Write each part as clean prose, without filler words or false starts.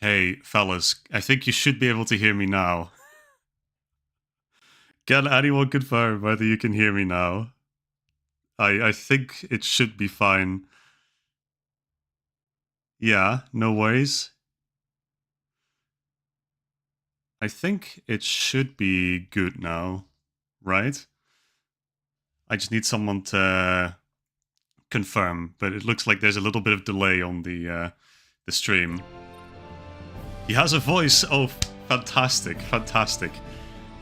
Hey, fellas, I think you should be able to hear me now. Can anyone confirm whether you can hear me now? I think it should be fine. Yeah, no worries. I think it should be good now, right? I just need someone to confirm, but it looks like there's a little bit of delay on the stream. He has a voice. Oh, fantastic, fantastic.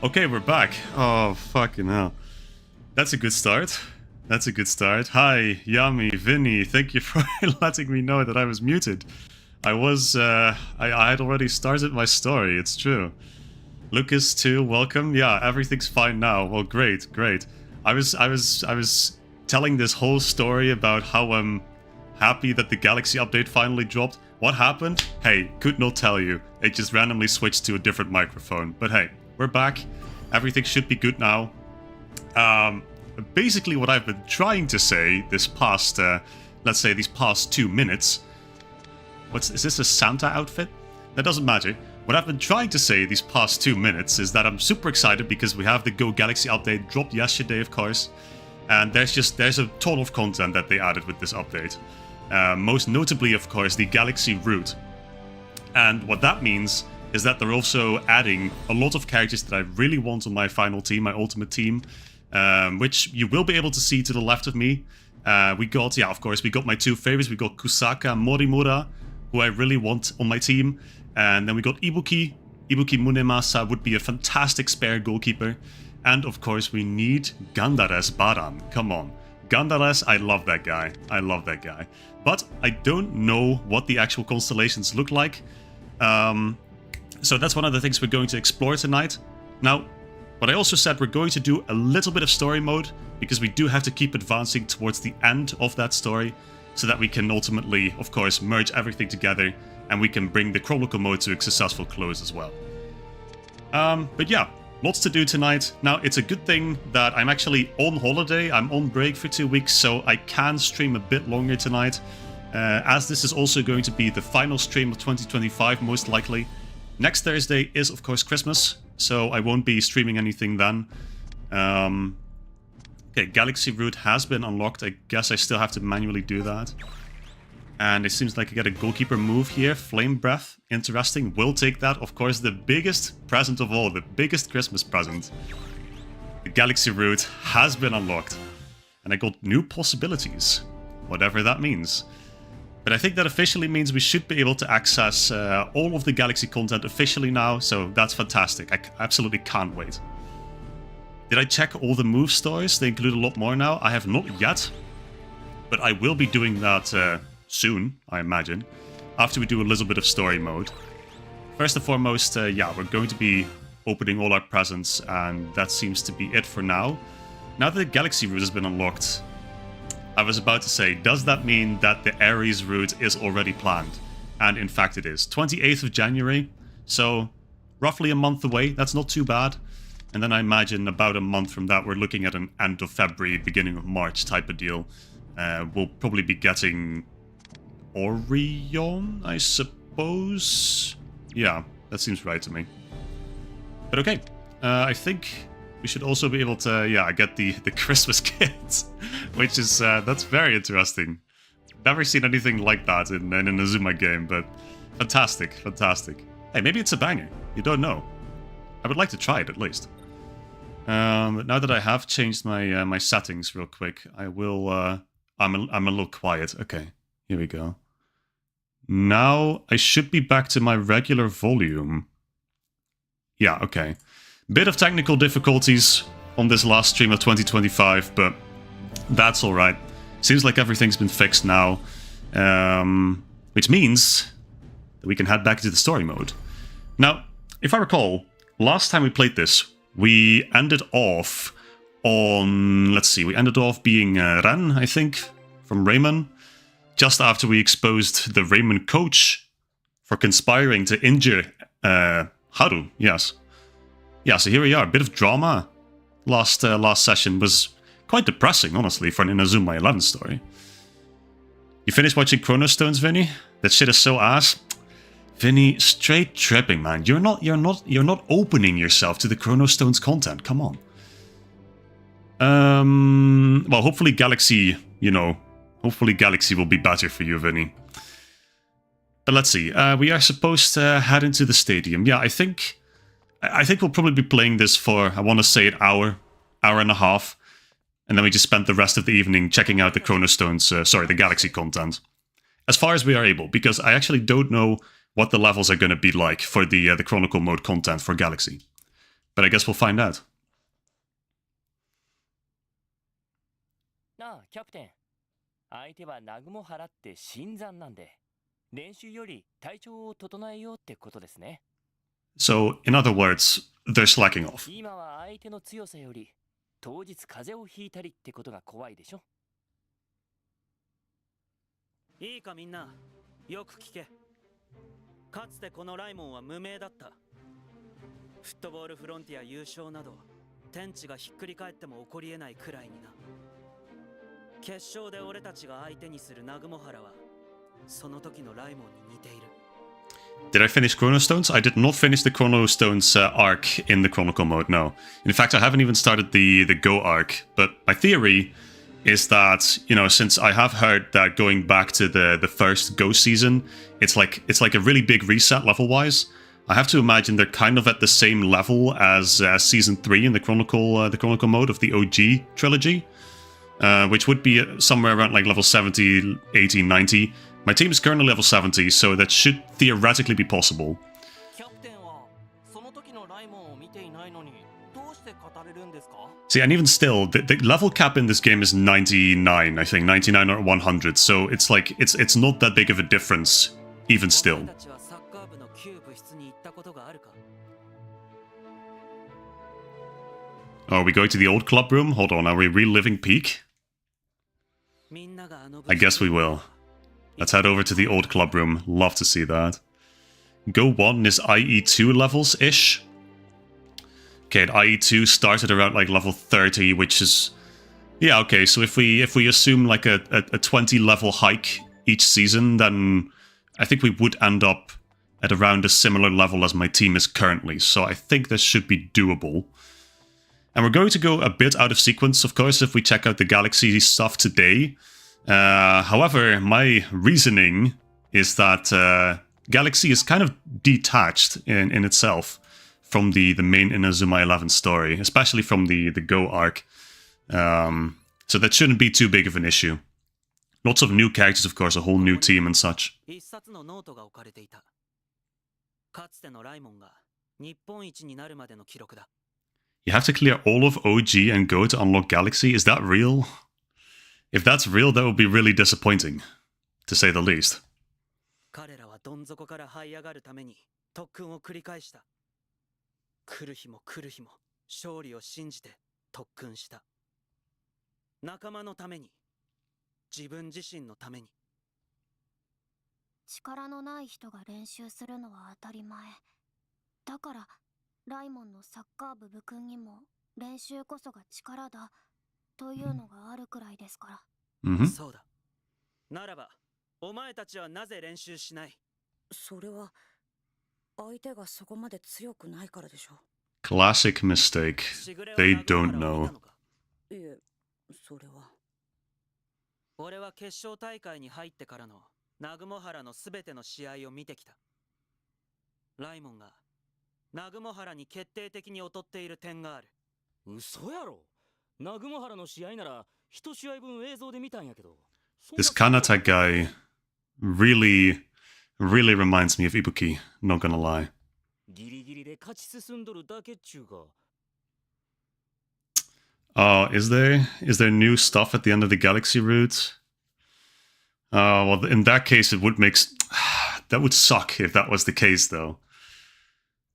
Okay, we're back. Oh, fucking hell. That's a good start. That's a good start. Hi, Yami, Vinny, thank you for letting me know that I was muted. I had already started my story, it's true. Lucas too, welcome. Yeah, everything's fine now. Well, great, great. I was telling this whole story about how I'm happy that the Galaxy update finally dropped. What happened? Hey, could not tell you. It just randomly switched to a different microphone. But hey, we're back. Everything should be good now. Basically what I've been trying to say this past, let's say these past 2 minutes... Is this a Santa outfit? That doesn't matter. What I've been trying to say these past 2 minutes is that I'm super excited because we have the GO Galaxy update dropped yesterday, of course. And there's a ton of content that they added with this update. Most notably, of course, the Galaxy route. And what that means is that they're also adding a lot of characters that I really want on my final team, my ultimate team. Which you will be able to see to the left of me. We got my two favorites. We got Kusaka Morimura, who I really want on my team. And then we got Ibuki. Ibuki Munemasa would be a fantastic spare goalkeeper. And of course we need Gandares Baran. Come on. Gandares, I love that guy. I love that guy. But I don't know what the actual constellations look like. So that's one of the things we're going to explore tonight. Now, but I also said we're going to do a little bit of story mode, because we do have to keep advancing towards the end of that story, so that we can ultimately, of course, merge everything together, and we can bring the Chronicle Mode to a successful close as well. But yeah, lots to do tonight. Now, it's a good thing that I'm actually on holiday, I'm on break for 2 weeks, so I can stream a bit longer tonight, as this is also going to be the final stream of 2025, most likely. Next Thursday is, of course, Christmas, so I won't be streaming anything then. Okay, Galaxy route has been unlocked. I guess I still have to manually do that. And it seems like I get a goalkeeper move here. Flame Breath. Interesting. We'll take that. Of course, the biggest present of all. The biggest Christmas present. The Galaxy route has been unlocked. And I got new possibilities. Whatever that means. But I think that officially means we should be able to access all of the Galaxy content officially now, so that's fantastic. I absolutely can't wait. Did I check all the move stores? They include a lot more now. I have not yet, but I will be doing that soon, I imagine, after we do a little bit of story mode. First and foremost, yeah, we're going to be opening all our presents, and that seems to be it for now. Now that the Galaxy route has been unlocked, I was about to say, does that mean that the Ares route is already planned? And in fact it is. 28th of January, so roughly a month away. That's not too bad. And then I imagine about a month from that we're looking at an end of February, beginning of March type of deal. We'll probably be getting Orion, I suppose? Yeah, that seems right to me. But okay, I think we should also be able to, yeah, get the Christmas kits, which is, that's very interesting. Never seen anything like that in an Inazuma game, but fantastic, fantastic. Hey, maybe it's a banger. You don't know. I would like to try it at least. But now that I have changed my my settings real quick, I will. I'm a little quiet. Okay, here we go. Now I should be back to my regular volume. Yeah, okay. Bit of technical difficulties on this last stream of 2025, but that's alright. Seems like everything's been fixed now. Which means that we can head back to the story mode. Now, if I recall, last time we played this, we ended off on... Let's see, we ended off being Ren, I think, from Rayman. Just after we exposed the Rayman coach for conspiring to injure Haru, yes. Yeah, so here we are. A bit of drama. Last session was quite depressing, honestly, for an Inazuma 11 story. You finished watching Chrono Stones, Vinny? That shit is so ass. Vinny, straight tripping, man. You're not opening yourself to the Chrono Stones content. Come on. Well, hopefully Galaxy, hopefully Galaxy will be better for you, Vinny. But let's see. We are supposed to head into the stadium. Yeah, I think we'll probably be playing this for, I want to say, an hour and a half. And then we just spent the rest of the evening checking out the Chrono Stones, the Galaxy content. As far as we are able, because I actually don't know what the levels are going to be like for the Chronicle Mode content for Galaxy. But I guess we'll find out. なあ、キャプテン。相手は南雲原って新参なんで、練習より体調を整えようってことですね。So, in other words, they're slacking off. 今は相手の強さより当日風邪をひいたりってことが怖いでしょ。いいかみんな、よく聞け。かつてこのライモンは無名だった。フットボールフロンティア優勝など、天地がひっくり返っても起こり得ないくらいにな。決勝で俺たちが相手にする南雲原は、その時のライモンに似ている。Did I finish Chrono Stones? I did not finish the Chrono Stones arc in the Chronicle mode, no. In fact, I haven't even started the Go arc, but my theory is that, since I have heard that going back to the first Go season, it's like a really big reset level-wise. I have to imagine they're kind of at the same level as Season 3 in the Chronicle mode of the OG trilogy, which would be somewhere around like level 70, 80, 90. My team is currently level 70, so that should theoretically be possible. See, and even still, the level cap in this game is 99, I think, 99 or 100, so it's like, it's not that big of a difference, even still. Oh, are we going to the old club room? Hold on, are we reliving Peak? I guess we will. Let's head over to the old club room. Love to see that. Go 1 is IE2 levels-ish. Okay, and IE2 started around like level 30, which is... Yeah, okay, so if we assume like a 20 level hike each season, then I think we would end up at around a similar level as my team is currently, so I think this should be doable. And we're going to go a bit out of sequence, of course, if we check out the Galaxy stuff today. However, my reasoning is that Galaxy is kind of detached in itself from the main Inazuma 11 story, especially from the Go arc. So that shouldn't be too big of an issue. Lots of new characters, of course, a whole new team and such. You have to clear all of OG and Go to unlock Galaxy? Is that real? If that's real, that would be really disappointing, to say the least. Mm-hmm. Classic mistake. They don't know. This Kanata guy really reminds me of Ibuki, not gonna lie. Oh, is there new stuff at the end of the Galaxy route? Well, in that case, it would make... that would suck if that was the case, though.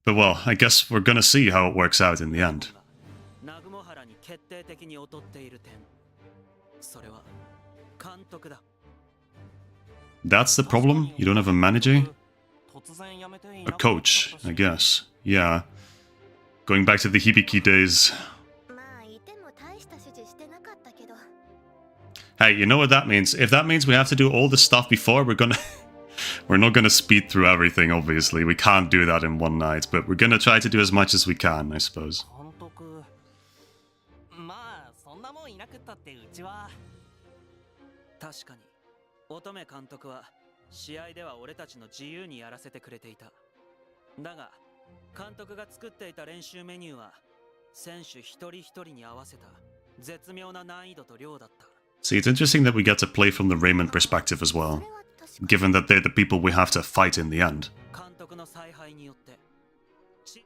But well, I guess we're gonna see how it works out in the end. That's the problem? You don't have a manager? A coach, I guess. Yeah. Going back to the Hibiki days. Hey, you know what that means? If that means we have to do all the stuff before, we're We're not gonna speed through everything, obviously. We can't do that in one night, but we're gonna try to do as much as we can, I suppose. 監督まあそんなもんいなくったってうちは確かに乙女監督は試合では俺たちの自由にやらせてくれていた。だが監督が作っていた練習メニューは選手一人一人に合わせた絶妙な難易度と量だった。 See, it's interesting that we get to play from the Raymond perspective as well, given that they're the people we have to fight in the end. 監督の采配によって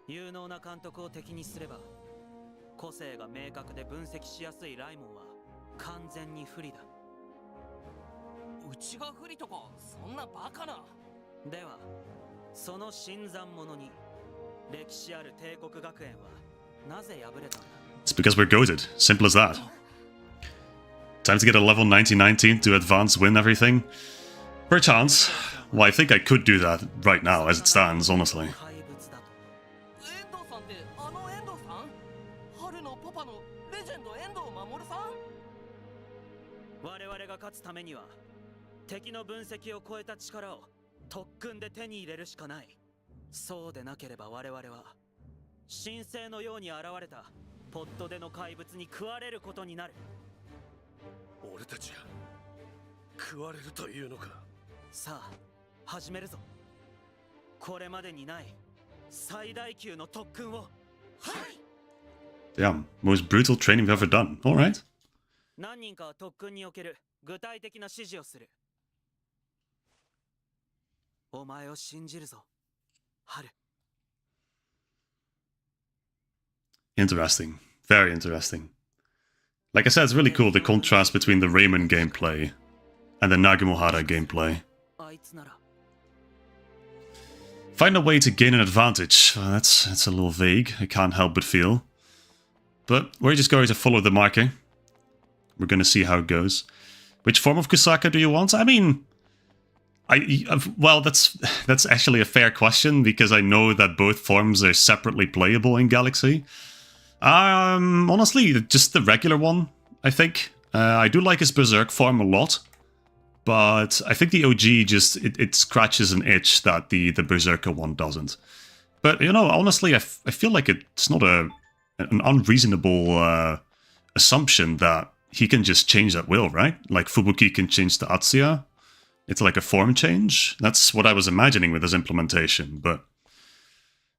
有能な監督を敵にすれば個性が明確で分析しやすいライモンは完全に不利だ。うちが不利とかそんなバカな。ではその新参者に歴史ある帝国学園はなぜ敗れたんだ。 It's because we're goated. Simple as that. Time to get a level 90-19 to advance, win everything. Perchance. Well, I think I could do that right now, as it stands, honestly. 怪物だと。遠藤さんってあの遠藤さん？春のパパのレジェンド遠藤守さん？我々が勝つためには敵の分析を超えた力を特訓で手に入れるしかない。そうでなければ我々は神聖のように現れたポットでの怪物に食われることになる。俺たちが食われるというのか。さあ始めるぞ。これまでにない最大級の特訓を。はい。 Damn, most brutal training we've ever done. Alright. 何人かは特訓における具体的な指示をする。お前を信じるぞ、春。 Interesting. Very interesting. Like I said, it's really cool, the contrast between the Raymond gameplay and the Nagumohara gameplay. あいつなら Find a way to gain an advantage. That's a little vague, I can't help but feel. But we're just going to follow the marking. We're going to see how it goes. Which form of Kusaka do you want? I mean... well, that's actually a fair question, because I know that both forms are separately playable in Galaxy. Honestly, just the regular one, I think. I do like his Berserk form a lot, but I think the OG just, it scratches an itch that the Berserker one doesn't. But, you know, honestly, I feel like it's not an unreasonable assumption that he can just change that will, right? Like Fubuki can change to Atsuya. It's like a form change. That's what I was imagining with his implementation, but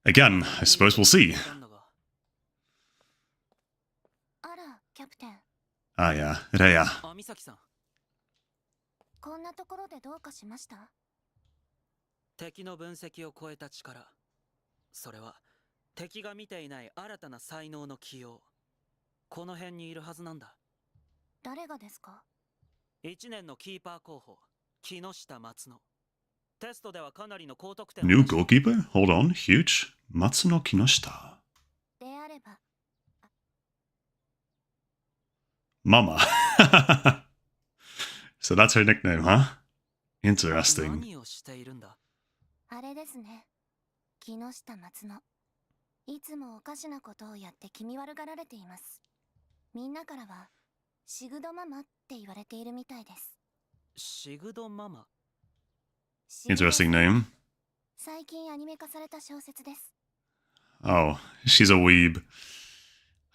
again, I suppose we'll see. Ah, yeah, Rhea. あ、美咲さん。こんなところでどうかしました？敵の分析を超えた力。それは敵が見ていない新たな才能の起用。この辺にいるはずなんだ。誰がですか？1年のキーパー候補、木下松野。テストではかなりの高得点。 New goalkeeper? Hold on, huge. Matsuno Kinoshita. であれば。 Mama. So that's her nickname, huh? Interesting. 何をしているんだ？あれですね。木下松野。いつもおかしなことをやって気味悪がられています。みんなからはシグドママって言われているみたいです。シグドママ。 Interesting name. 最近アニメ化された小説です。 Oh, she's a weeb.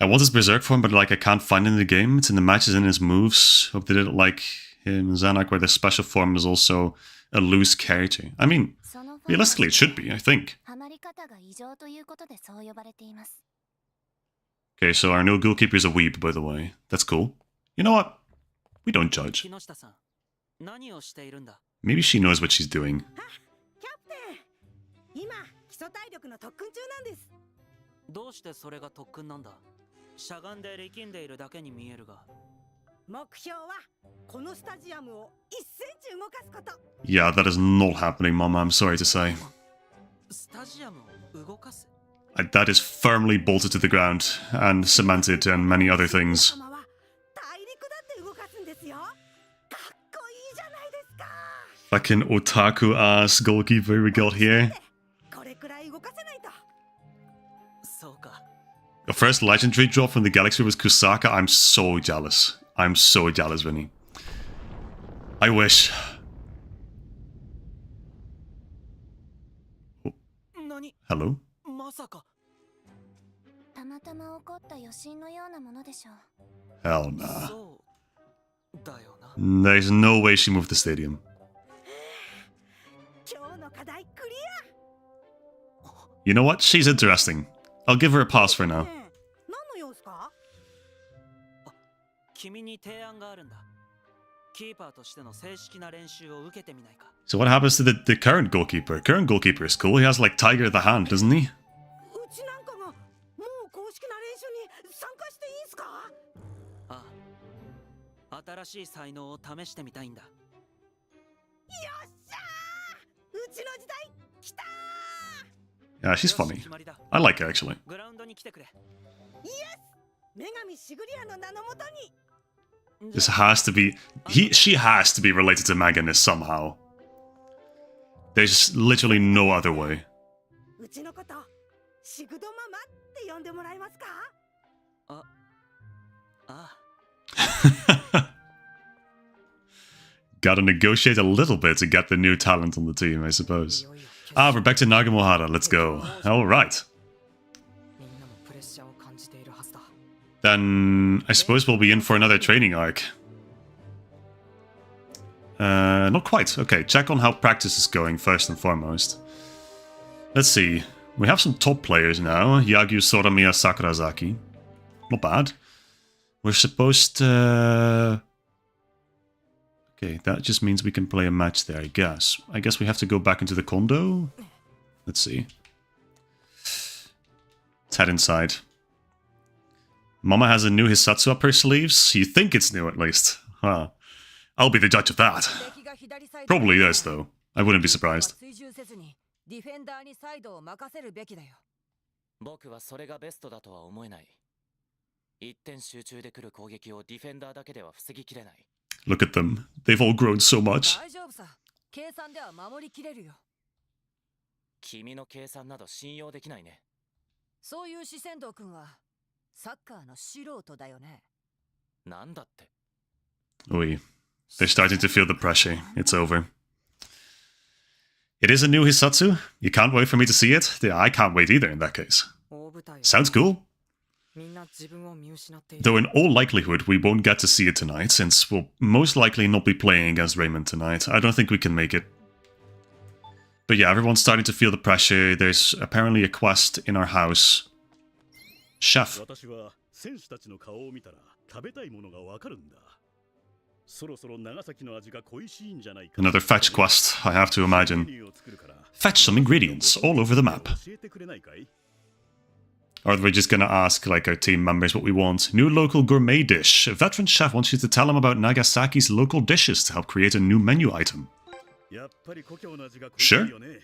I want his Berserk form, but like I can't find it in the game. It's in the matches and his moves. Hope they did it like in Zanak, where the special form is also a loose character. I mean, realistically it should be, I think. ハマり方が異常ということでそう呼ばれています。 Okay, so our new goalkeeper is a weeb, by the way. That's cool. You know what? We don't judge. 木下さん、何をしているんだ？ Maybe she knows what she's doing. キャプテン、今基礎体力の特訓中なんです。どうしてそれが特訓なんだ？しゃがんで力んでいるだけに見えるが。目標はこのスタジアムを1センチ動かすこと。 Yeah, that is not happening, Mama, I'm sorry to say. スタジアムを動かす？ That is firmly bolted to the ground, and cemented, and many other things. 様は大陸だって動かすんですよ。かっこいいじゃないですか。 Fucking otaku-ass goalkeeper we got here. これくらい動かせないと。そうか。 The first legendary drop from the Galaxy was Kusaka. I'm so jealous. I'm so jealous, Vinny. I wish. Hello? まさか。たまたま起こった余震のようなものでしょう。 Hell nah. そうだよな。 There's no way she moved the stadium. 今日の課題クリ You know what? She's interesting. I'll give her a pass for ア。 now. ねえ、何の様子か？君に提案があるんだ。キーパーとしての正式な練習を受けてみないか。 So what happens to the current goalkeeper? Current goalkeeper is cool. He has like Tiger the Hand, doesn't he? うちなんかがもう公式な練習に参加していいんすか？ああ、新しい才能を試してみたいんだ。よっしゃー、うちの時代来た Yeah, she's よし funny. 決まりだ。 I like her actually. グラウンドに来てくれ。ー。イエス、女神シグリアの名のもとに。 This has to be she has to be related to Magnus somehow. There's literally no other way. うちのことシグドママって呼んでもらえますか？ああ。 Gotta negotiate a little bit to get the new talent on the team, I suppose. Ah, we're back to Nagamohara. Let's go. All right. みんなもプレッシャーを感じているはずだ。 Then I suppose we'll be in for another training arc. Not quite. Okay, check on how practice is going first and foremost. Let's see. We have some top players now. Yagyu, Soramiya, Sakurazaki. Not bad. We're supposed to... Okay, that just means we can play a match there, I guess. I guess we have to go back into the condo? Let's see. Let's head inside. Mama has a new Hisatsu up her sleeves? You think it's new at least. Huh. I'll be the judge of that. Probably is, though. I wouldn't be surprised. ディフェンダーにサイドを任せるべきだよ。僕はそれがベストだとは思えない。一点集中で来る攻撃をディフェンダーだけでは防ぎきれない。 Look at them. They've all grown so much. 大丈夫さ。計算では守りきれるよ。君の計算など信用できないね。そういう四千堂君はサッカーの素人だよね。なんだって。 Oi. They're starting to feel the pressure. It's over. It is a new Hisatsu? You can't wait for me to see it? Yeah, I can't wait either in that case. 大舞台。 Sounds cool. みんな自分を見失っている。 Though in all likelihood we won't get to see it tonight, since we'll most likely not be playing against Raymond tonight. I don't think we can make it. But yeah, everyone's starting to feel the pressure. There's apparently a quest in our house. Chef. 私は選手たちの顔を見たら食べたいものがわかるんだ。そろそろ長崎の味が恋しいんじゃないか。 Another fetch quest, I have to imagine. メニューを作るから Fetch some ingredients all over the map. 教えてくれないかい？ Or are we just gonna ask, like, our team members what we want? New local gourmet dish. A veteran chef wants you to tell him about Nagasaki's local dishes to help create a new menu item. やっぱり故郷の味が恋しいよね。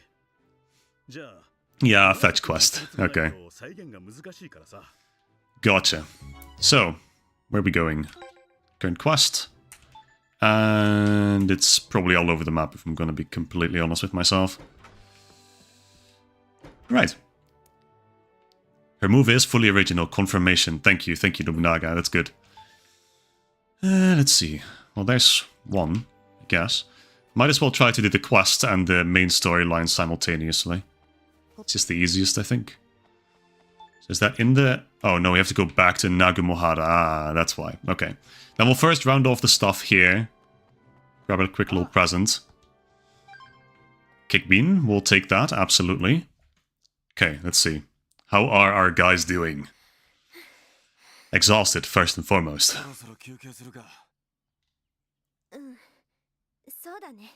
じゃあ、 Yeah, fetch quest. Okay. 再現が難しいからさ。 Gotcha. So, where are we going? Current quest. And it's probably all over the map if I'm gonna be completely honest with myself. Right. Her move is fully original. Confirmation. Thank you, Nobunaga. That's good. Let's see. Well, there's one, I guess. Might as well try to do the quest and the main storyline simultaneously. It's just the easiest, I think. So is that in the... Oh, no, we have to go back to Nagumohara. Ah, that's why. Okay. Then we'll first round off the stuff here. Grab a quick little present. Kick bean, we'll take that, absolutely. Okay, let's see. How are our guys doing? Exhausted, first and foremost. うん、そうだね。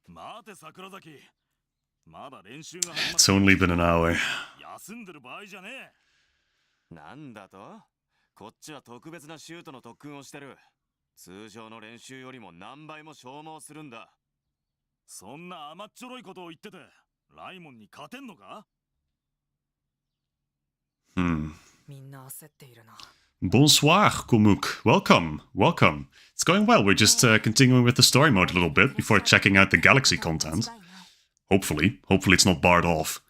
待て桜崎。まだ練習が始まっ It's only been an hour. 休んでる場合じゃねえ。なんだと？こっちは特別なシュートの特訓をしてる。通常の練習よりも何倍も消耗するんだ。そんな甘っちょろいことを言ってて、ライモンに勝てんのか？ Hmm. みんな焦っているな。 Bonsoir, Kumuk. Welcome, welcome. It's going well. We're just continuing with the story mode a little bit before checking out the Galaxy content. Hopefully it's not barred off.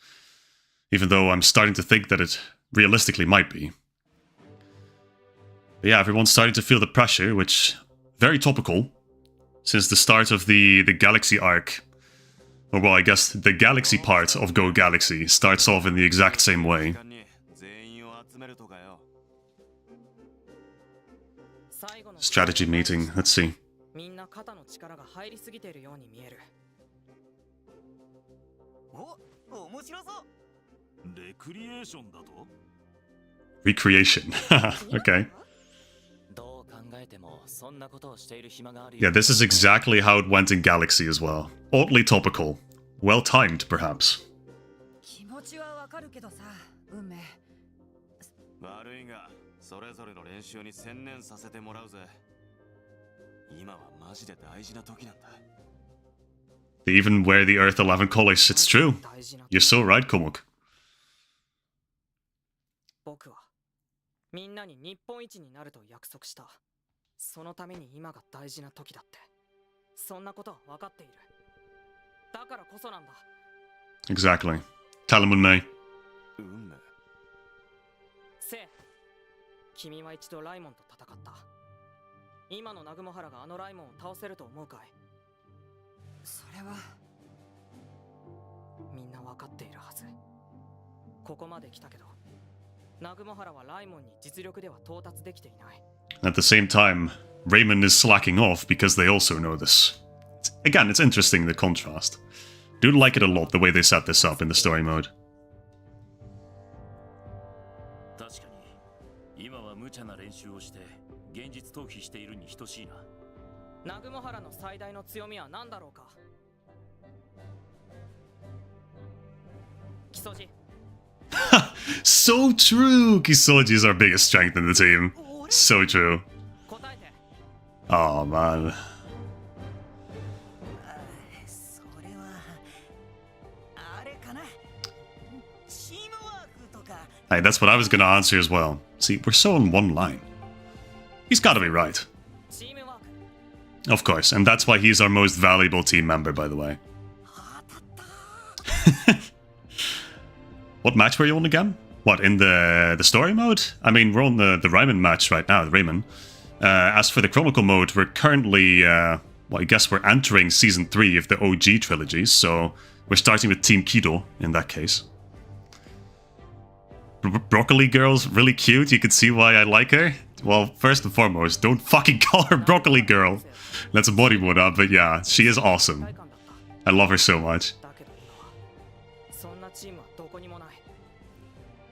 Even though I'm starting to think that it realistically might be. But yeah, everyone's starting to feel the pressure, which very topical since the start of the Galaxy arc. Or well, I guess the Galaxy part of Go Galaxy starts off in the exact same way. Strategy meeting, let's see. みんな肩の力が入りすぎているように見える。お、面白そう。レクリエーションだと Recreation. Okay. どう考えてもそんなことをしている暇があるよ。 Yeah, this is exactly how it went in Galaxy as well. Oddly topical. Well timed, perhaps. 気持ちはわかるけどさ、運命。悪いが、それぞれの練習に専念させてもらうぜ。今はマジで大事な時なんだ。 They even wear the Earth 11 colors, it's true. You're so right, Komok. 僕はみんなに日本一になると約束した。そのために今が大事な時だって。そんなことは分かっている。だからこそなんだ。 Exactly. Tell him, May. 運命。せい、君は一度ライモンと戦った。今の南雲原があのライモンを倒せると思うかい？それはみんな分かっているはず。ここまで来たけど、南雲原はライモンに実力では到達できていない。 At the same time, Raymond is slacking off because they also know this. Again, it's interesting, the contrast. Do like it a lot, the way they set this up in the story mode. 確かに今は無茶な練習をして現実逃避しているに等しいな。南雲原の最大の強みは何だろうか？木曽路。 So true! Kisoji is our biggest strength in the team. So true. 答えて。 Oh man. それはあれかな。チームワークとか。 Hey, that's what I was gonna answer as well. See, we're so on one line. He's gotta be right. チームワーク。 Of course, and that's why he's our most valuable team member, by the way. What match were you on again? What, in the story mode? I mean, we're on the Ryman match right now, the Rayman. As for the Chronicle mode, we're currently, well, I guess we're entering Season 3 of the OG trilogy, so we're starting with Team Kido, in that case. Broccoli Girl's really cute, you can see why I like her. Well, first and foremost, don't fucking call her Broccoli Girl. That's a body moda, but yeah, she is awesome. I love her so much. だけど今はそんなチームはどこにもない。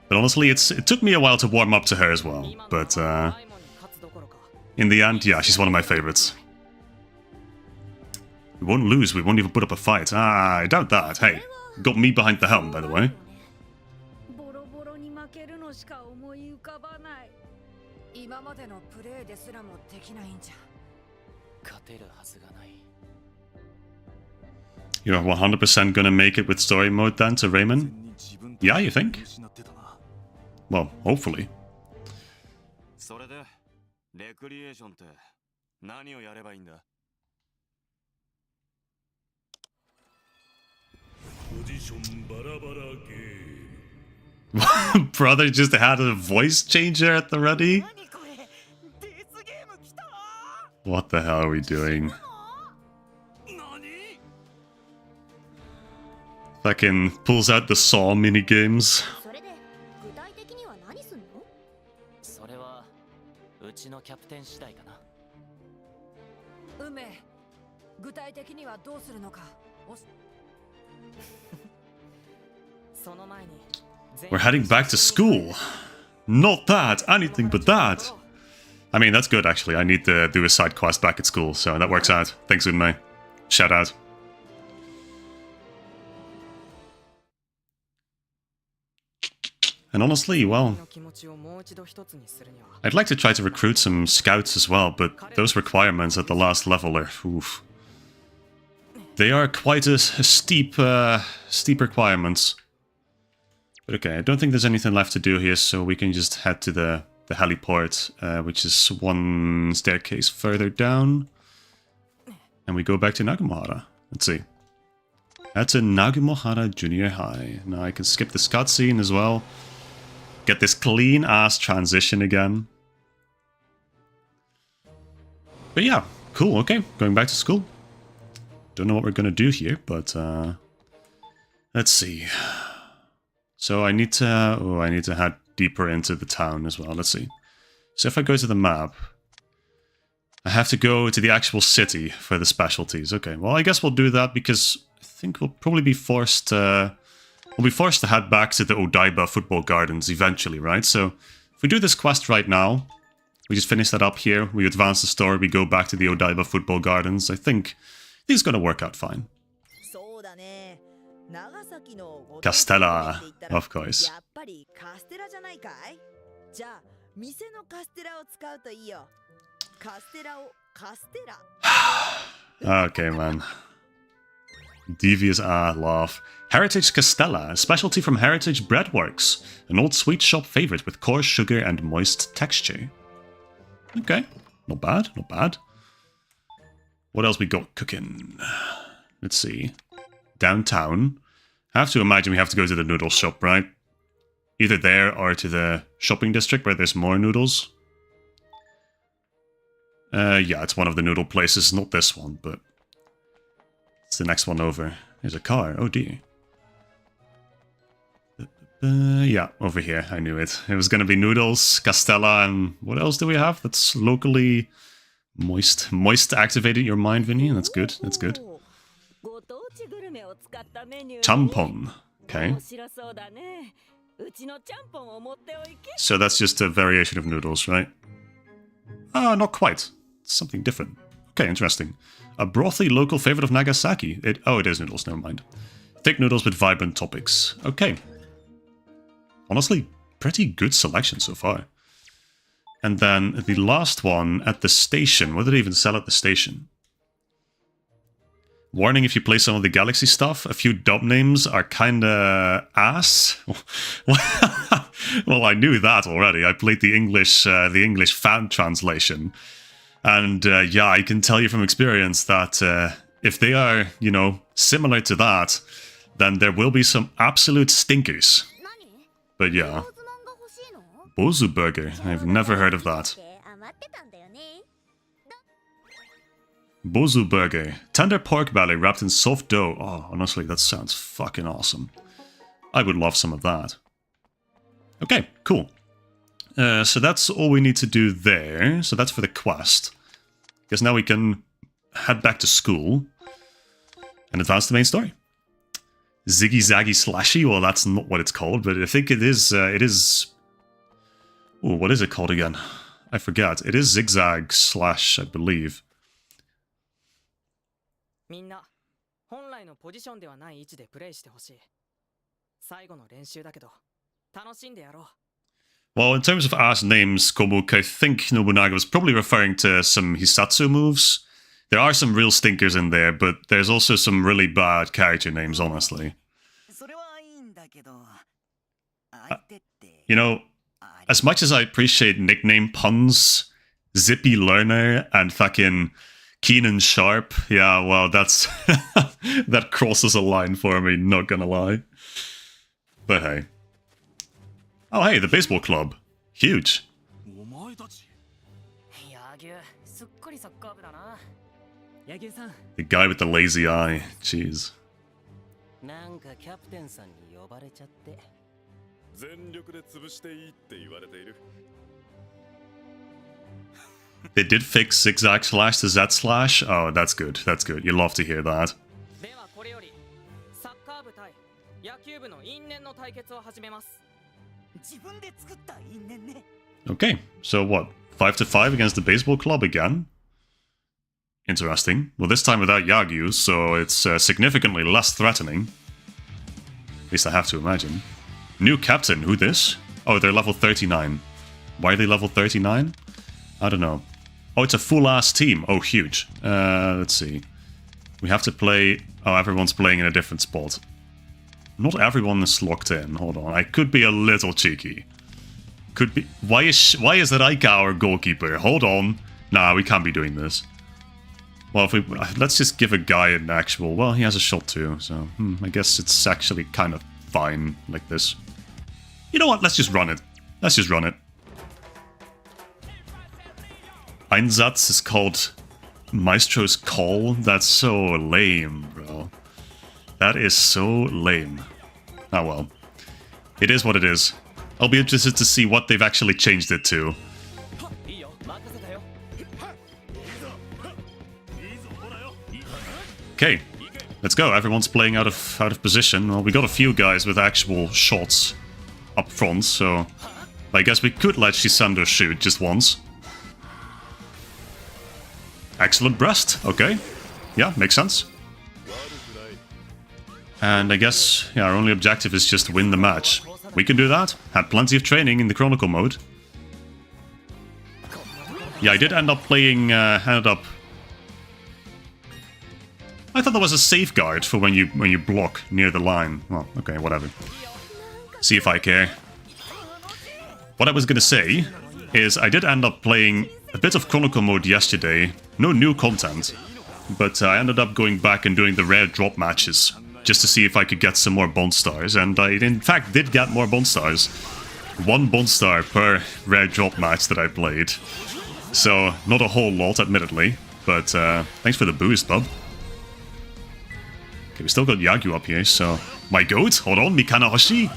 But honestly, it took me a while to warm up to her as well. But in the end, yeah, she's one of my favorites. We won't lose, we won't even put up a fight. Ah, I doubt that. Hey, got me behind the helm, by the way. ボロボロに負けるのしか思い浮かばない。今までのプレーですらもできないんじゃ。勝てるはずがない。 You're 100% gonna make it with story mode then to Rayman? Yeah, you think? Well, hopefully. それで、レクリエーションって何をやればいいんだ？ポジションバラバラゲーム。 Brother just had a voice changer at the ready? 何これ？デスゲーム来た？ What the hell are we doing? Fucking pulls out the Saw minigames. それで具体的には何すんの？それはうちのキャプテン次第かな。運命。具体的にはどうするのか。その前に We're heading back to school. Not that, anything but that. I mean, that's good actually. I need to do a side quest back at school, so that works out. Thanks, Unmei. Shout out. And honestly, well, I'd like to try to recruit some scouts as well, but those requirements at the last level are, oof. They are quite a steep requirements. But okay, I don't think there's anything left to do here, so we can just head to the heliport, which is one staircase further down. And we go back to Nagumohara. Let's see. That's in Nagumohara Junior High. Now I can skip this cutscene as well. Get this clean-ass transition again. But yeah, cool, okay. Going back to school. Don't know what we're gonna do here, but Let's see. So I need to head deeper into the town as well. Let's see. So if I go to the map, I have to go to the actual city for the specialties. Okay, well, I guess we'll do that because I think we'll probably be forced to head back to the Odaiba football gardens eventually, right? So if we do this quest right now, we just finish that up here, we advance the story, we go back to the Odaiba football gardens, I think it's gonna work out fine. Castella, of course. Okay, man. Devious laugh. Heritage Castella, a specialty from Heritage Breadworks. An old sweet shop favorite with coarse sugar and moist texture. Okay, not bad, not bad. What else we got cooking? Let's see. Downtown. I have to imagine we have to go to the noodle shop, right? Either there or to the shopping district where there's more noodles. Yeah, it's one of the noodle places, not this one, but it's the next one over. There's a car, oh dear. Yeah, over here, I knew it. It was gonna be noodles, Castella, and what else do we have that's locally moist? Moist activated your mind, Vinny, that's good, that's good. Champon, okay. So that's just a variation of noodles, right? Ah, not quite. Something different. Okay, interesting. A brothy local favorite of Nagasaki. It is noodles, never mind. Thick noodles with vibrant topics. Okay. Honestly, pretty good selection so far. And then the last one at the station. What did they even sell at the station? Warning if you play some of the Galaxy stuff, a few dub names are kinda ass. Well, I knew that already. I played the English fan translation. And yeah, I can tell you from experience that if they are, you know, similar to that, then there will be some absolute stinkers. But yeah. Bozu Burger. I've never heard of that. Bozu Burger. Tender pork belly wrapped in soft dough. Oh, honestly, that sounds fucking awesome. I would love some of that. Okay, cool. So that's all we need to do there. So that's for the quest. Because now we can head back to school and advance the main story. Ziggy Zaggy Slashy? Well, that's not what it's called, but I think it is... Oh, what is it called again? I forget. It is Zigzag Slash, I believe. Well, in terms of ass names, Komuk, I think Nobunaga was probably referring to some Hisatsu moves. There are some real stinkers in there, but there's also some really bad character names, honestly. You know, as much as I appreciate nickname puns, Zippy Learner and fucking Keenan Sharp, yeah, well, that's... that crosses a line for me, not gonna lie. But hey. Oh, hey, the baseball club. Huge. The guy with the lazy eye. Jeez. They did fix Zigzag Slash to Z Slash? Oh, that's good. That's good. You love to hear that. Okay, so what? 5-5 against the baseball club again? Interesting. Well, this time without Yagyu, so it's significantly less threatening. At least I have to imagine. New captain, who this? Oh, they're level 39. Why are they level 39? I don't know. Oh, it's a full-ass team. Oh, huge. Let's see. We have to play... Oh, everyone's playing in a different spot. Not everyone is locked in. Hold on. I could be a little cheeky. Could be... Why is that Aika our goalkeeper? Hold on. Nah, we can't be doing this. Well, if we... Let's just give a guy an actual... Well, he has a shot too, so... I guess it's actually kind of fine like this. You know what? Let's just run it. Let's just run it. Einsatz is called Maestro's Call? That's so lame, bro. That is so lame. Oh well. It is what it is. I'll be interested to see what they've actually changed it to. いいよ任せたよ Okay, let's go. Everyone's playing out of position. Well, we got a few guys with actual shots up front, so I guess we could let Shisando shoot just once. Excellent breast. Okay, yeah, makes sense. And I guess, yeah, our only objective is just to win the match. We can do that. Had plenty of training in the Chronicle mode. Yeah, I did end up playing, I thought there was a safeguard for when you block near the line. Well, okay, whatever. See if I care. What I was gonna say is I did end up playing a bit of Chronicle mode yesterday. No new content, but I ended up going back and doing the rare drop matches just to see if I could get some more Bond Stars, and I in fact did get more Bond Stars. 1 Bond Star per rare drop match that I played. So, not a whole lot, admittedly, but thanks for the boost, bub. Okay, we still got Yagyu up here, so... My goat? Hold on, Mikana Hoshi!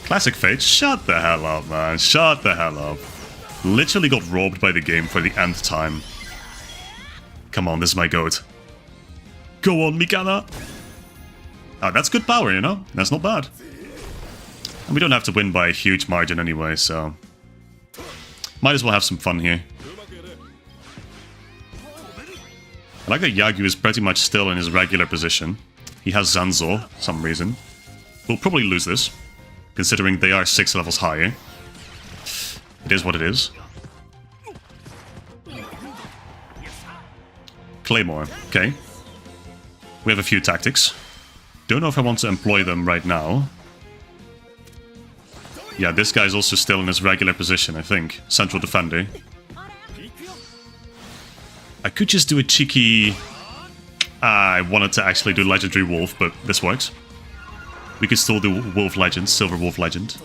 Classic Fate, shut the hell up, man. Shut the hell up. Literally got robbed by the game for the nth time. Come on, this is my goat. Go on, Mikana! Oh, that's good power, you know? That's not bad. And we don't have to win by a huge margin anyway, so... Might as well have some fun here. I like that Yagyu is pretty much still in his regular position. He has Zanzo, for some reason. We'll probably lose this, considering they are 6 levels higher. It is what it is. Claymore, okay. We have a few tactics. Don't know if I want to employ them right now. Yeah, this guy's also still in his regular position, I think. Central defender. I could just do a cheeky... I wanted to actually do Legendary Wolf, but this works. We could still do Wolf Legend, Silver Wolf Legend.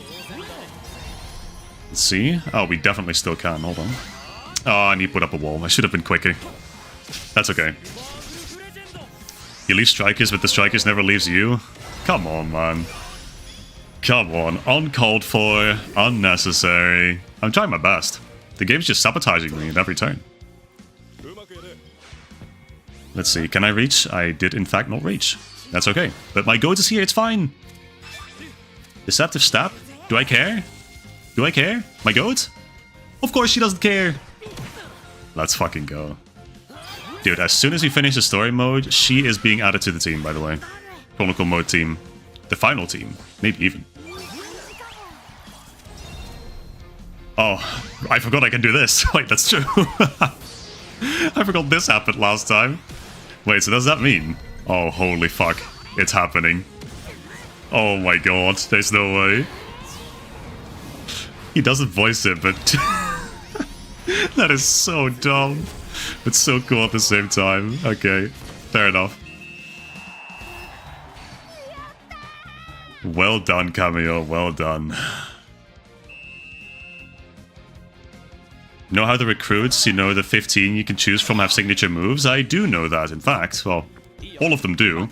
Let's see. Oh, we definitely still can. Hold on. Oh, I need to put up a wall. I should have been quicker. That's okay. You leave strikers, but the strikers never leaves you? Come on, man. Come on. Uncalled for. Unnecessary. I'm trying my best. The game's just sabotaging me at every turn. Let's see. Can I reach? I did, in fact, not reach. That's okay. But my goat is here. It's fine. Deceptive Stab? Do I care? Do I care? My goat? Of course she doesn't care. Let's fucking go. Dude, as soon as we finish the story mode, she is being added to the team, by the way. Chronicle mode team. The final team. Maybe even. Oh, I forgot I can do this. Wait, that's true. I forgot this happened last time. Wait, so does that mean? Oh, holy fuck. It's happening. Oh my god, there's no way. He doesn't voice it, but... that is so dumb. It's so cool at the same time. Okay, fair enough. Well done, Cameo, well done. Know how the recruits, you know, the 15 you can choose from have signature moves? I do know that, in fact. Well, all of them do.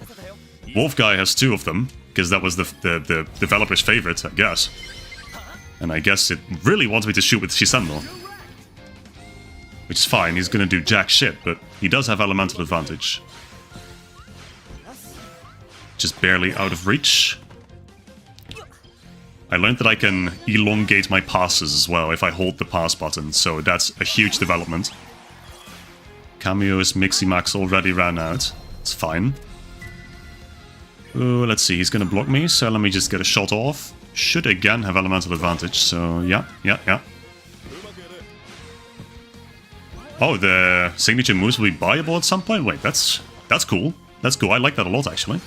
Wolf Guy has 2 of them, because that was the developer's favorite, I guess. And I guess it really wants me to shoot with Shisando. Which is fine, he's gonna do jack shit, but he does have elemental advantage. Just barely out of reach. I learned that I can elongate my passes as well if I hold the pass button, so that's a huge development. Cameo's Miximax already ran out. It's fine. Ooh, let's see, he's gonna block me, so let me just get a shot off. Should again have elemental advantage, so yeah. Oh, the signature moves will be buyable at some point? Wait, that's cool. That's cool, I like that a lot actually.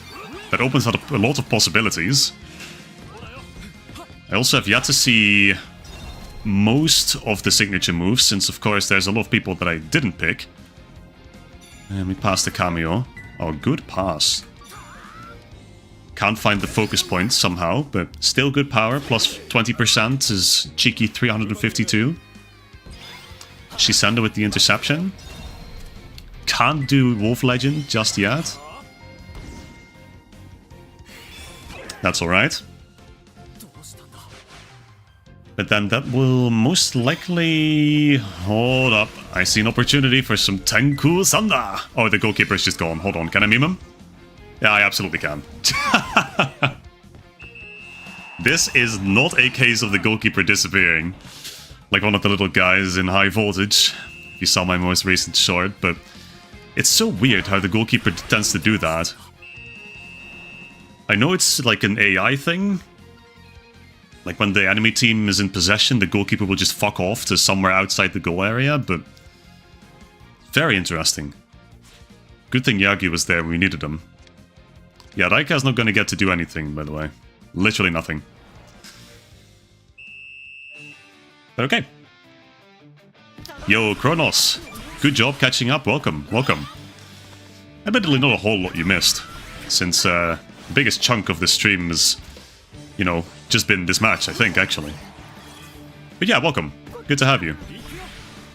That opens up a lot of possibilities. I also have yet to see most of the signature moves, since of course there's a lot of people that I didn't pick. And we passed the Cameo. Oh, good pass. Can't find the focus point somehow, but still good power. Plus 20% is cheeky 352. Shisando with the interception. Can't do Wolf Legend just yet. That's alright. But then that will most likely... Hold up. I see an opportunity for some Tenku Sanda. Oh, the goalkeeper's just gone. Hold on. Can I meme him? Yeah, I absolutely can. This is not a case of the goalkeeper disappearing. Like one of the little guys in High Voltage. If you saw my most recent short, but... It's so weird how the goalkeeper tends to do that. I know it's like an AI thing. Like when the enemy team is in possession, the goalkeeper will just fuck off to somewhere outside the goal area, but... Very interesting. Good thing Yagi was there when we needed him. Yeah, Raika's not gonna get to do anything, by the way. Literally nothing. But okay. Yo, Kronos. Good job catching up. Welcome, welcome. Admittedly, not a whole lot you missed, since the biggest chunk of the stream has, you know, just been this match, I think, actually. But yeah, welcome. Good to have you.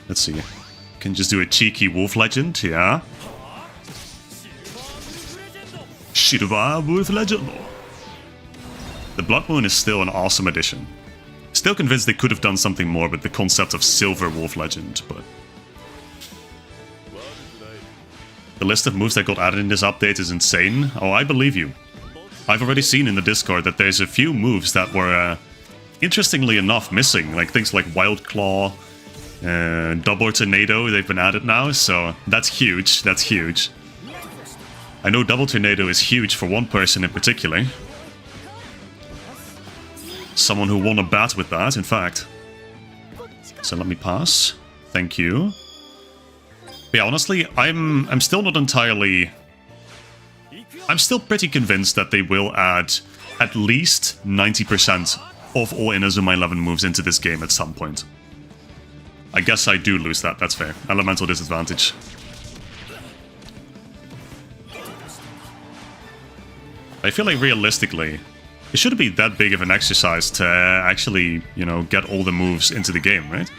Let's see. Can just do a cheeky Wolf Legend, yeah. Shirva Wolf Legend. The Blood Moon is still an awesome addition. Still convinced they could have done something more with the concept of Silver Wolf Legend, but... The list of moves that got added in this update is insane. Oh, I believe you. I've already seen in the Discord that there's a few moves that were, interestingly enough, missing. Like things like Wild Claw, Double Tornado, they've been added now, so that's huge, that's huge. I know Double Tornado is huge for one person in particular. Someone who won a bat with that, in fact. So let me pass. Thank you. But yeah, honestly, I'm still not entirely... I'm still pretty convinced that they will add at least 90% of all Inazuma 11 moves into this game at some point. I guess I do lose that, that's fair. Elemental disadvantage. I feel like realistically, it shouldn't be that big of an exercise to actually, you know, get all the moves into the game, right?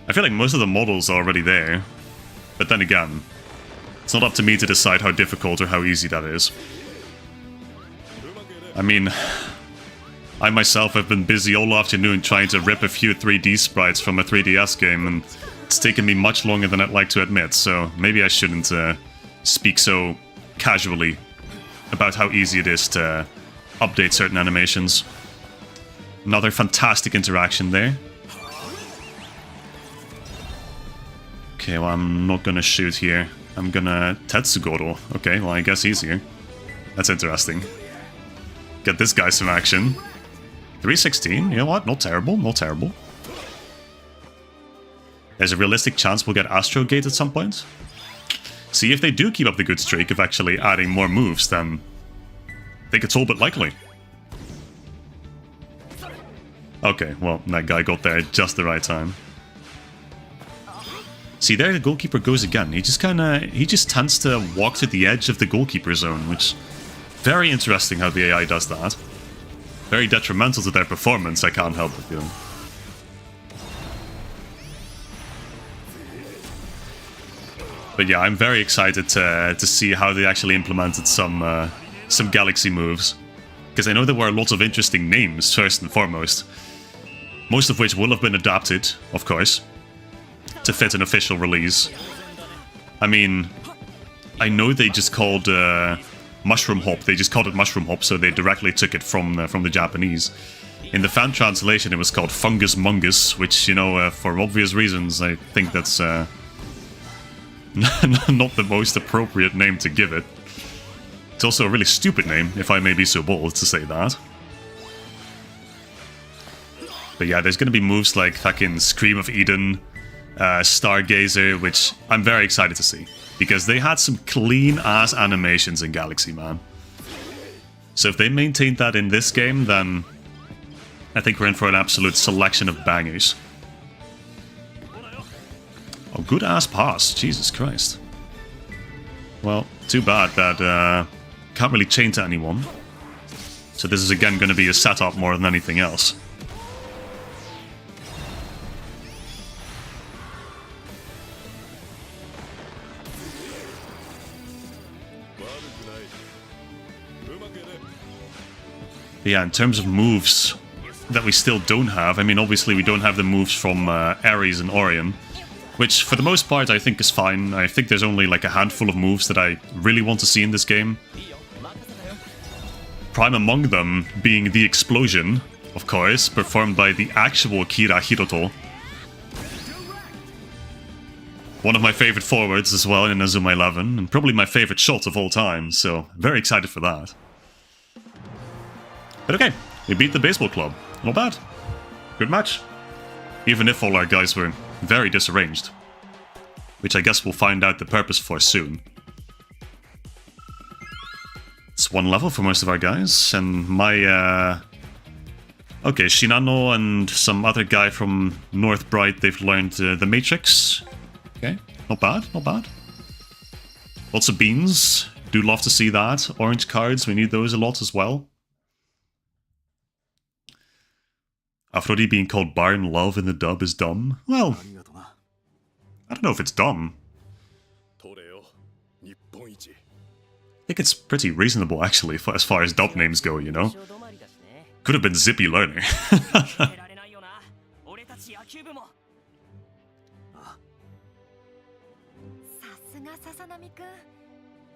I feel like most of the models are already there. But then again, it's not up to me to decide how difficult or how easy that is. I mean, I myself have been busy all afternoon trying to rip a few 3D sprites from a 3DS game, and it's taken me much longer than I'd like to admit, so maybe I shouldn't speak so casually about how easy it is to update certain animations. Another fantastic interaction there. Okay, well, I'm not gonna shoot here. I'm gonna Tetsugoro. Okay, well, I guess he's here. That's interesting. Get this guy some action. 316, you know what? Not terrible, not terrible. There's a realistic chance we'll get Astro Gate at some point. See, if they do keep up the good streak of actually adding more moves, then I think it's all but likely. Okay, well, that guy got there at just the right time. See, there the goalkeeper goes again. He just tends to walk to the edge of the goalkeeper zone, which... Very interesting how the AI does that. Very detrimental to their performance, I can't help but feel. But yeah, I'm very excited to see how they actually implemented some Galaxy moves. Because I know there were lots of interesting names, first and foremost. Most of which will have been adapted, of course, to fit an official release. I mean, I know they just called Mushroom Hop. They just called it Mushroom Hop, so they directly took it from the Japanese. In the fan translation, it was called Fungus Mungus, which, you know, for obvious reasons, I think that's not the most appropriate name to give it. It's also a really stupid name, if I may be so bold to say that. But yeah, there's gonna be moves like fucking Scream of Eden, Stargazer, which I'm very excited to see. Because they had some clean-ass animations in Galaxy, man. So if they maintained that in this game, then I think we're in for an absolute selection of bangers. Oh, good-ass pass. Jesus Christ. Well, too bad that can't really chain to anyone. So this is again going to be a setup more than anything else. But yeah, in terms of moves that we still don't have, I mean, obviously we don't have the moves from Ares and Orion, which for the most part I think is fine. I think there's only like a handful of moves that I really want to see in this game. Prime among them being the explosion, of course, performed by the actual Kira Hiroto. One of my favorite forwards as well in Inazuma 11, and probably my favorite shot of all time, so very excited for that. But okay, we beat the baseball club. Not bad. Good match. Even if all our guys were very disarranged. Which I guess we'll find out the purpose for soon. It's one level for most of our guys, and my, okay, Shinano and some other guy from North Bright, they've learned the Matrix. Okay, not bad, not bad. Lots of beans. Do love to see that. Orange cards, we need those a lot as well. Aphrodite being called Barn Love in the dub is dumb. Well, I don't know if it's dumb. I think it's pretty reasonable, actually, as far as dub names go, you know? Could have been Zippy Learner.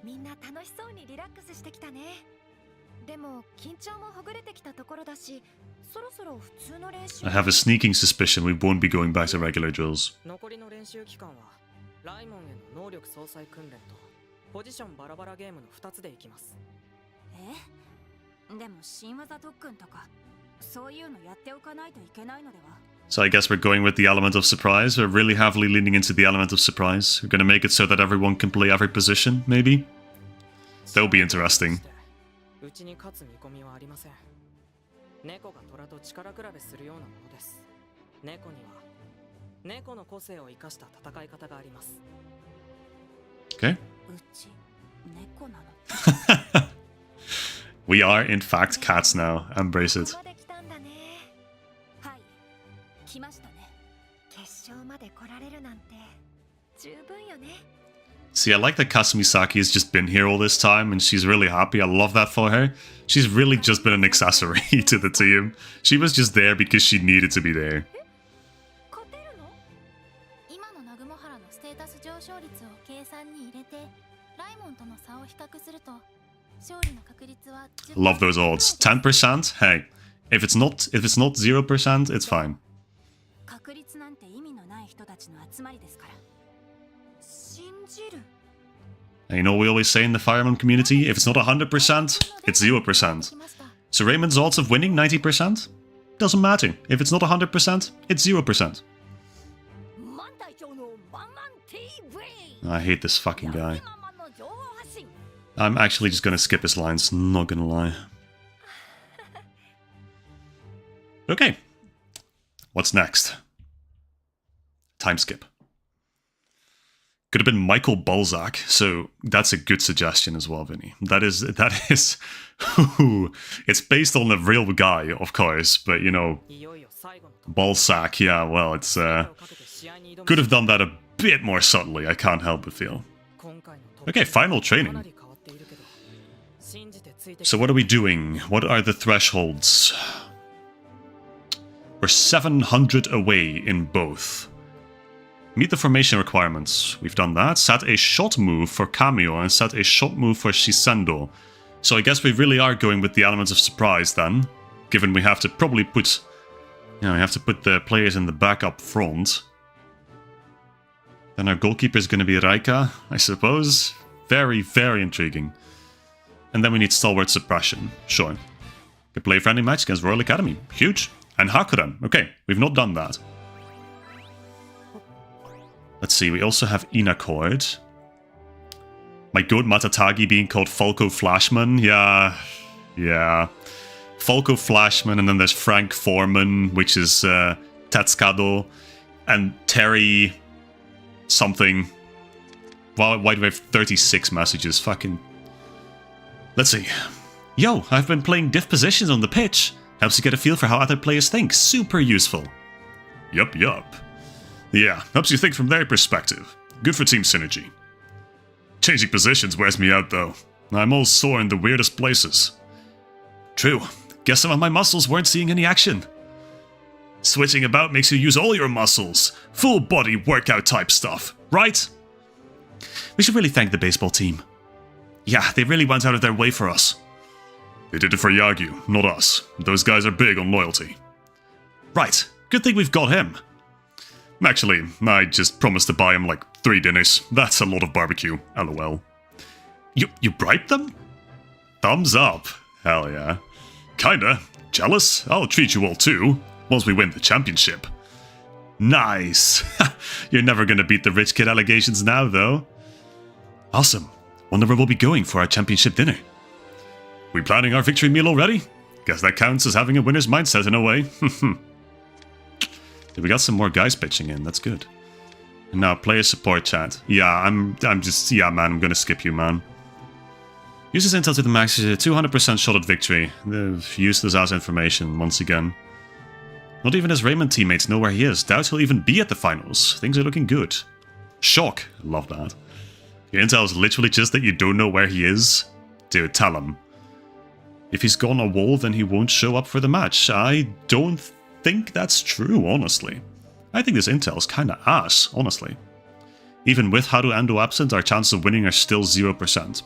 みんな楽しそうにリラックスしてきたね。でも緊張もほぐれてきたところだし、そろそろ普通の練習。I have a sneaking suspicion we won't be going back to regular drills. 残りの練習期間はライモンへの能力相殺訓練とポジションバラバラゲームの2つでいきます。でも新技特訓とかそういうのやっておかないといけないのでは。 So I guess we're going with the element of surprise. We're really heavily leaning into the element of surprise. We're gonna make it so that everyone can play every position, maybe? That would be interesting. うちに勝つ見込みはありません。猫が虎と力比べするようなものです。猫には猫の個性を生かした戦い方があります。 Okay. We are in fact cats now. Embrace it. See, I like that Kasumisaki has just been here all this time and she's really happy. I love that for her. She's really just been an accessory to the team. She was just there because she needed to be there. Love those odds. 10%? Hey, if it's not 0%, it's fine. And you know what we always say in the Fireman community? If it's not 100%, it's 0%. So Raymond's odds of winning 90%? Doesn't matter. If it's not 100%, it's 0%. I hate this fucking guy. I'm actually just gonna skip his lines, not gonna lie. Okay. What's next? Time skip. Could have been Michael Balzac, so that's a good suggestion as well, Vinny. That is it's based on a real guy, of course, but you know, Balzac, yeah, well, it's could have done that a bit more subtly, I can't help but feel. Okay, final training. So what are we doing? What are the thresholds? We're 700 away in both. Meet the formation requirements. We've done that. Set a shot move for Kamio and set a shot move for Shisendo. So I guess we really are going with the elements of surprise then. Given we have to probably put... Yeah, we have to put the players in the back up front. Then our goalkeeper is going to be Raika, I suppose. Very, very intriguing. And then we need stalwart suppression. Sure. Can play a friendly match against Royal Academy. Huge. And Hakuren. Okay, we've not done that. Let's see, we also have Inacord. My good Matatagi being called Falco Flashman. Yeah. Falco Flashman, and then there's Frank Foreman, which is Tetsucado. And Terry... something. Why do we have 36 messages? Fucking... Let's see. Yo, I've been playing diff positions on the pitch. Helps you get a feel for how other players think. Super useful. Yup. Yeah, helps you think from their perspective. Good for team synergy. Changing positions wears me out though. I'm all sore in the weirdest places. True. Guess some of my muscles weren't seeing any action. Switching about makes you use all your muscles. Full body workout type stuff, right? We should really thank the baseball team. Yeah, they really went out of their way for us. They did it for Yagyu, not us. Those guys are big on loyalty. Right, good thing we've got him. Actually, I just promised to buy him like 3 dinners. That's a lot of barbecue, lol. You bribed them? Thumbs up. Hell yeah. Kinda. Jealous? I'll treat you all too, once we win the championship. Nice. You're never gonna beat the rich kid allegations now, though. Awesome. Wonder where we'll be going for our championship dinner. We planning our victory meal already? Guess that counts as having a winner's mindset in a way. We got some more guys pitching in, that's good. And now, player support chat. Yeah, I'm man, I'm gonna skip you, man. Use this intel to the max, 200% shot at victory. Useless ass information, once again. Not even his Raymond teammates know where he is. Doubt he'll even be at the finals. Things are looking good. Shock. Love that. Your intel is literally just that you don't know where he is. Dude, tell him. If he's gone a wall, then he won't show up for the match. I don't think that's true, honestly. I think this intel is kinda ass, honestly. Even with Haru Ando absent, our chances of winning are still 0%.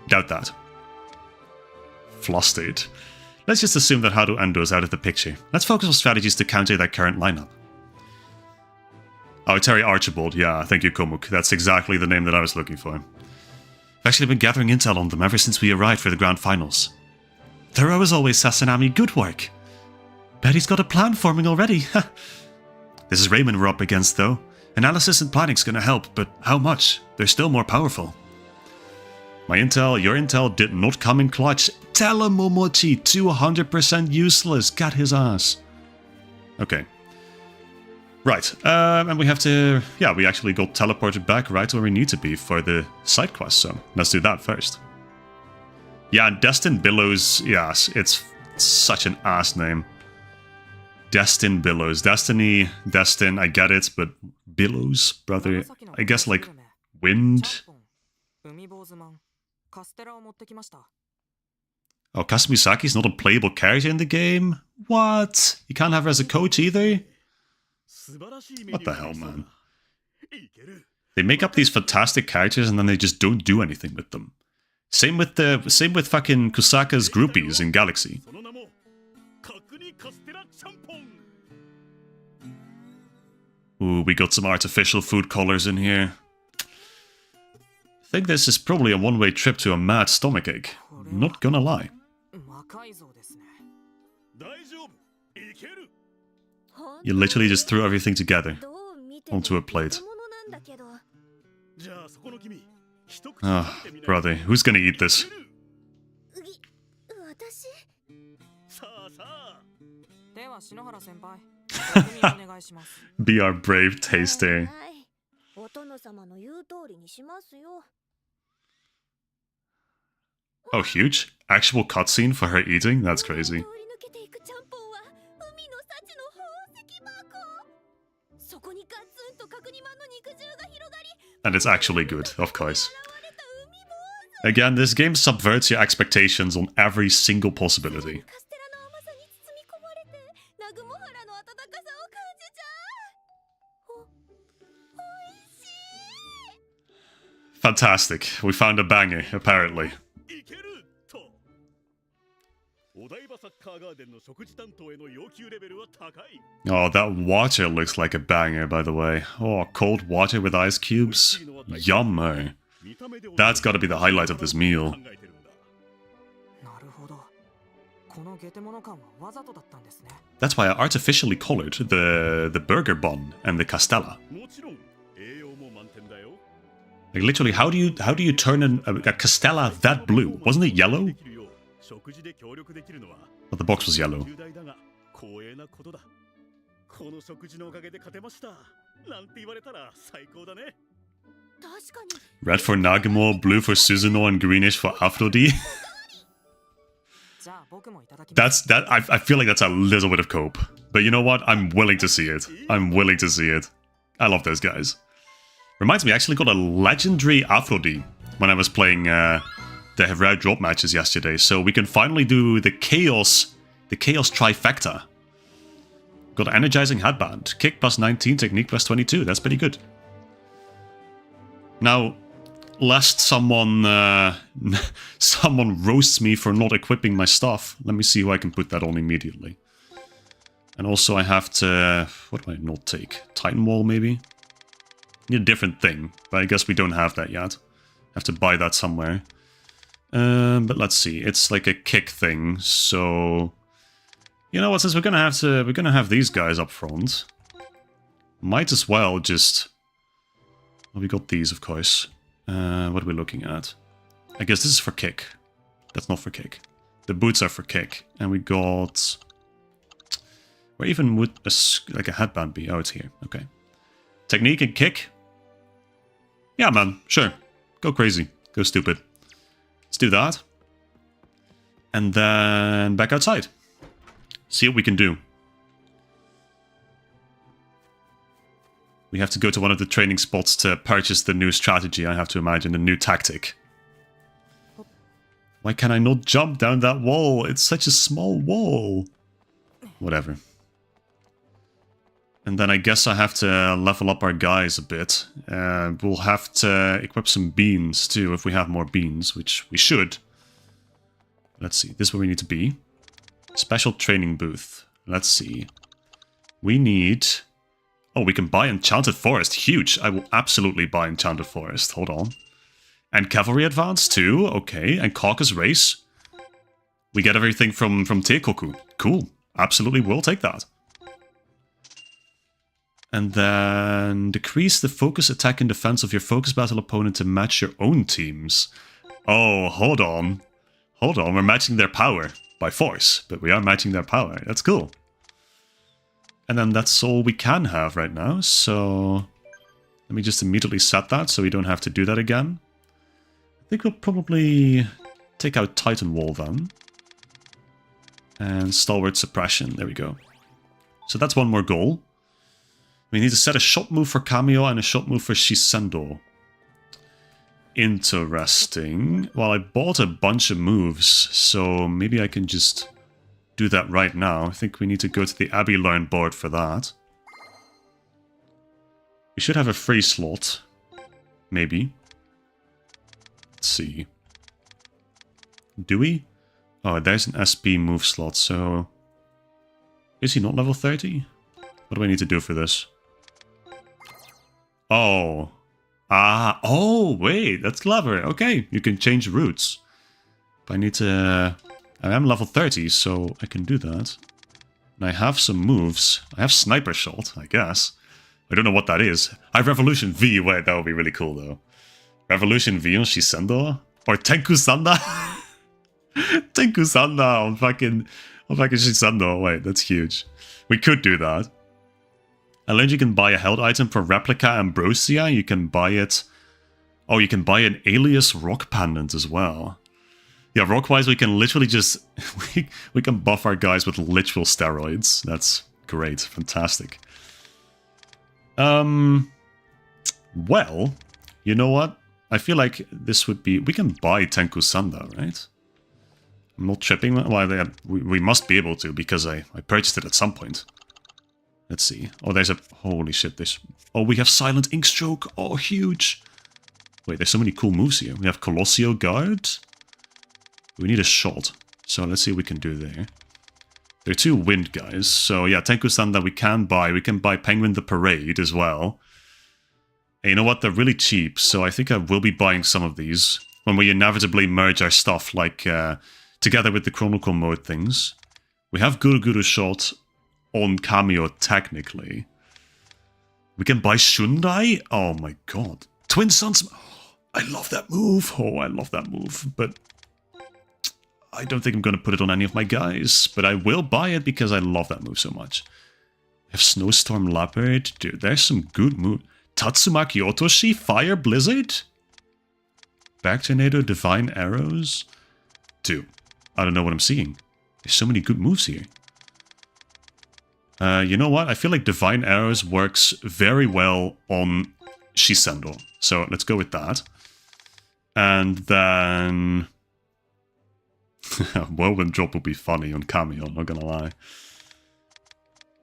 Doubt that. Flustered. Let's just assume that Haru Ando is out of the picture. Let's focus on strategies to counter that current lineup. Oh, Terry Archibald. Yeah, thank you, Komuk. That's exactly the name that I was looking for. I've actually been gathering intel on them ever since we arrived for the grand finals. Thorough as always, Sasanami. Good work. Bet he's got a plan forming already. This is Raymond we're up against, though. Analysis and planning's gonna help, but how much? They're still more powerful. My intel, your intel did not come in clutch. Tell him, Momochi, 200% useless. Got his ass. Okay. Right, and we have to... Yeah, we actually got teleported back right where we need to be for the side quest, so let's do that first. Yeah, Destin Billows, yes, it's such an ass name. Destin Billows. Destiny, Destin, I get it, but Billows, brother, I guess like wind. Oh, Kasumisaki's not a playable character in the game? What? You can't have her as a coach either? What the hell, man? They make up these fantastic characters and then they just don't do anything with them. Same with fucking Kusaka's groupies in Galaxy. Ooh, we got some artificial food colors in here. I think this is probably a one-way trip to a mad stomachache. Not gonna lie. You literally just threw everything together onto a plate. Oh, brother, who's gonna eat this? Be our brave taster. Oh, huge? Actual cutscene for her eating? That's crazy. And it's actually good, of course. Again, this game subverts your expectations on every single possibility. Fantastic. We found a banger, apparently. Oh, that water looks like a banger, by the way. Oh, cold water with ice cubes? Yummer. That's gotta be the highlight of this meal. That's why I artificially colored the burger bun and the castella. Like literally, how do you turn a castella that blue? Wasn't it yellow? But the box was yellow. Red for Nagumo, blue for Suzuno, and greenish for Aphrodite. I feel like that's a little bit of cope. But you know what? I'm willing to see it. I'm willing to see it. I love those guys. Reminds me, I actually got a legendary Aphrodite when I was playing the rare drop matches yesterday, so we can finally do the chaos trifecta. Got energizing headband, kick plus 19, technique plus 22. That's pretty good. Now, lest someone someone roasts me for not equipping my stuff, let me see who I can put that on immediately. And also I have to... what do I not take? Titan Wall, maybe? Need a different thing, but I guess we don't have that yet. Have to buy that somewhere. But let's see. It's like a kick thing, so... you know what, since we're gonna have these guys up front, might as well just... well, we got these, of course. What are we looking at? I guess this is for kick. That's not for kick. The boots are for kick. And we got... where even would like a headband be? Oh, it's here. Okay. Technique and kick? Yeah, man. Sure. Go crazy. Go stupid. Let's do that. And then back outside. See what we can do. We have to go to one of the training spots to purchase the new strategy, I have to imagine, the new tactic. Why can I not jump down that wall? It's such a small wall. Whatever. And then I guess I have to level up our guys a bit. We'll have to equip some beans too, if we have more beans, which we should. Let's see, this is where we need to be. Special training booth. Let's see. We need... oh, we can buy Enchanted Forest. Huge. I will absolutely buy Enchanted Forest. Hold on. And Cavalry Advance too. Okay. And Caucus Race. We get everything from Teikoku. Cool. Absolutely will take that. And then decrease the focus, attack, and defense of your focus battle opponent to match your own teams. Oh, hold on. Hold on. We're matching their power. By force, but we are matching their power. That's cool. And then that's all we can have right now, so... let me just immediately set that so we don't have to do that again. I think we'll probably take out Titan Wall then. And Stalwart Suppression, there we go. So that's one more goal. We need to set a shot move for Kamio and a shot move for Shisendo. Interesting. Well, I bought a bunch of moves, so maybe I can just do that right now. I think we need to go to the Abbey Learn board for that. We should have a free slot. Maybe. Let's see. Do we? Oh, there's an SP move slot, so... is he not level 30? What do I need to do for this? Oh... ah, oh, wait, that's clever. Okay, you can change routes. But I need to... I am level 30, so I can do that. And I have some moves. I have Sniper Shot, I guess. I don't know what that is. I have Revolution V. Wait, that would be really cool, though. Revolution V on Shisendo? Or Tenku Sanda? Tenku Sanda on fucking Shisendo. Wait, that's huge. We could do that. And then you can buy a held item for Replica Ambrosia. You can buy it... oh, you can buy an Alias Rock Pendant as well. Yeah, rock-wise, we can literally just... we can buff our guys with literal steroids. That's great. Fantastic. Well, you know what? I feel like this would be... we can buy Tenku Sanda, right? I'm not tripping. Well, we must be able to, because I purchased it at some point. Let's see. Oh, there's a... holy shit, this... oh, we have Silent Ink Stroke. Oh, huge. Wait, there's so many cool moves here. We have Colossio Guard. We need a shot. So let's see what we can do there. There are two wind guys. So yeah, Tenku Sanda we can buy. We can buy Penguin the Parade as well. And you know what? They're really cheap. So I think I will be buying some of these when we inevitably merge our stuff, like together with the Chronicle Mode things. We have Guru Guru Shot on Kamio, technically. We can buy Shundai? Oh my god. Twin Suns... I love that move. Oh, I love that move. But I don't think I'm going to put it on any of my guys. But I will buy it because I love that move so much. I have Snowstorm Leopard. Dude, there's some good moves. Tatsumaki Otoshi, Fire Blizzard? Back Tornado, Divine Arrows? Dude, I don't know what I'm seeing. There's so many good moves here. You know what? I feel like Divine Arrows works very well on Shisendo. So let's go with that. And then Whirlwind drop would be funny on Cameo, I'm not gonna lie.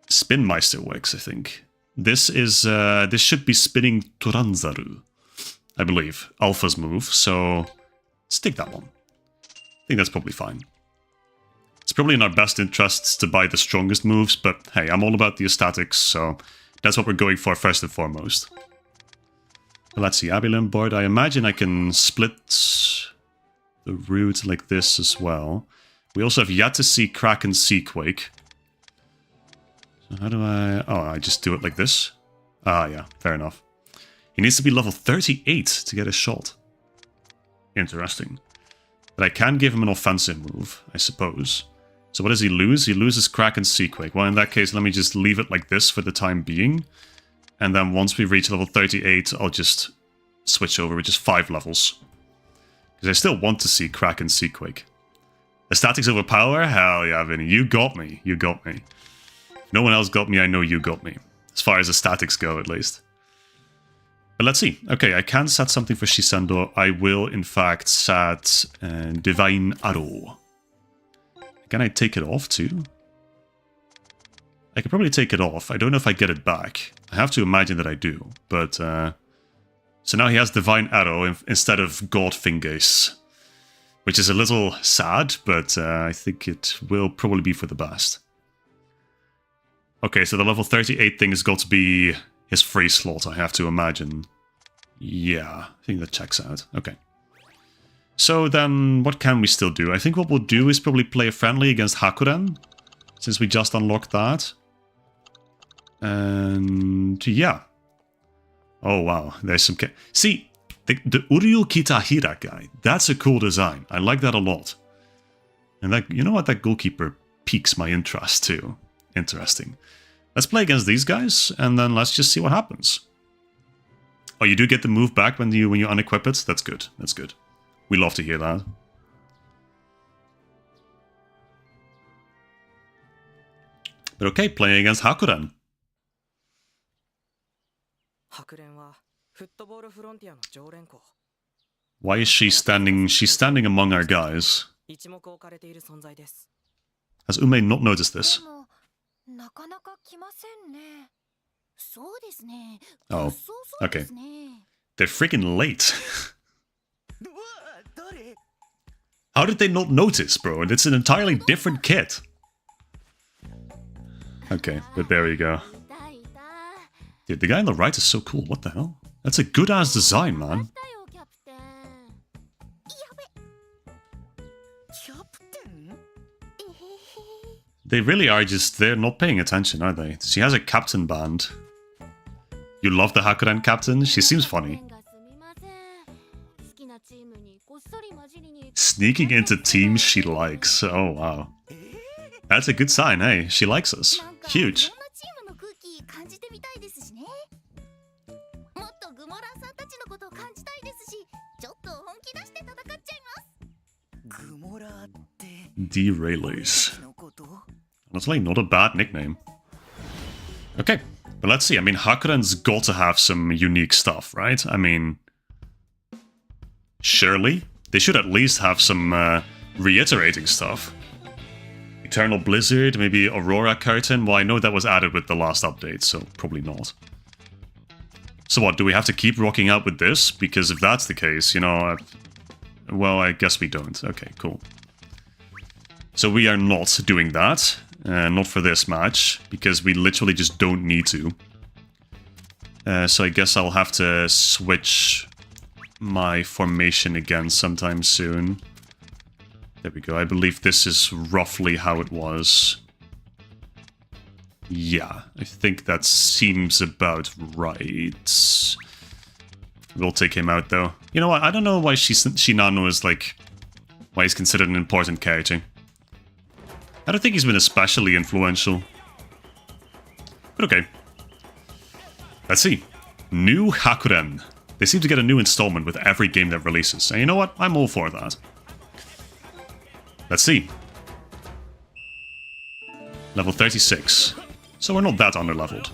Spinmeister works, I think. This is this should be spinning Turanzaru, I believe. Alpha's move, so let's take that one. I think that's probably fine. It's probably in our best interests to buy the strongest moves, but hey, I'm all about the aesthetics, so that's what we're going for first and foremost. But let's see, Abilene board. I imagine I can split the route like this as well. We also have yet to see Kraken Seaquake. So how do I... Oh, I just do it like this? Ah, yeah, fair enough. He needs to be level 38 to get a shot. Interesting. But I can give him an offensive move, I suppose. So what does he lose? He loses Kraken Seaquake. Well, in that case, let me just leave it like this for the time being. And then once we reach level 38, I'll just switch over with just 5 levels. Because I still want to see Kraken Seaquake. The statics overpower? Hell yeah, Vinny. You got me. You got me. If no one else got me, I know you got me. As far as the statics go, at least. But let's see. Okay, I can set something for Shisendo. I will, in fact, set Divine Arrow. Can I take it off, too? I could probably take it off. I don't know if I get it back. I have to imagine that I do. But, so now he has Divine Arrow instead of God Fingers. Which is a little sad, but I think it will probably be for the best. Okay, so the level 38 thing has got to be his free slot, I have to imagine. Yeah, I think that checks out. Okay. So then, what can we still do? I think what we'll do is probably play a friendly against Hakuren, since we just unlocked that. And yeah. Oh wow, there's some... See, the Uryu Kitahira guy, that's a cool design. I like that a lot. And that, you know what, that goalkeeper piques my interest too. Interesting. Let's play against these guys, and then let's just see what happens. Oh, you do get the move back when you unequip it? That's good, that's good. We love to hear that. But okay, playing against Hakuren. Why is she standing? She's standing among our guys. Has Ume not noticed this? Oh, okay. They're freaking late. How did they not notice, bro? And it's an entirely different kit. Okay, but there you go. Dude, the guy on the right is so cool. What the hell? That's a good-ass design, man. They really are just... They're not paying attention, are they? She has a captain band. You love the Hakuren captain? She seems funny. Sneaking into teams she likes. Oh, wow. That's a good sign, hey? She likes us. Huge. Derailers. Honestly, not a bad nickname. Okay, but let's see. I mean, Hakuren's got to have some unique stuff, right? I mean, surely they should at least have some reiterating stuff. Eternal Blizzard, maybe Aurora Curtain. Well, I know that was added with the last update, so probably not. So what, do we have to keep rocking out with this? Because if that's the case, you know, well, I guess we don't. Okay, cool. So we are not doing that. Not for this match, because we literally just don't need to. So I guess I'll have to switch my formation again sometime soon. There we go. I believe this is roughly how it was. Yeah, I think that seems about right. We'll take him out, though. You know what? I don't know why Shinano is, like... why he's considered an important character. I don't think he's been especially influential. But okay. Let's see. New Hakuren. They seem to get a new installment with every game that releases. And you know what? I'm all for that. Let's see. Level 36. So we're not that underleveled.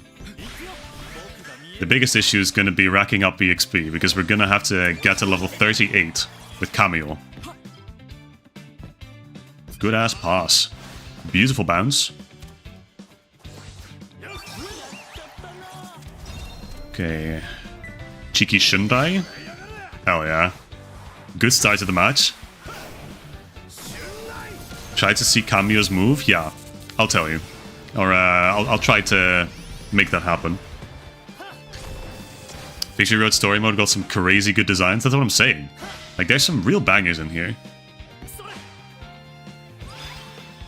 The biggest issue is going to be racking up EXP, because we're going to have to get to level 38 with Cameo. Good ass pass. Beautiful bounce. Okay. Cheeky Shundai. Hell yeah. Good start to the match. Try to see Kamio's move? Yeah, I'll tell you. Or I'll try to make that happen. Pixie Road Story Mode got some crazy good designs. That's what I'm saying. Like, there's some real bangers in here.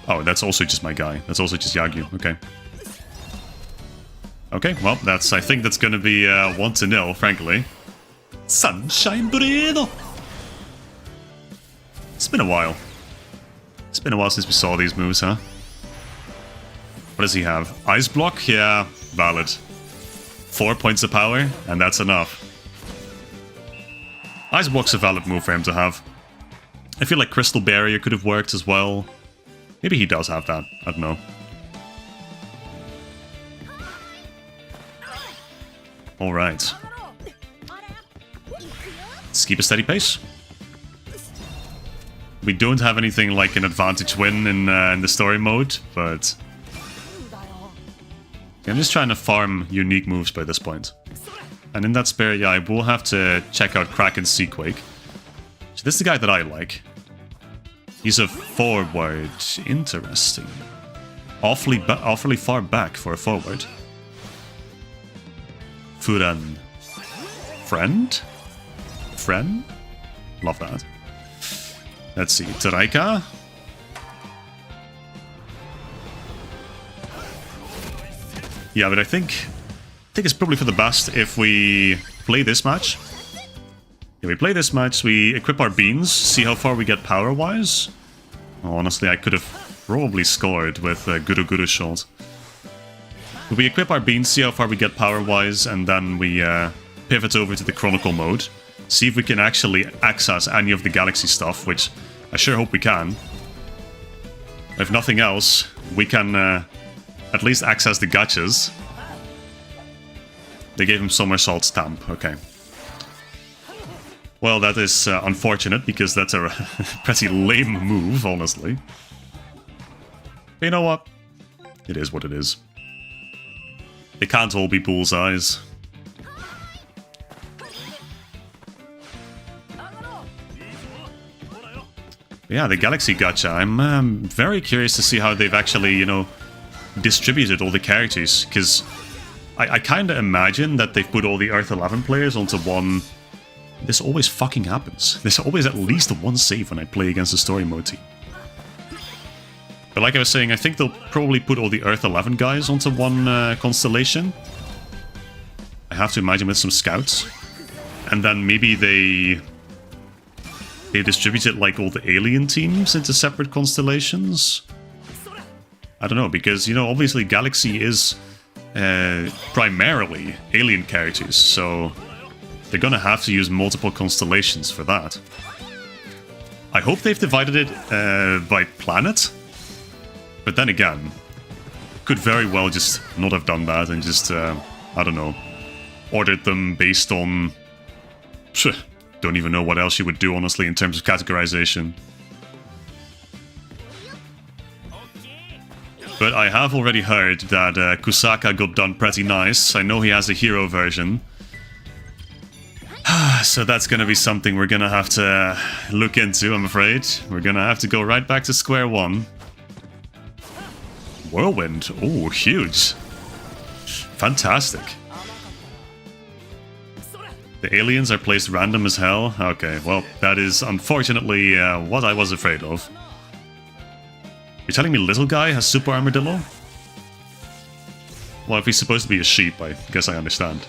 Oh, that's also just my guy. That's also just Yagyu. Okay. Okay, well, I think that's gonna be 1-0, frankly. Sunshine Burrito! It's been a while. It's been a while since we saw these moves, huh? What does he have? Ice Block? Yeah, valid. 4 points of power, and that's enough. Ice Block's a valid move for him to have. I feel like Crystal Barrier could have worked as well. Maybe he does have that. I don't know. Alright. Let's keep a steady pace. We don't have anything like an advantage win in the story mode, but... I'm just trying to farm unique moves by this point. And in that spirit, yeah, I will have to check out Kraken Seaquake. So this is the guy that I like. He's a forward. Interesting. Awfully far back for a forward. Furan. Friend? Friend? Love that. Let's see. Taraika. Yeah, but I think it's probably for the best if we play this match. If we play this match, we equip our beans, see how far we get power-wise. Oh, honestly, I could have probably scored with Guru Guru shot. But we equip our beans, see how far we get power-wise, and then we pivot over to the Chronicle mode. See if we can actually access any of the Galaxy stuff, which I sure hope we can. If nothing else, we can at least access the gachas. They gave him Somersault Stamp, okay. Well, that is unfortunate, because that's a pretty lame move, honestly. But you know what? It is what it is. They can't all be bullseyes. Yeah, the Galaxy Gacha. I'm very curious to see how they've actually, you know, distributed all the characters, because I kind of imagine that they've put all the Earth 11 players onto one... This always fucking happens. There's always at least one save when I play against the story mode team. But like I was saying, I think they'll probably put all the Earth 11 guys onto one constellation. I have to imagine with some scouts. And then maybe they distribute it like all the alien teams into separate constellations. I don't know, because, you know, obviously Galaxy is primarily alien characters, so they're gonna have to use multiple constellations for that. I hope they've divided it by planet, but then again, could very well just not have done that and just, I don't know, ordered them based on... Don't even know what else you would do, honestly, in terms of categorization. But I have already heard that Kusaka got done pretty nice. I know he has a hero version. So that's gonna be something we're gonna have to look into, I'm afraid. We're gonna have to go right back to square one. Whirlwind. Oh, huge. Fantastic. The aliens are placed random as hell? Okay, well, that is unfortunately what I was afraid of. You're telling me Little Guy has Super Armadillo? Well, if he's supposed to be a sheep, I guess I understand.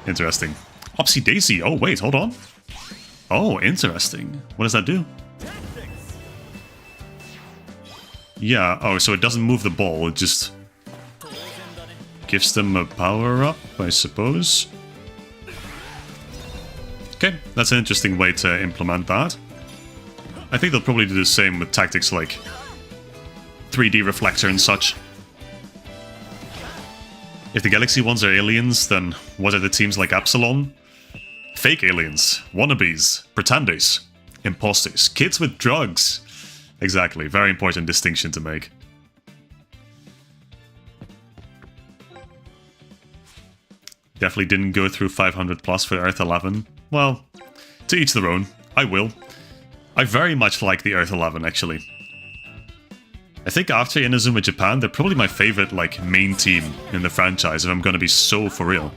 Interesting. Upsy Daisy. Oh, wait, hold on. Oh, interesting. What does that do? Yeah, oh, so it doesn't move the ball, it just gives them a power-up, I suppose. Okay, that's an interesting way to implement that. I think they'll probably do the same with tactics like 3D Reflector and such. If the Galaxy ones are aliens, then what are the teams like Epsilon? Fake aliens, wannabes, pretenders. imposters. Kids with drugs. Exactly. Very important distinction to make. Definitely didn't go through 500 plus for Earth 11. Well, to each their own. I will. I very much like the Earth 11, actually. I think after Inazuma Japan, they're probably my favorite, like, main team in the franchise, if I'm gonna be so for real.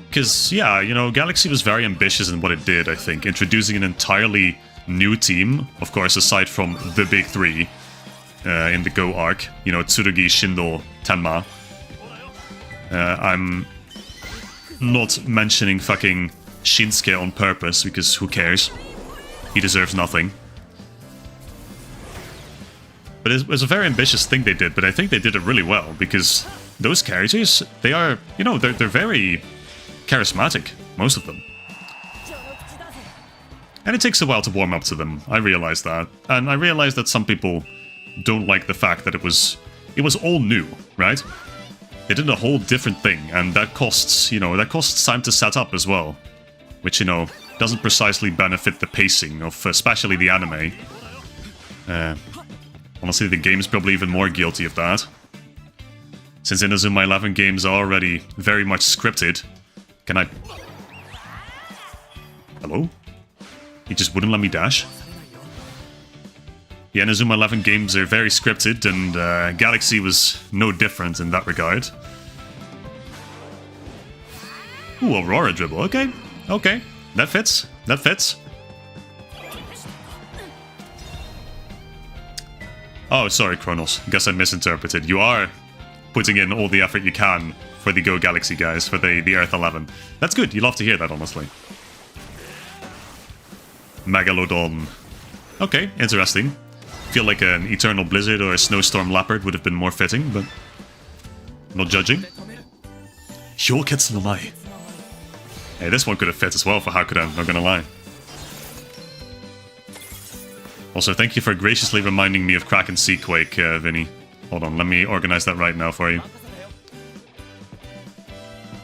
Because, yeah, you know, Galaxy was very ambitious in what it did, I think, introducing an entirely new team, of course, aside from the big three in the Go arc, you know, Tsurugi, Shindo, Tenma. I'm not mentioning fucking Shinsuke on purpose, because who cares? He deserves nothing. But it was a very ambitious thing they did, but I think they did it really well, because those characters, they are, you know, they're very charismatic, most of them. And it takes a while to warm up to them, I realize that. And I realize that some people don't like the fact that it was all new, right? They did a whole different thing, and that costs, you know, that costs time to set up as well. Which, you know, doesn't precisely benefit the pacing of especially the anime. Honestly, the game's probably even more guilty of that. Since Inazuma 11 games are already very much scripted. Can I... Hello? He just wouldn't let me dash? The Inazuma 11 games are very scripted, and Galaxy was no different in that regard. Ooh, Aurora dribble, okay. Okay, that fits. That fits. Oh, sorry, Kronos. Guess I misinterpreted. You are putting in all the effort you can for the Go Galaxy guys, for the Earth 11. That's good. You love to hear that, honestly. Megalodon. Okay, interesting. Feel like an Eternal Blizzard or a Snowstorm Leopard would have been more fitting, but not judging. Hyoketsu no Mai. Hey, this one could have fit as well for Hakuren, not gonna lie. Also, thank you for graciously reminding me of Kraken Seaquake, Vinny. Hold on, let me organize that right now for you.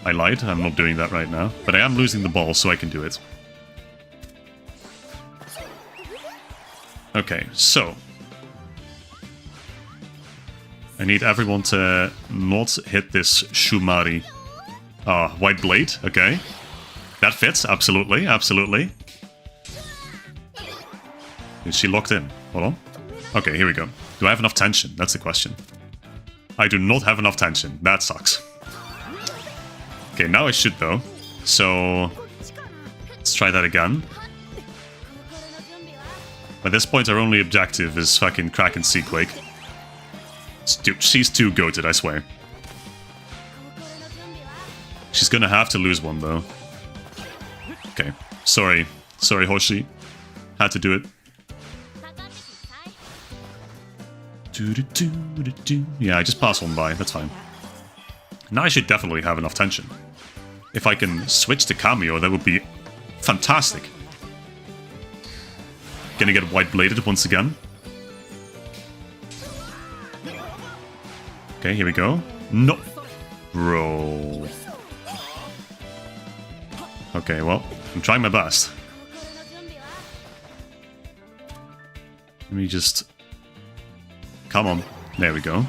I lied, I'm not doing that right now. But I am losing the ball, so I can do it. Okay, so... I need everyone to not hit this Shumari. Ah, White Blade, okay. That fits, absolutely, absolutely. Is she locked in? Hold on. Okay, here we go. Do I have enough tension? That's the question. I do not have enough tension. That sucks. Okay, now I should though. So... let's try that again. At this point, our only objective is fucking Kraken Seaquake. Dude, she's too goated, I swear. She's gonna have to lose one though. Okay, sorry. Sorry, Hoshi. Had to do it. Yeah, I just pass on by, that's fine. Now I should definitely have enough tension. If I can switch to Cameo, that would be fantastic. Gonna get white bladed once again. Okay, here we go. No. Bro. Okay, well, I'm trying my best. Let me just... come on. There we go.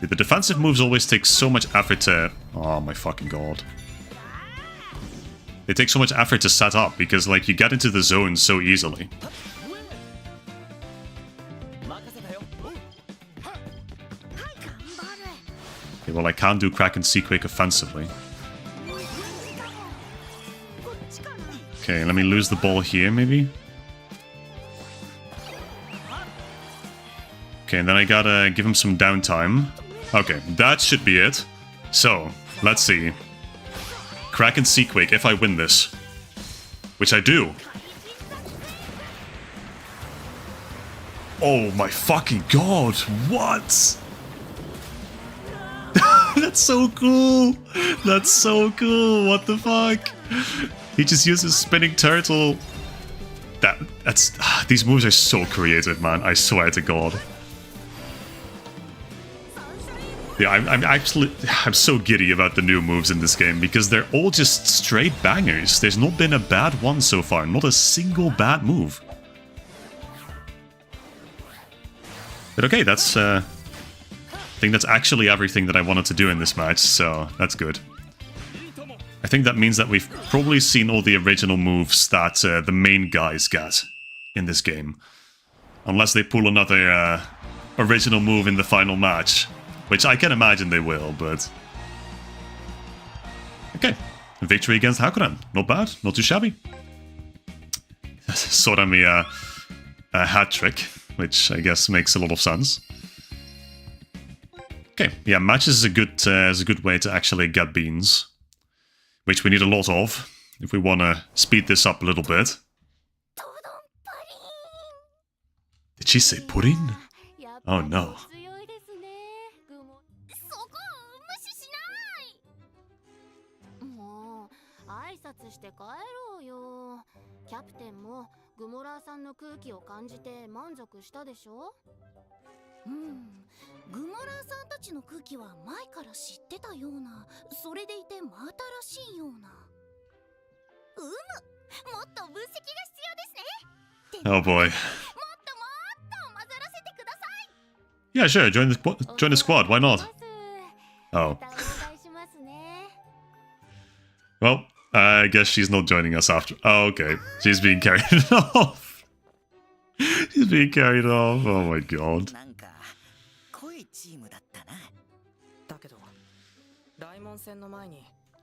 The defensive moves always take so much effort to... oh my fucking god. They take so much effort to set up, because, like, you get into the zone so easily. Okay, well, I can't do Kraken Seaquake offensively. Okay, let me lose the ball here, maybe? Okay, and then I gotta give him some downtime. Okay, that should be it. So, let's see. Kraken Seaquake, if I win this. Which I do. Oh my fucking god, what? That's so cool! That's so cool, what the fuck? He just uses spinning turtle. That's these moves are so creative, man, I swear to god. Yeah, I'm so giddy about the new moves in this game because they're all just straight bangers. There's not been a bad one so far, not a single bad move. But okay, that's I think that's actually everything that I wanted to do in this match, so that's good. I think that means that we've probably seen all the original moves that the main guys get in this game. Unless they pull another original move in the final match. Which I can imagine they will, but... Okay. Victory against Hakuran. Not bad. Not too shabby. Sort of a hat trick, which I guess makes a lot of sense. Okay. Yeah, matches is a good way to actually get beans. Which we need a lot of, if we want to speed this up a little bit. Did she say pudding? Oh no. Oh boy. Yeah, sure. Join the squad. Why not? Oh. Well, I guess she's not joining us after. Oh, okay. She's being carried off. She's being carried off. Oh my god.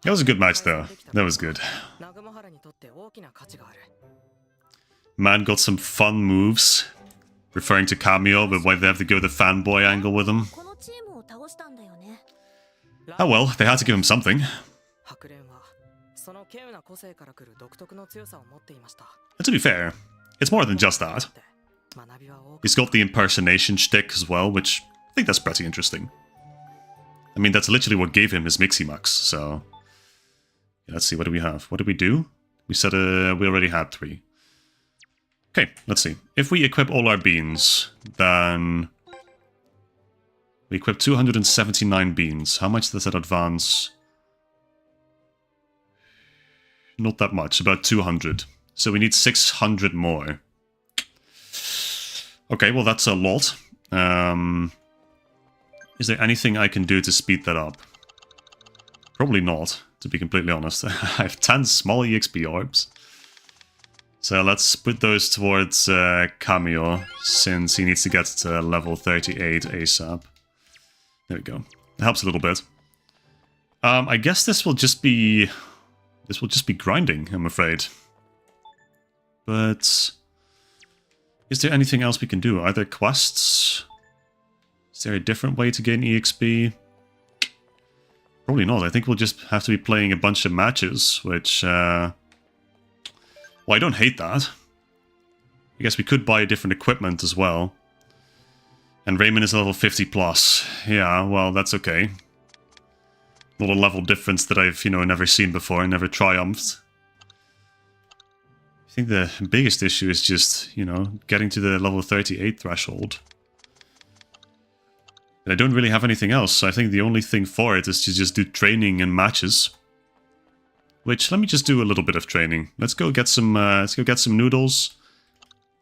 That was a good match, though. That was good. Man got some fun moves. Referring to Cameo, but why they have to go the fanboy angle with him? Oh well, they had to give him something. And to be fair, it's more than just that. He's got the impersonation shtick as well, which I think that's pretty interesting. I mean, that's literally what gave him his Mixie-Mux, so... Yeah, let's see, what do we have? What did we do? We said we already had 3. Okay, let's see. If we equip all our beans, then... We equip 279 beans. How much does that advance? Not that much, about 200. So we need 600 more. Okay, well that's a lot. Is there anything I can do to speed that up? Probably not, to be completely honest. I have 10 small EXP orbs. So let's put those towards Cameo, since he needs to get to level 38 ASAP. There we go. It helps a little bit. I guess this will just be... This will just be grinding, I'm afraid. But... Is there anything else we can do? Are there quests? Is there a different way to gain EXP? Probably not. I think we'll just have to be playing a bunch of matches, which... Well, I don't hate that. I guess we could buy different equipment as well. And Raymond is level 50 plus. Yeah, well, that's okay. Not a level difference that I've, never seen before, never triumphed. I think the biggest issue is just, getting to the level 38 threshold. And I don't really have anything else, so I think the only thing for it is to just do training and matches. Which, let me just do a little bit of training. Let's go get some noodles.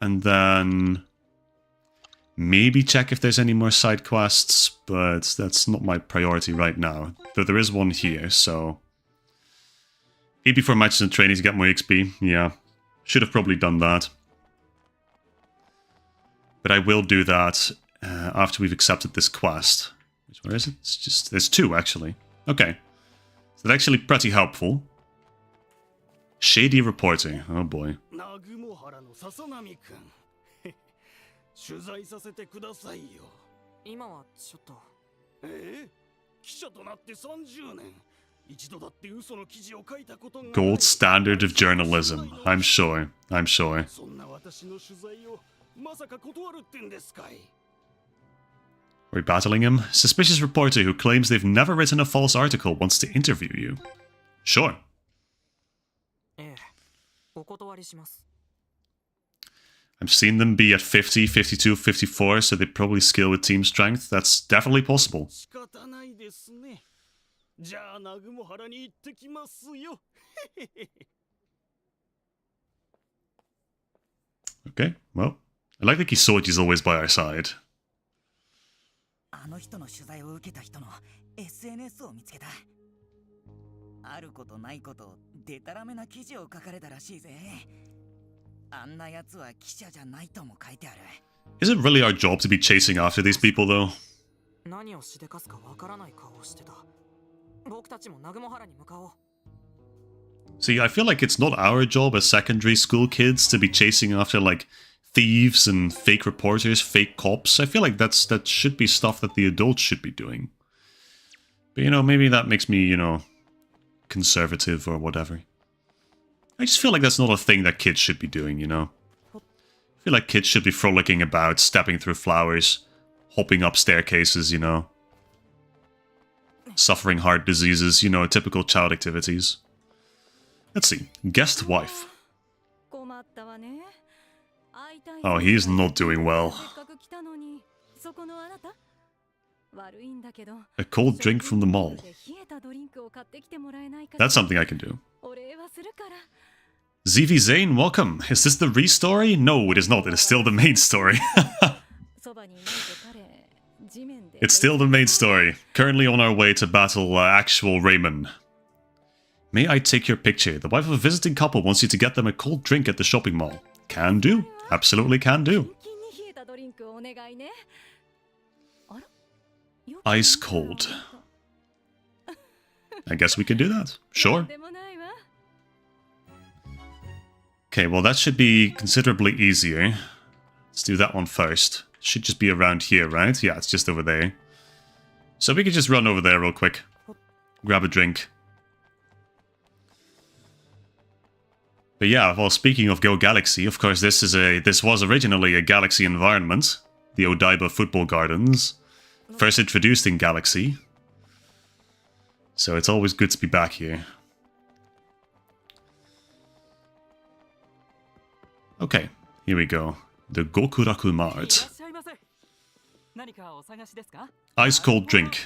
And then... Maybe check if there's any more side quests, but that's not my priority right now. Though there is one here, so... 8 before matches and training to get more XP. Yeah, should have probably done that. But I will do that after we've accepted this quest. Where is it? It's just... There's 2, actually. Okay. So that's actually pretty helpful. Shady reporting. Oh boy. Gold standard of journalism. I'm sure. I'm sure. We're battling him. Suspicious reporter who claims they've never written a false article wants to interview you. Sure. I've seen them be at 50, 52, 54, so they probably scale with team strength. That's definitely possible. 仕方ないですね。じゃあ南雲原に行ってきますよ。Okay, well, I like that Kisoji's always by our side. あの人の取材を受けた人の SNS を見つけた。あることないことデタラメな記事を書かれたらしいぜ。あんなやつは記者じゃないとも書いてある。Is it really our job to be chasing after these people, though? 何をしでかすかわからない顔をしてた。僕たちも南雲原に向かおう。 See, I feel like it's not our job as secondary school kids to be chasing after, like, thieves and fake reporters, fake cops. I feel like that should be stuff that the adults should be doing. But, you know, maybe that makes me, you know, conservative or whatever. I just feel like that's not a thing that kids should be doing, you know? I feel like kids should be frolicking about, stepping through flowers, hopping up staircases, you know? Suffering heart diseases, you know, typical child activities. Let's see. Guest wife. Oh, he's not doing well. A cold drink from the mall. That's something I can do. ZV Zane, welcome. Is this the re-story? No, it is not. It is still the main story. It's still the main story. Currently on our way to battle actual Raymond. May I take your picture? The wife of a visiting couple wants you to get them a cold drink at the shopping mall. Can do. Absolutely can do. Ice cold. I guess we can do that. Sure. Okay, well that should be considerably easier. Let's do that one first. Should just be around here, right? Yeah, it's just over there. So we can just run over there real quick. Grab a drink. But yeah, well, speaking of Go Galaxy, of course, this was originally a Galaxy environment, the Odaiba Football Gardens, first introduced in Galaxy. So it's always good to be back here. Okay, here we go. The Gokuraku Mart. Ice cold drink.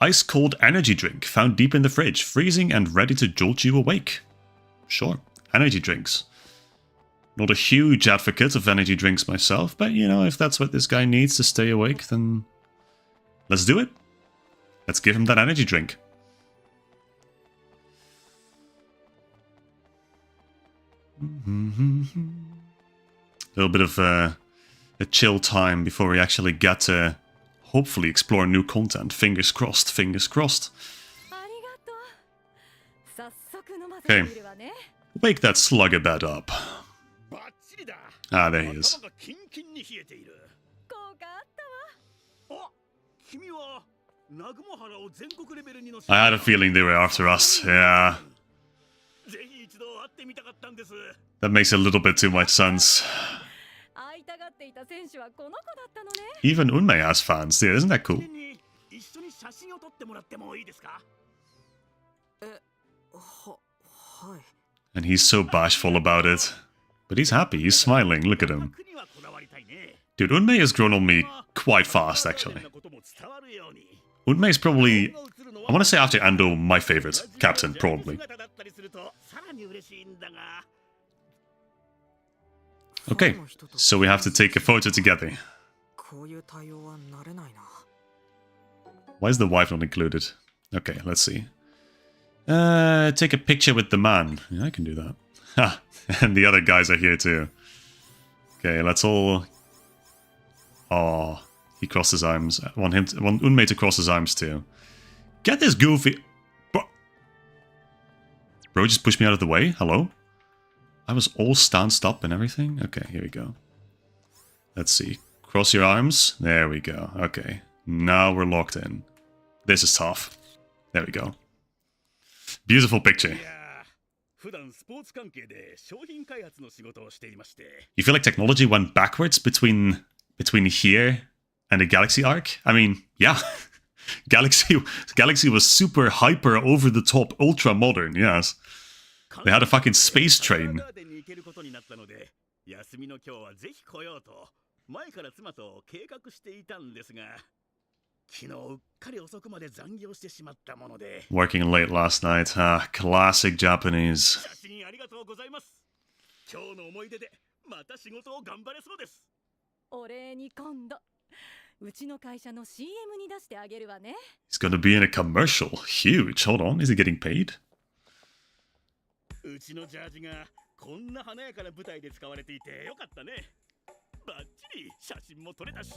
Ice cold energy drink, found deep in the fridge, freezing and ready to jolt you awake. Sure, energy drinks. Not a huge advocate of energy drinks myself, but you know, if that's what this guy needs to stay awake, then let's do it. Let's give him that energy drink. A little bit of a chill time before we actually get to hopefully explore new content. Fingers crossed, fingers crossed. Okay. Wake that slugabed up. Ah, there he is. I had a feeling they were after us, yeah. That makes a little bit too much sense. Even Unmei has fans, yeah, isn't that cool? And he's so bashful about it. But he's happy, he's smiling, look at him. Dude, Unmei has grown on me quite fast, actually. Unmei is probably, I want to say after Ando, my favorite captain, probably. Okay, so we have to take a photo together. Why is the wife not included? Okay, let's see. Take a picture with the man. Yeah, I can do that. Ha! And the other guys are here too. Okay, let's all... Oh, he crossed his arms. I want Unmei to cross his arms too. Get this goofy... Bro just pushed me out of the way? Hello? I was all stanced up and everything? Okay, here we go. Let's see. Cross your arms. There we go. Okay. Now we're locked in. This is tough. There we go. Beautiful picture. You feel like technology went backwards between here and the Galaxy arc? I mean, yeah. Galaxy was super hyper over the top ultra modern, yes. They had a fucking space train. 休みの今日はぜひ来ようと前から妻と計画していたんですが昨日うっかり遅くまで残業してしまったもので Working late last night. Ah, classic Japanese. 写真ありがとうございます今日の思い出でまた仕事を頑張れそうですお礼に今度うちの会社の CM に出してあげるわね He's gonna be in a commercial. Huge. Hold on. Is he getting paid? うちのジャージがこんな華やかな舞台で使われていてよかったねバッチリ写真も撮れたし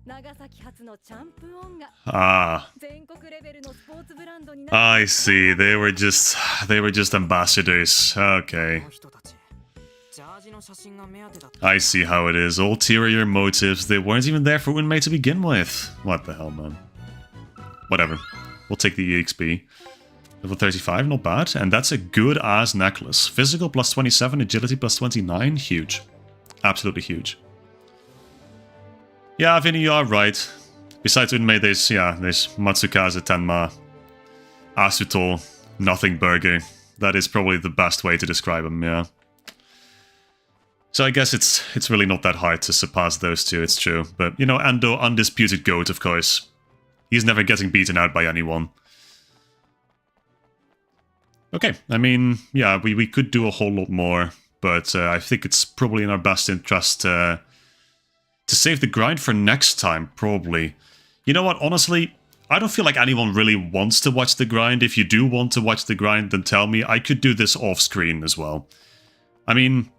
長崎発のチャンプオンが Ah. 全国レベルのスポーツブランドにな I see. They were just ambassadors. Okay. I see how it is. Ulterior motives. They weren't even there for Unmei to begin with. What the hell, man? Whatever. We'll take the EXP. Level 35, not bad. And that's a good-ass necklace. Physical plus 27, agility plus 29. Huge. Absolutely huge. Yeah, Vinny, you are right. Besides Unmei, there's Matsukaze, Tenma, Asuto, Nothing Burger. That is probably the best way to describe him, yeah. So I guess it's really not that hard to surpass those two, it's true. But, you know, Ando, undisputed GOAT, of course. He's never getting beaten out by anyone. Okay, I mean, yeah, we could do a whole lot more, but I think it's probably in our best interest to save the grind for next time, probably. You know what, honestly, I don't feel like anyone really wants to watch the grind. If you do want to watch the grind, then tell me. I could do this off-screen as well. I mean,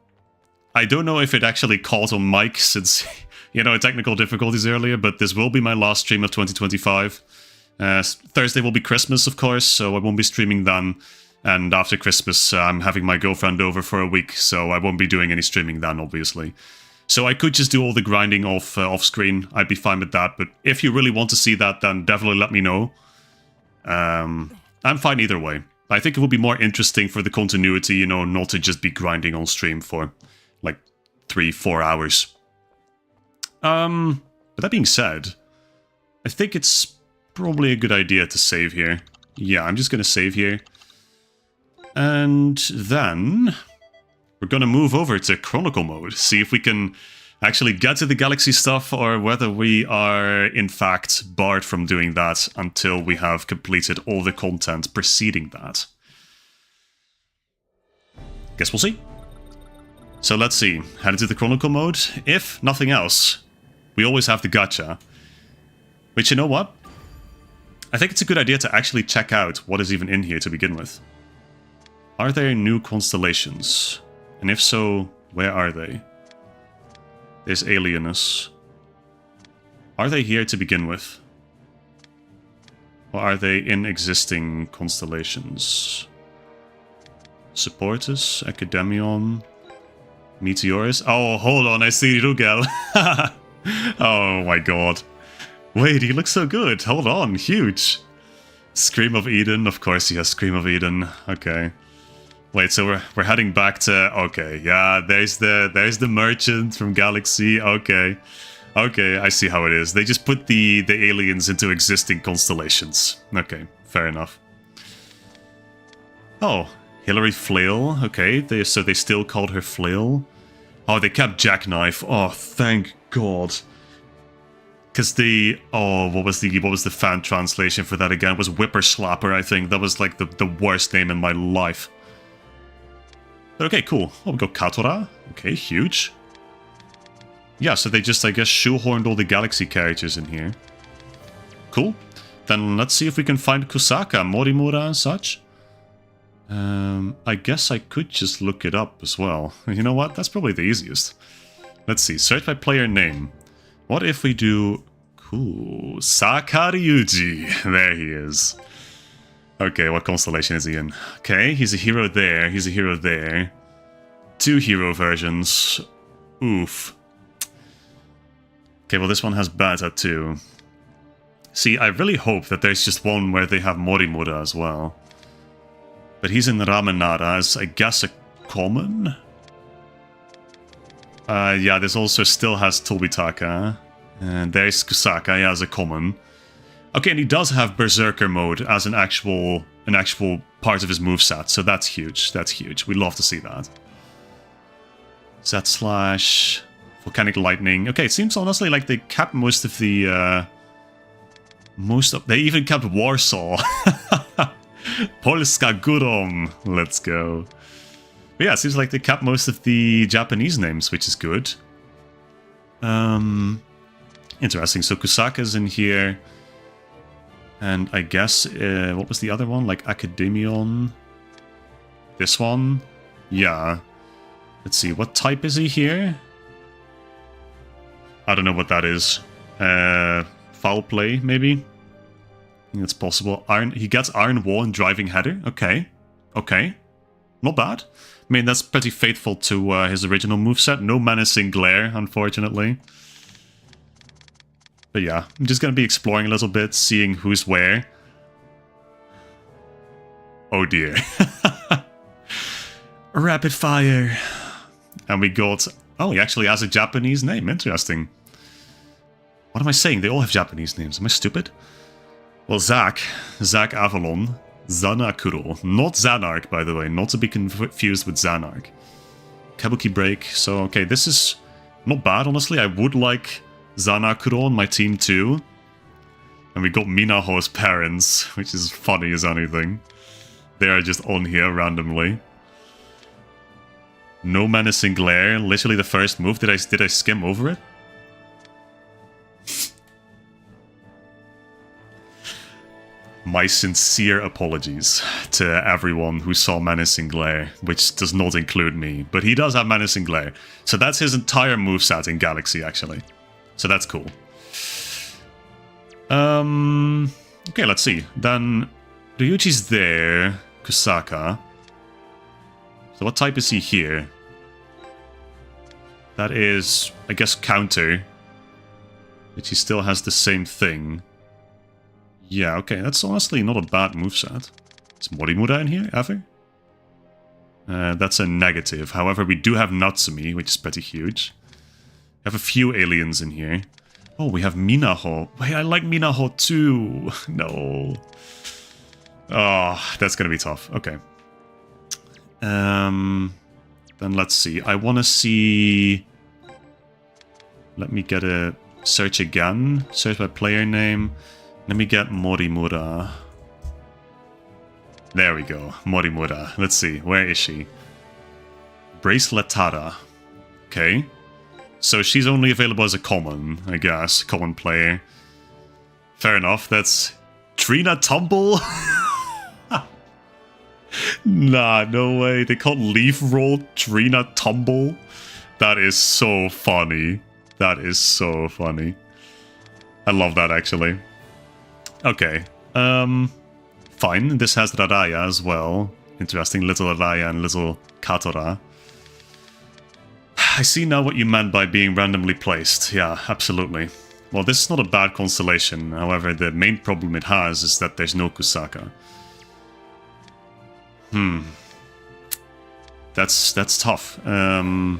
I don't know if it actually caught on mic since, you know, technical difficulties earlier, but this will be my last stream of 2025. Thursday will be Christmas, of course, so I won't be streaming then. And after Christmas, I'm having my girlfriend over for a week, so I won't be doing any streaming then, obviously. So I could just do all the grinding off-screen. I'd be fine with that. But if you really want to see that, then definitely let me know. I'm fine either way. I think it would be more interesting for the continuity, you know, not to just be grinding on stream for, like, 3-4 hours. But that being said, I think it's probably a good idea to save here. Yeah, I'm just going to save here. And then we're going to move over to Chronicle Mode, see if we can actually get to the Galaxy stuff or whether we are, in fact, barred from doing that until we have completed all the content preceding that. Guess we'll see. So let's see. Head into the Chronicle Mode. If nothing else, we always have the gacha. But you know what? I think it's a good idea to actually check out what is even in here to begin with. Are there new constellations? And if so, where are they? There's Alienus. Are they here to begin with? Or are they in existing constellations? Supportus, Academion, Meteorus. Oh, hold on, I see Rugel. Oh my god. Wait, he looks so good. Hold on, huge. Scream of Eden, of course he has Scream of Eden. Okay. Wait, so we're heading back to... Okay, yeah, there's the merchant from Galaxy. Okay. Okay, I see how it is. They just put the aliens into existing constellations. Okay, fair enough. Oh, Hilary Flail. Okay, so they still called her Flail. Oh, they kept Jackknife. Oh, thank God. Because the... Oh, what was the fan translation for that again? It was Whipperslapper, I think. That was like the worst name in my life. Okay, cool. Oh, we got Katora. Okay, huge. Yeah, so they just, I guess, shoehorned all the Galaxy characters in here. Cool. Then let's see if we can find Kusaka, Morimura, and such. I guess I could just look it up as well. You know what? That's probably the easiest. Let's see. Search by player name. What if we do... Cool. Sakaryuji. There he is. Okay, what constellation is he in? Okay, he's a hero there, he's a hero there. 2 hero versions. Oof. Okay, well this one has beta too. See, I really hope that there's just one where they have Morimura as well. But he's in Ramenara as, I guess, a common? Yeah, this also still has Tobitaka. And there's Kusaka as a common. Okay, and he does have Berserker mode as an actual part of his moveset, so that's huge. That's huge. We'd love to see that. Z/ Volcanic Lightning. Okay, it seems honestly like they kept most of the... They even kept Warsaw. Polska Górom. Let's go. But yeah, it seems like they kept most of the Japanese names, which is good. Interesting. So Kusaka's in here. And I guess, what was the other one? Like Academion? This one? Yeah. Let's see, what type is he here? I don't know what that is. Foul play, maybe? I think that's possible. He gets Iron Wall and Driving Header. Okay. Okay. Not bad. I mean, that's pretty faithful to his original moveset. No Menacing Glare, unfortunately. But yeah, I'm just going to be exploring a little bit, seeing who's where. Oh dear. Rapid Fire. And we got... Oh, he actually has a Japanese name. Interesting. What am I saying? They all have Japanese names. Am I stupid? Well, Zack Avalon, Zanakuro. Not Zanark, by the way. Not to be confused with Zanark. Kabuki Break. So, okay, this is not bad, honestly. I would like Zanakuro on my team too. And we got Minaho's parents, which is funny as anything. They are just on here randomly. No Menacing Glare. Literally the first move. Did I skim over it? My sincere apologies to everyone who saw Menacing Glare, which does not include me, but he does have Menacing Glare. So that's his entire moveset in Galaxy, actually. So that's cool. Okay, let's see. Then Ryuichi's there. Kusaka. So what type is he here? That is, I guess, counter. Which he still has the same thing. Yeah, okay, that's honestly not a bad moveset. Is Morimura in here, ever? That's a negative. However, we do have Natsumi, which is pretty huge. We have a few aliens in here. Oh, we have Minaho. Wait, I like Minaho too. No. Oh, that's gonna be tough. Okay. Then let's see. I want to see... Let me get a search again. Search by player name. Let me get Morimura. There we go. Morimura. Let's see. Where is she? Braceletara. Okay. So she's only available as a common, I guess. Common player. Fair enough. That's Trina Tumble? Nah, no way. They can't leaf roll Trina Tumble? That is so funny. That is so funny. I love that, actually. Okay. Fine. This has Raraya as well. Interesting. Little Raraya and little Katora. I see now what you meant by being randomly placed. Yeah, absolutely. Well, this is not a bad constellation. However, the main problem it has is that there's no Kusaka. That's tough. And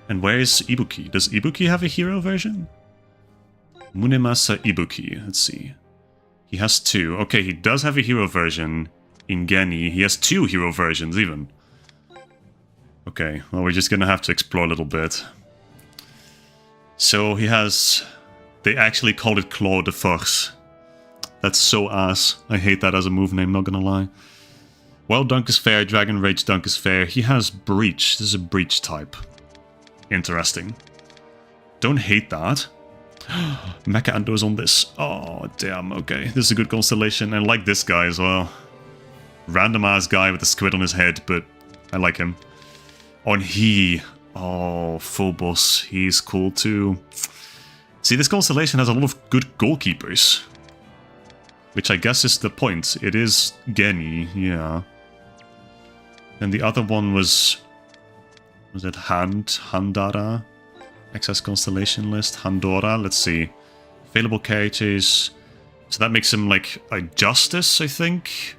where is Ibuki? Does Ibuki have a hero version? Munemasa Ibuki. Let's see. He has two. Okay, he does have a hero version in Geni. He has two hero versions even. Okay, well, we're just gonna have to explore a little bit. So he has... They actually called it Claw de Force. That's so ass. I hate that as a move name, not gonna lie. Well, Dunk is fair. Dragon Rage Dunk is fair. He has Breach. This is a Breach type. Interesting. Don't hate that. Mecha Ando's on this. Oh, damn. Okay, this is a good constellation. I like this guy as well. Random ass guy with a squid on his head, but I like him. On he. Oh, Phobos. He's cool too. See, this constellation has a lot of good goalkeepers. Which I guess is the point. It is Geni, yeah. And the other one was it Handara? Access constellation list. Handora, let's see. Available characters. So that makes him like a Justice, I think.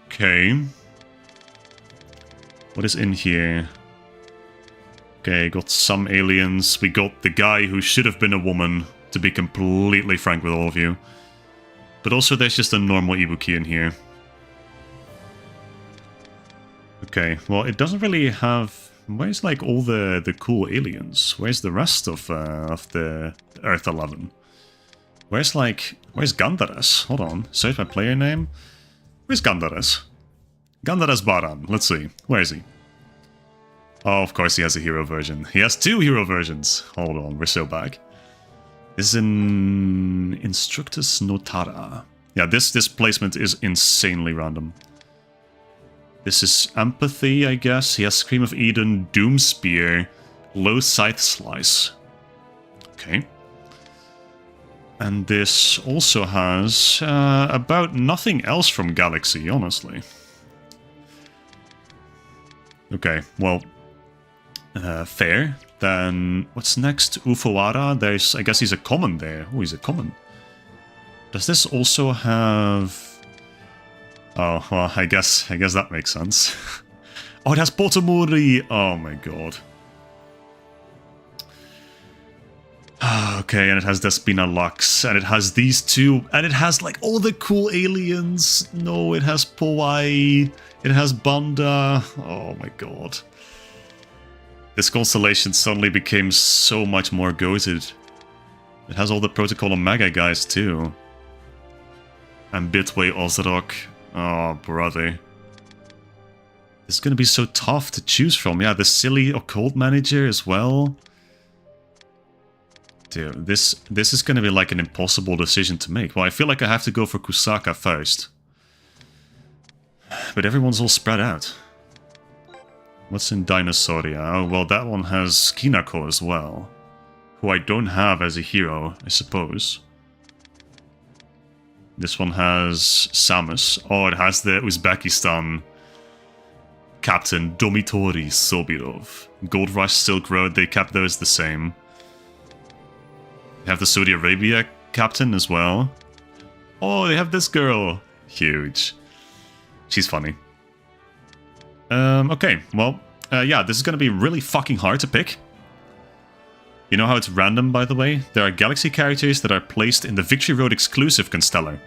Okay. What is in here? Okay, got some aliens. We got the guy who should have been a woman. to be completely frank with all of you. But also there's just a normal Ibuki in here. Okay, well it doesn't really have... Where's like all the cool aliens? Where's the rest of the Earth 11? Where's Gandares? Hold on, search my player name. Where's Gandares? Gandares Baran, let's see. Where is he? Oh, of course he has a hero version. He has 2 hero versions. Hold on, we're so back. This is in Instructus Notara. Yeah, this placement is insanely random. This is Empathy, I guess. He has Scream of Eden, Doom Spear, Low Scythe Slice. Okay. And this also has about nothing else from Galaxy, honestly. Okay, well, fair. Then what's next? Ufowara. There's, I guess he's a common there. Oh, he's a common. Does this also have? Oh, well, I guess that makes sense. Oh, it has Potomori. Oh my god. Okay, and it has Despina Lux, and it has these 2, and it has like all the cool aliens. No, it has Powai, it has Banda. Oh my god. This constellation suddenly became so much more goated. It has all the Protocol Omega guys too. And Bitway Ozarok. Oh, brother. This is gonna be so tough to choose from. Yeah, the silly Occult Manager as well. Dude, this is gonna be like an impossible decision to make. Well, I feel like I have to go for Kusaka first. But everyone's all spread out. What's in Dinosauria? Oh, well, that one has Kinako as well. Who I don't have as a hero, I suppose. This one has Samus. Oh, it has the Uzbekistan Captain Domitori Sobirov. Gold Rush, Silk Road, they kept those the same. They have the Saudi Arabia Captain as well. Oh, they have this girl. Huge. She's funny. Okay, well, yeah, this is going to be really fucking hard to pick. You know how it's random, by the way? There are Galaxy characters that are placed in the Victory Road exclusive Constellar.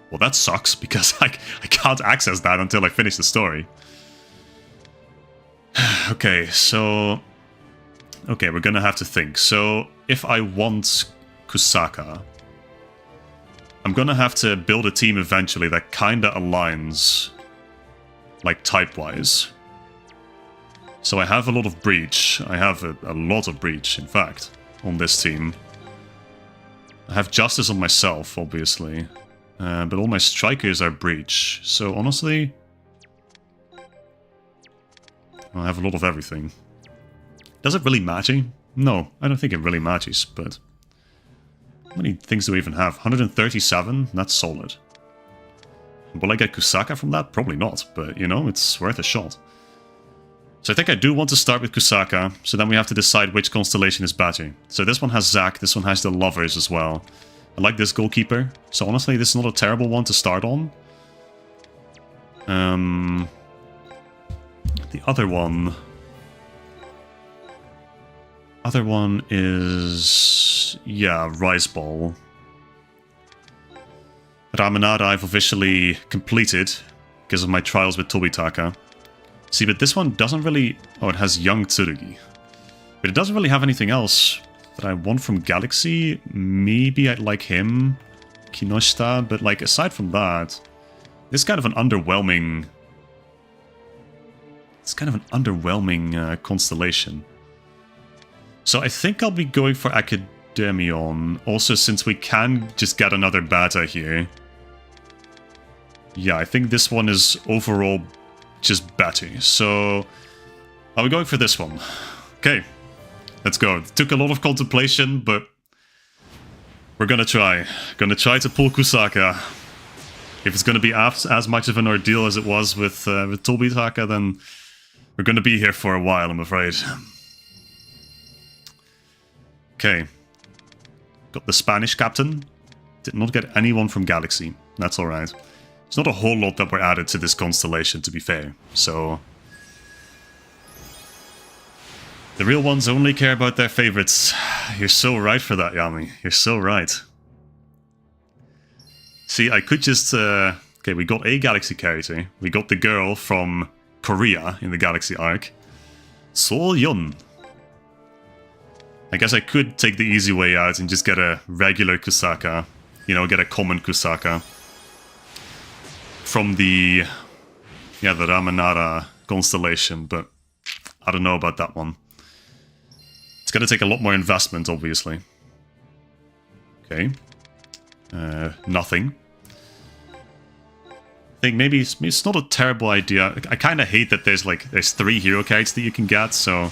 Well, that sucks, because I can't access that until I finish the story. Okay, so... Okay, we're gonna have to think. So, if I want Kusaka... I'm gonna have to build a team eventually that kinda aligns, like, type-wise. So I have a lot of Breach. I have a lot of Breach, in fact, on this team. I have Justice on myself, obviously. But all my Strikers are Breach. So, honestly... I have a lot of everything. Does it really matter? No, I don't think it really matters, but... How many things do we even have? 137? That's solid. Will I get Kusaka from that? Probably not, but, you know, it's worth a shot. So I think I do want to start with Kusaka, so then we have to decide which constellation is better. So this one has Zack, this one has the Lovers as well. I like this goalkeeper, so honestly this is not a terrible one to start on. The other one... Other one is... yeah, Rise Ball. Ramanada I've officially completed because of my trials with Tobitaka. See, but this one doesn't really... Oh, it has Young Tsurugi. But it doesn't really have anything else that I want from Galaxy. Maybe I'd like him, Kinoshita, but like aside from that, this is kind of an underwhelming... It's kind of an underwhelming constellation. So I think I'll be going for Academion, also since we can just get another beta here. Yeah, I think this one is overall just better, so I'll be going for this one. Okay, let's go. It took a lot of contemplation, but we're gonna try. Gonna try to pull Kusaka. If it's gonna be as much of an ordeal as it was with Tobitaka, then we're gonna be here for a while, I'm afraid. Okay. Got the Spanish captain. Did not get anyone from Galaxy. That's alright. There's not a whole lot that were added to this constellation, to be fair. So... The real ones only care about their favorites. You're so right for that, Yami. You're so right. See, I could just... okay, we got a Galaxy character. We got the girl from Korea in the Galaxy arc. Sol Yun. I guess I could take the easy way out and just get a regular Kusaka. You know, get a common Kusaka. From the... yeah, the Ramanara constellation, but I don't know about that one. It's gonna take a lot more investment, obviously. Okay. Nothing. I think maybe it's not a terrible idea. I kind of hate that there's 3 hero cards that you can get, so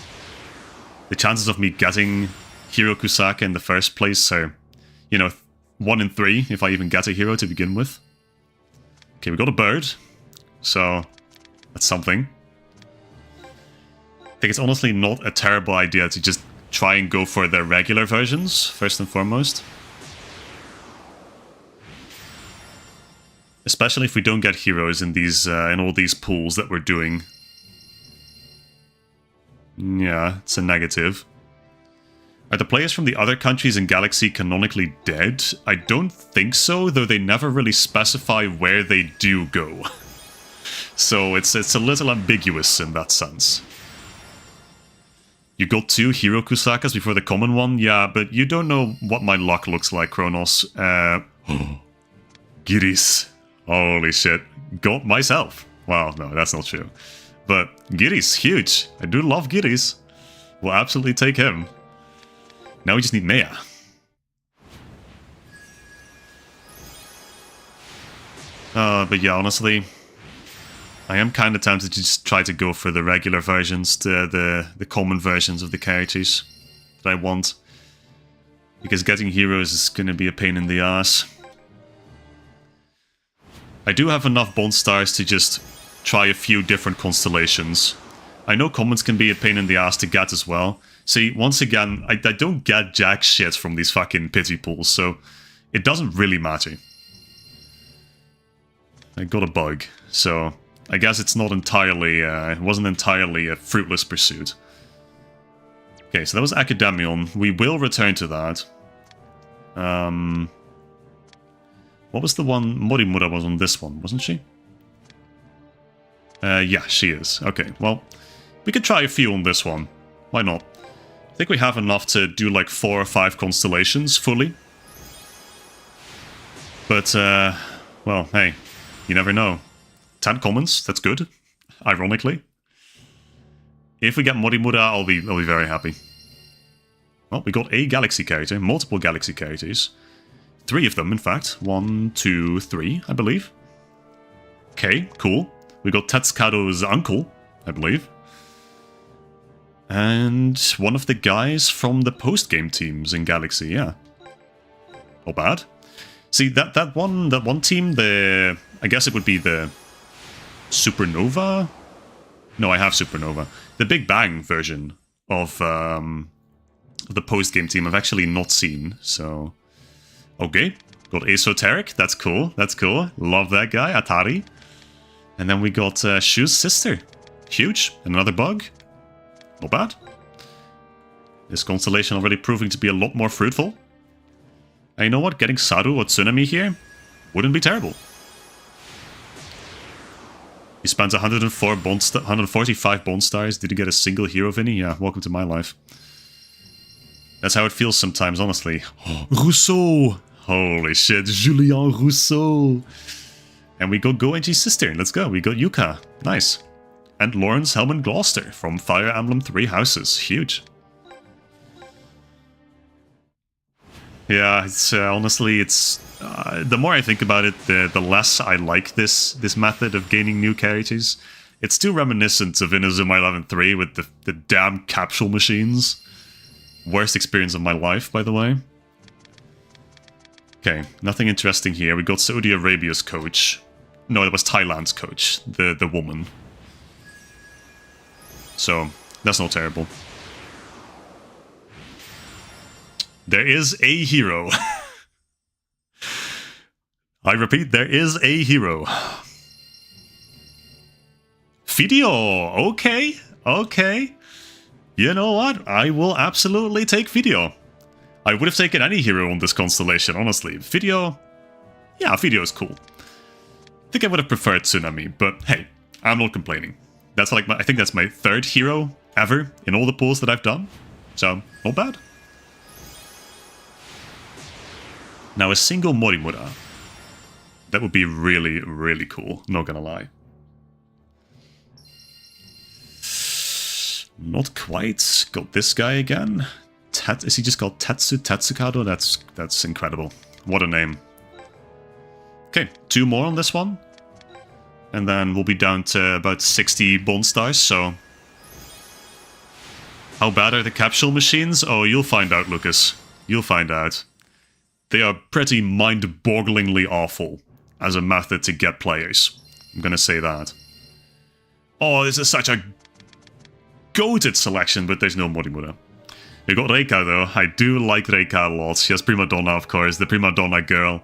the chances of me getting Hero Kusaka in the first place are, you know, 1 in 3 if I even get a hero to begin with. Okay, we got a bird, so that's something. I think it's honestly not a terrible idea to just try and go for the regular versions, first and foremost. Especially if we don't get heroes in these in all these pools that we're doing. Yeah, it's a negative. Are the players from the other countries in Galaxy canonically dead? I don't think so, though they never really specify where they do go. So it's a little ambiguous in that sense. You got 2 Hero Kusakas before the common one? Yeah, but you don't know what my luck looks like, Kronos. Giris. Holy shit. Got myself. Wow, no, that's not true. But Giris, huge. I do love Giris. We'll absolutely take him. Now we just need Maya. But yeah, honestly, I am kind of tempted to just try to go for the regular versions, the common versions of the characters that I want. Because getting heroes is going to be a pain in the ass. I do have enough Bond Stars to just try a few different constellations. I know commons can be a pain in the ass to get as well. See, once again, I don't get jack shit from these fucking pity pools, so it doesn't really matter. I got a bug, so I guess it's not entirely, it wasn't entirely a fruitless pursuit. Okay, so that was Academion. We will return to that. What was the one? Morimura was on this one, wasn't she? Yeah, she is. Okay, well, we could try a few on this one. Why not? I think we have enough to do like 4 or 5 constellations fully. But, well, hey, you never know. 10 commons, that's good. Ironically. If we get Morimura, I'll be very happy. Well, we got a Galaxy character, multiple Galaxy characters. 3 of them, in fact. 1, 2, 3, I believe. Okay, cool. We got Tetsukado's uncle, I believe. And one of the guys from the post-game teams in Galaxy, yeah. Not bad. See, that one team, I guess it would be the Supernova? No, I have Supernova. The Big Bang version of the post-game team I've actually not seen, so... Okay, got Esoteric, that's cool, that's cool. Love that guy, Atari. And then we got Shu's sister. Huge, another bug. Not bad. This constellation already proving to be a lot more fruitful. And you know what, getting Saru or Tsunami here wouldn't be terrible. He spent 145 Bond Stars. Did he get a single hero, Vinny? Yeah, welcome to my life. That's how it feels sometimes, honestly. Rousseau! Holy shit, Julien Rousseau! And we got Goenji's sister. Let's go. We got Yuka. Nice. And Lawrence Hellman Gloucester from Fire Emblem 3 Houses. Huge. Yeah, it's honestly, it's the more I think about it, the less I like this method of gaining new characters. It's too reminiscent of Inazuma 11 with the damn capsule machines. Worst experience of my life, by the way. Okay, nothing interesting here. We got Saudi Arabia's coach. No, it was Thailand's coach, the woman. So, that's not terrible. There is a hero. I repeat, there is a hero. Fideo, okay, okay. You know what? I will absolutely take Video. I would have taken any hero on this constellation, honestly. Video... Yeah, Video is cool. I think I would have preferred Tsunami, but hey, I'm not complaining. That's like I think that's my 3rd hero ever in all the pulls that I've done. So, not bad. Now, a single Morimura. That would be really, really cool, not gonna lie. Not quite. Got this guy again. Is he just called Tetsukado? That's incredible. What a name. Okay, 2 more on this one. And then we'll be down to about 60 Bond Stars, so... How bad are the capsule machines? Oh, you'll find out, Lucas. You'll find out. They are pretty mind-bogglingly awful as a method to get players. I'm gonna say that. Oh, this is such a goated selection, but there's no Morimura. We got Reika, though. I do like Reika a lot. She has Prima Donna, of course, the Prima Donna girl.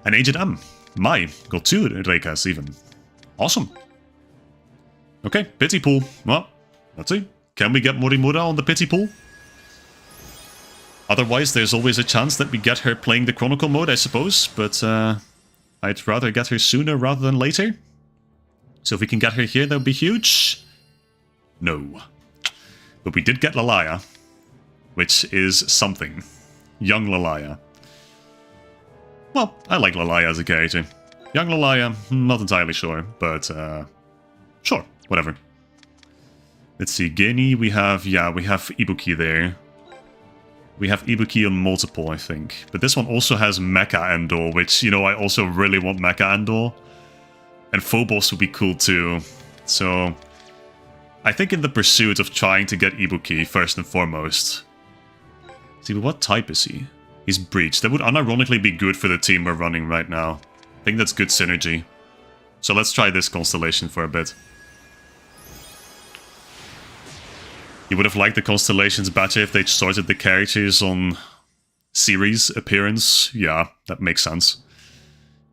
And Agent M. Got 2 Reikas even. Awesome. Okay, pity pool. Well, let's see. Can we get Morimura on the pity pool? Otherwise, there's always a chance that we get her playing the Chronicle mode, I suppose. But I'd rather get her sooner rather than later. So if we can get her here, that would be huge. No. But we did get Lalaya, which is something. Young Lalaya. Well, I like Lalaya as a character. Young Lalaya, not entirely sure, but sure, whatever. Let's see, Geni, we have Ibuki there. We have Ibuki on multiple, I think. But this one also has Mecha Endor, which, you know, I also really want Mecha Endor. And Phobos would be cool too. So, I think in the pursuit of trying to get Ibuki, first and foremost. See, but what type is he? He's Breach. That would unironically be good for the team we're running right now. I think that's good synergy. So let's try this constellation for a bit. You would have liked the constellations better if they sorted the characters on series appearance. Yeah, that makes sense.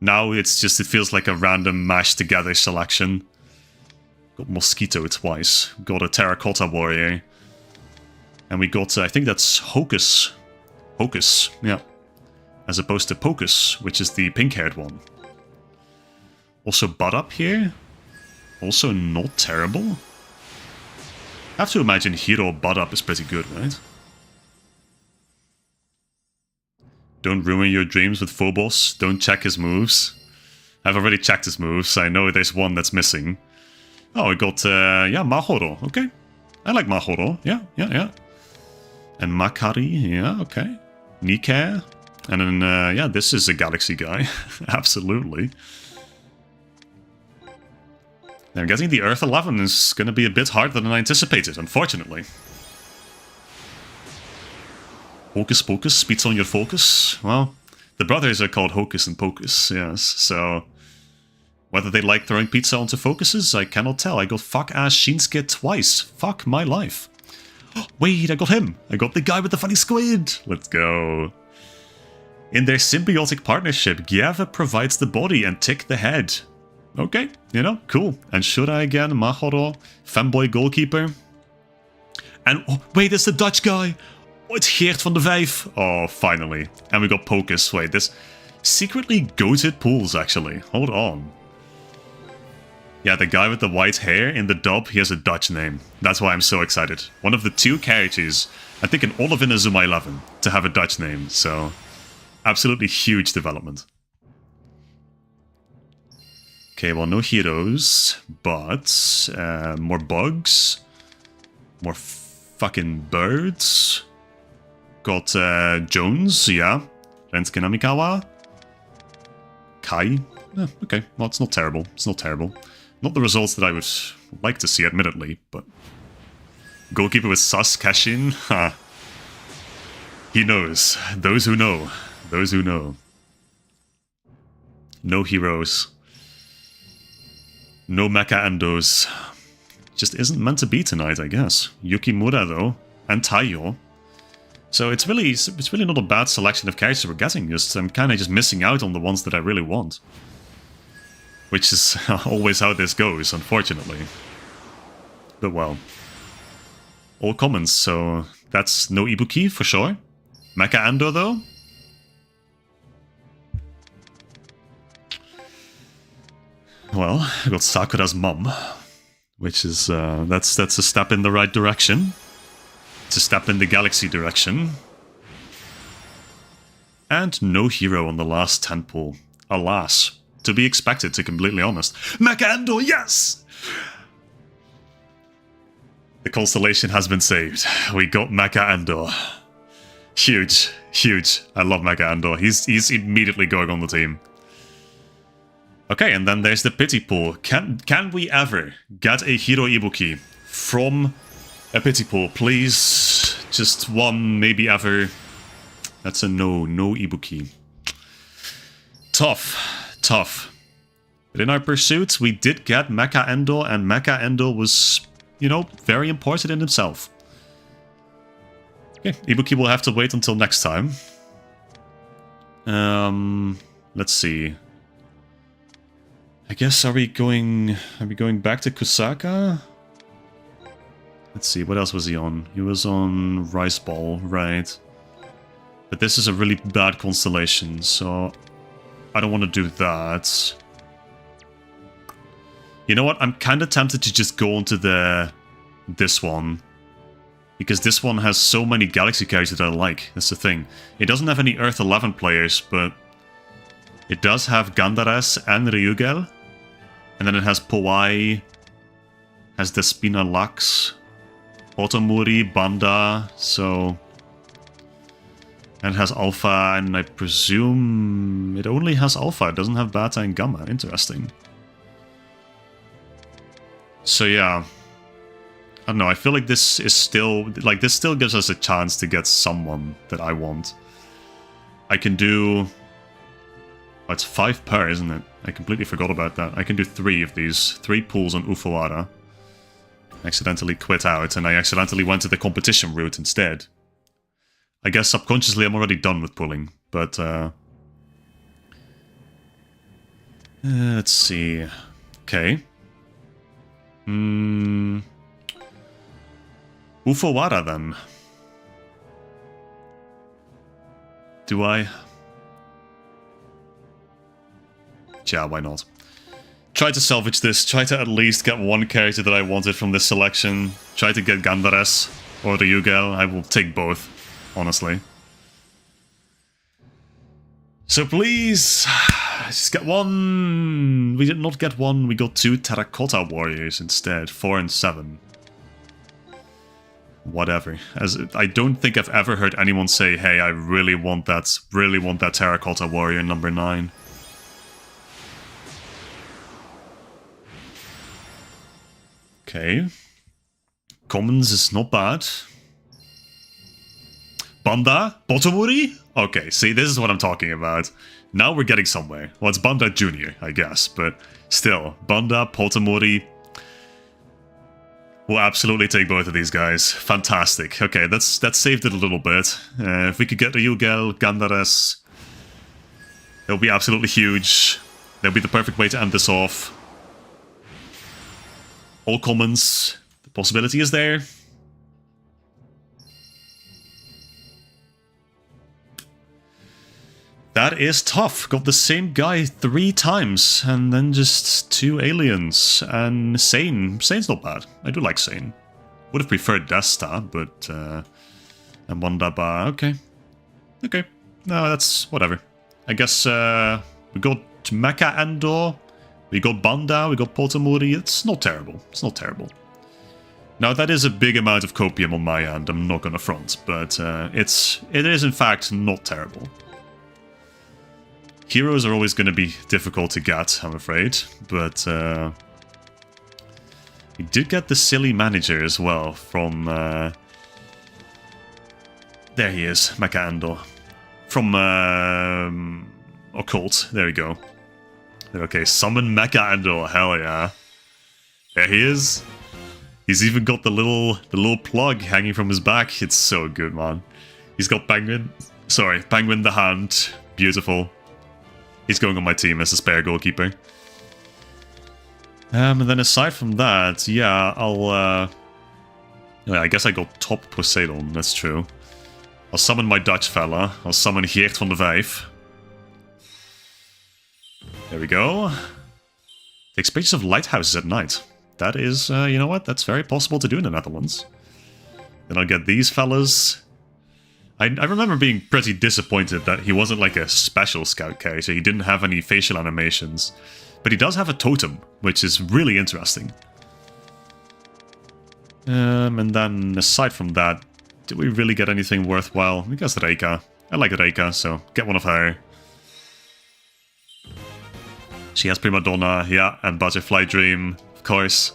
Now it's just, it feels like a random mashed together selection. Got Mosquito twice. Got a Terracotta Warrior. And we got, I think that's Hocus. Hocus, yeah. As opposed to Pocus, which is the pink-haired one. Also Bud Up here. Also not terrible. I have to imagine Hero Bud Up is pretty good, right? Don't ruin your dreams with Phobos. Don't check his moves. I've already checked his moves. I know there's one that's missing. Oh, we got, yeah, Mahoro. Okay. I like Mahoro. Yeah. And Makari. Yeah, okay. Nikke. And then, yeah, this is a Galaxy guy. Absolutely. I'm guessing the Earth 11 is going to be a bit harder than I anticipated, unfortunately. Hocus Pocus, speeds on your focus. Well, the brothers are called Hocus and Pocus, yes, so... Whether they like throwing pizza onto focuses, I cannot tell. I got fuck-ass Shinsuke twice. Fuck my life. Wait, I got him! I got the guy with the funny squid! Let's go. In their symbiotic partnership, Gyeva provides the body and Tick the head. Okay, you know, cool. And should I again, Mahoro, fanboy goalkeeper? And, oh, wait, it's the Dutch guy! Oh, it's Geert van de Vijf! Oh, finally. And we got Pocus. Wait, this secretly goated pools, actually. Hold on. Yeah, the guy with the white hair in the dub, he has a Dutch name. That's why I'm so excited. One of the 2 characters, I think in all of Inazuma 11, to have a Dutch name, so... Absolutely huge development. Okay, well, no heroes, but... more bugs. More fucking birds. Got Jones, yeah. Rensuke Namikawa. Kai. Okay, well, it's not terrible. It's not terrible. Not the results that I would like to see, admittedly, but... Goalkeeper with Sus Kashin? Ha. He knows. Those who know. Those who know. No heroes. No Mecha Endos. Just isn't meant to be tonight, I guess. Yukimura, though. And Taiyo. So it's really not a bad selection of characters we're getting. Just I'm kind of just missing out on the ones that I really want. Which is always how this goes, unfortunately. But well. All commons, so that's no Ibuki for sure. Mecha Andor though. Well, I got Sakura's mum, which is that's a step in the right direction. It's a step in the galaxy direction. And no hero on the last 10 pull. Alas, to be expected, to be completely honest. Mecha Andor, yes! The constellation has been saved. We got Mecha Andor. Huge, huge. I love Mecha Andor. He's immediately going on the team. Okay, and then there's the pity pool. Can we ever get a hero Ibuki from a pity pool? Please, just one, maybe ever. That's a no Ibuki. Tough. But in our pursuits, we did get Mecha Andor, and Mecha Andor was, you know, very important in himself. Okay, Ibuki will have to wait until next time. Let's see. I guess are we going back to Kusaka? Let's see, what else was he on? He was on Rice Ball, right? But this is a really bad constellation, so I don't want to do that. You know what? I'm kind of tempted to just go onto this one. Because this one has so many Galaxy characters that I like. That's the thing. It doesn't have any Earth 11 players, but it does have Gandares and Ryugel. And then it has Powai, has Despina Lux, Otomuri, Banda, so... And it has Alpha, and I presume it only has Alpha, it doesn't have Beta and Gamma. Interesting. So yeah, I don't know, I feel like this is still, like, this still gives us a chance to get someone that I want. I can do... Oh, it's 5 per, isn't it? I completely forgot about that. I can do 3 of these. 3 pulls on Ufawara. Accidentally quit out, and I accidentally went to the competition route instead. I guess subconsciously I'm already done with pulling, but... let's see... Okay. Ufawara, then. Do I... Yeah, why not? Try to salvage this. Try to at least get one character that I wanted from this selection. Try to get Gandares or the Ryugel. I will take both, honestly. So please, just get one. We did not get one. We got 2 Terracotta Warriors instead. 4 and 7. Whatever. As I don't think I've ever heard anyone say, "Hey, I really want that Terracotta Warrior number 9." Okay. Commons is not bad. Banda? Botomuri? Okay, see, this is what I'm talking about. Now we're getting somewhere. Well, it's Banda Jr., I guess, but still. Banda, Botomuri. We'll absolutely take both of these guys. Fantastic. Okay, that saved it a little bit. If we could get Ryugel, Gandares, that would be absolutely huge. That would be the perfect way to end this off. All commons. The possibility is there. That is tough. Got the same guy 3 times, and then just 2 aliens. And Sane. Sane's not bad. I do like Sane. Would have preferred Desta, but... and Wandaba. Okay. Okay. No, that's... whatever. I guess we got Mecha Andor. We got Banda, we got Potomori. It's not terrible. It's not terrible. Now, that is a big amount of copium on my end, I'm not gonna front, but it is in fact not terrible. Heroes are always gonna be difficult to get, I'm afraid, but we did get the silly manager as well from... there he is, Mecha Andor. From Occult, there we go. Okay, summon Mecha Andor, hell yeah. There he is. He's even got the little plug hanging from his back. It's so good, man. He's got Penguin. Sorry, Penguin the Hand. Beautiful. He's going on my team as a spare goalkeeper. And then aside from that, yeah, Oh, yeah, I guess I got top Poseidon, that's true. I'll summon my Dutch fella. I'll summon Geert van de Vijf. There we go. Takes pictures of lighthouses at night. That is, you know what? That's very possible to do in the Netherlands. Then I'll get these fellas. I remember being pretty disappointed that he wasn't like a special scout character. He didn't have any facial animations. But he does have a totem, which is really interesting. And then aside from that, did we really get anything worthwhile? I guess Reika. I like Reika, so get one of her. She has Prima Donna, yeah, and Butterfly Dream, of course.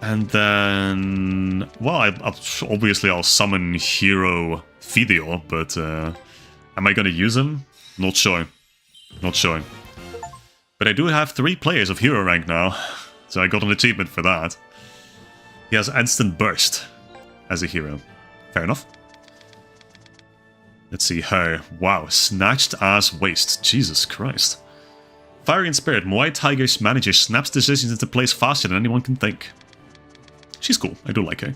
And then, well, obviously I'll summon Hero Video, but am I going to use him? Not sure. Not sure. But I do have 3 players of Hero rank now, so I got an achievement for that. He has Instant Burst as a hero. Fair enough. Let's see her. Wow, Snatched Ass Waist. Jesus Christ. Fiery in Spirit, Muay Tiger's manager snaps decisions into place faster than anyone can think. She's cool. I do like her.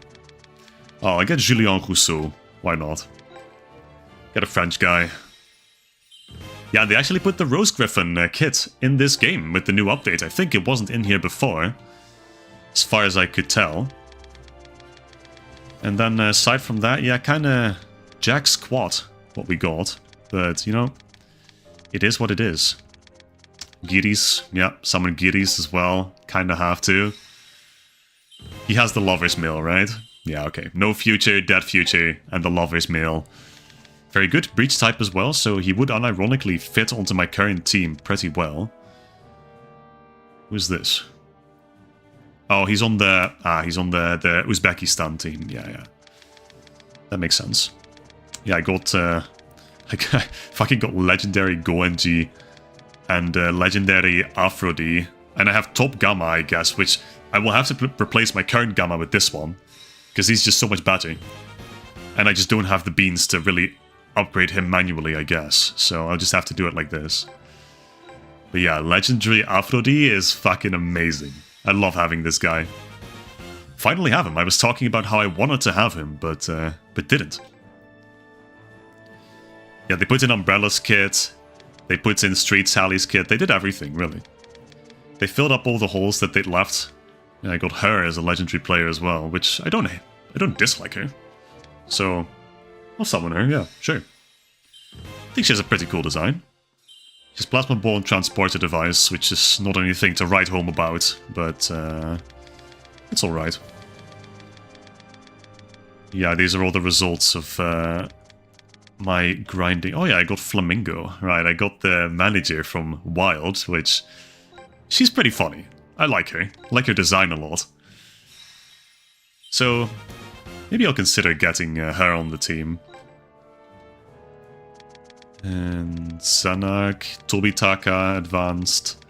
Oh, I get Julien Rousseau. Why not? Get a French guy. Yeah, they actually put the Rose Griffin kit in this game with the new update. I think it wasn't in here before, as far as I could tell. And then aside from that, yeah, kind of jack squat what we got. But, you know, it is what it is. Giris, yeah, summon Giris as well. Kind of have to. He has the Lover's Mail, right? Yeah, okay. No Future, Dead Future, and the Lover's Mail. Very good. Breach type as well, so he would unironically fit onto my current team pretty well. Who's this? Oh, he's on the the Uzbekistan team. Yeah. That makes sense. Yeah, I got I fucking got legendary Goenji and legendary Aphrodite, and I have top Gamma, I guess, which I will have to replace my current Gamma with this one because he's just so much better, and I just don't have the beans to really upgrade him manually, I guess. So I'll just have to do it like this. But yeah, legendary Aphrodite is fucking amazing. I love having this guy. Finally have him. I was talking about how I wanted to have him, but didn't. Yeah, they put in Umbrella's kit. They put in Street Sally's kit. They did everything, really. They filled up all the holes that they'd left. Yeah, I got her as a legendary player as well, which I don't dislike her. So I'll summon her. Yeah, sure. I think she has a pretty cool design. She's Plasma-Born Transporter Device, which is not anything to write home about, but it's alright. Yeah, these are all the results of my grinding. Oh yeah, I got Flamingo. Right, I got the manager from Wild, which... she's pretty funny. I like her. I like her design a lot. So, maybe I'll consider getting her on the team. And Zanak, Tobitaka, Advanced.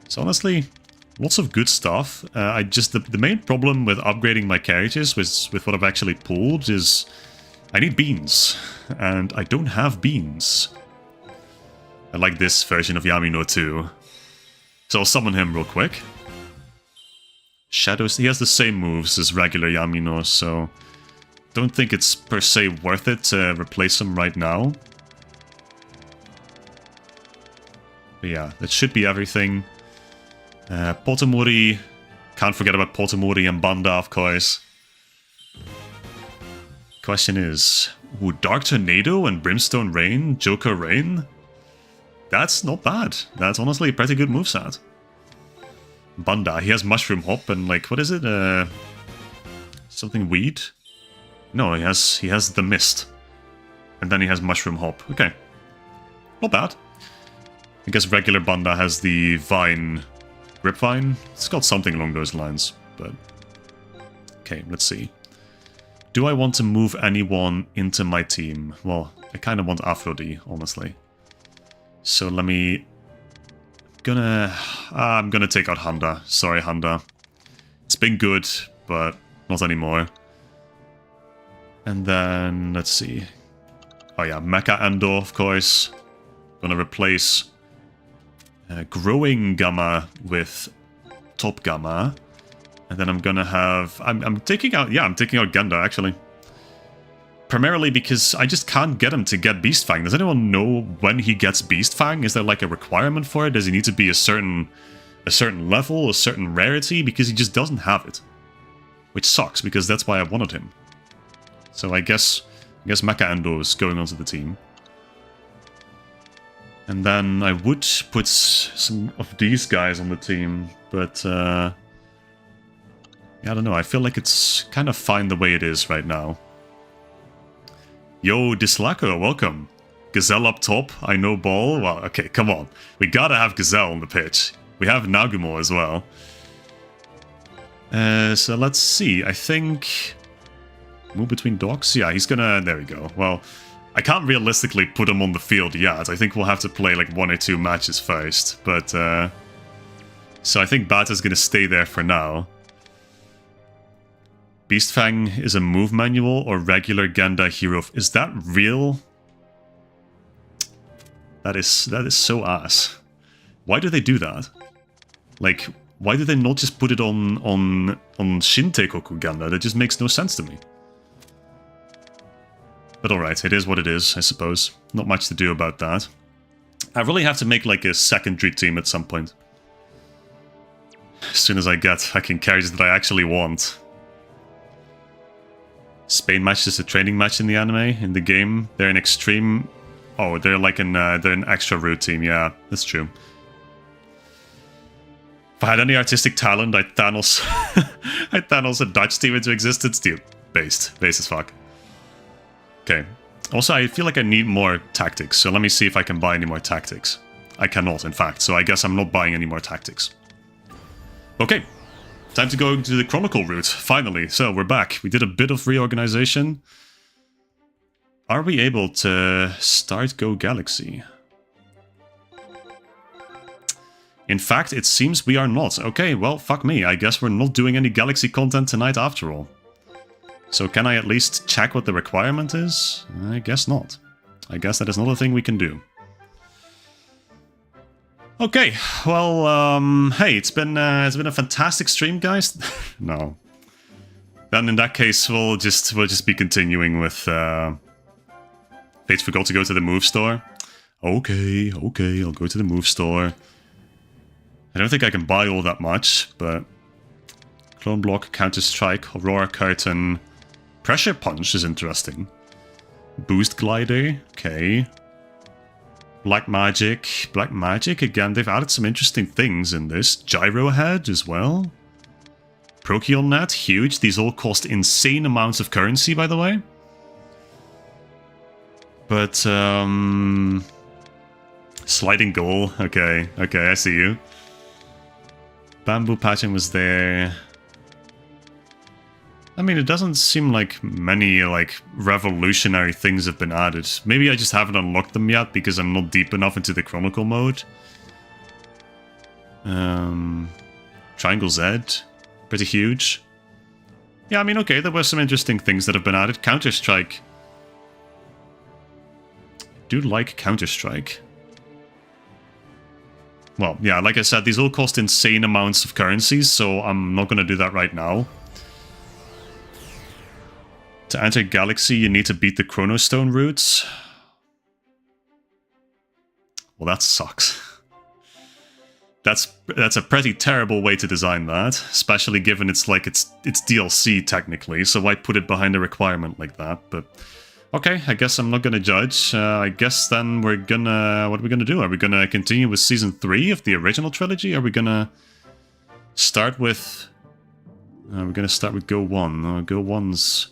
So honestly, lots of good stuff. The main problem with upgrading my characters with what I've actually pulled is I need beans, and I don't have beans. I like this version of Yamino too. So I'll summon him real quick. Shadows, he has the same moves as regular Yamino, so don't think it's per se worth it to replace him right now. But yeah, that should be everything. Potomori, can't forget about Potomori and Banda, of course. Question is, would Dark Tornado and Brimstone Rain, Joker Rain? That's not bad. That's honestly a pretty good moveset. Banda, he has Mushroom Hop and like, what is it? Something weed? No, he has the Mist. And then he has Mushroom Hop. Okay. Not bad. I guess regular Banda has the Vine... Gripvine? It's got something along those lines, but... Okay, let's see. Do I want to move anyone into my team? Well, I kind of want Aphrodite, honestly. So let me... I'm gonna take out Handa. Sorry, Handa. It's been good, but not anymore. And then, let's see. Oh yeah, Mecha Endo, of course. Gonna replace... Growing Gamma with Top Gamma. And then I'm gonna have... I'm taking out... Yeah, I'm taking out Genda, actually. Primarily because I just can't get him to get Beast Fang. Does anyone know when he gets Beast Fang? Is there like a requirement for it? Does he need to be a certain level, a certain rarity? Because he just doesn't have it. Which sucks, because that's why I wanted him. So I guess Mecha Endo is going onto the team. And then I would put some of these guys on the team, but yeah, I don't know. I feel like it's kind of fine the way it is right now. Yo, Dislacko, welcome. Gazelle up top, I know ball. Well, okay, come on. We gotta have Gazelle on the pitch. We have Nagumo as well. So let's see. I think... Move between docks? Yeah, he's gonna... There we go. Well, I can't realistically put him on the field yet. I think we'll have to play like 1 or 2 matches first. But, so I think Bata's gonna stay there for now. Beastfang is a move manual or regular Genda hero. Is that real? That is so ass. Why do they do that? Like, why do they not just put it on Shinteikoku Genda? That just makes no sense to me. But alright, it is what it is, I suppose. Not much to do about that. I really have to make like a secondary team at some point. As soon as I get fucking carries that I actually want. Spain match is a training match in the anime, in the game. They're an extreme... Oh, they're like they're an extra route team, yeah, that's true. If I had any artistic talent, I'd Thanos... I'd Thanos a Dutch team into existence, dude. Based as fuck. Okay. Also, I feel like I need more tactics, so let me see if I can buy any more tactics. I cannot, in fact, so I guess I'm not buying any more tactics. Okay. Time to go to the Chronicle route, finally. So, we're back. We did a bit of reorganization. Are we able to start GO Galaxy? In fact, it seems we are not. Okay, well, fuck me. I guess we're not doing any Galaxy content tonight after all. So can I at least check what the requirement is? I guess not. I guess that is not a thing we can do. Okay, well, hey, it's been a fantastic stream, guys. No. Then in that case, we'll just be continuing with Fates forgot to go to the move store. Okay, I'll go to the move store. I don't think I can buy all that much, but Clone Block, Counter-Strike, Aurora Curtain, Pressure Punch is interesting. Boost Glider, okay. Black Magic, again, they've added some interesting things in this. Gyro Head as well. Procyon Net, huge. These all cost insane amounts of currency, by the way. But, Sliding Goal, okay, I see you. Bamboo Pattern was there. I mean, it doesn't seem like many, like, revolutionary things have been added. Maybe I just haven't unlocked them yet because I'm not deep enough into the Chronicle mode. Triangle Z. Pretty huge. Yeah, I mean, okay, there were some interesting things that have been added. Counter-Strike. I do like Counter-Strike. Well, yeah, like I said, these all cost insane amounts of currencies, so I'm not going to do that right now. To enter Galaxy, you need to beat the Chronostone routes. Well, that sucks. That's a pretty terrible way to design that, especially given it's DLC technically, so why put it behind a requirement like that? But okay, I guess I'm not gonna judge. I guess then we're gonna... What are we gonna do? Are we gonna continue with Season 3 of the original trilogy? Are we gonna start with... we're gonna start with GO 1. GO 1's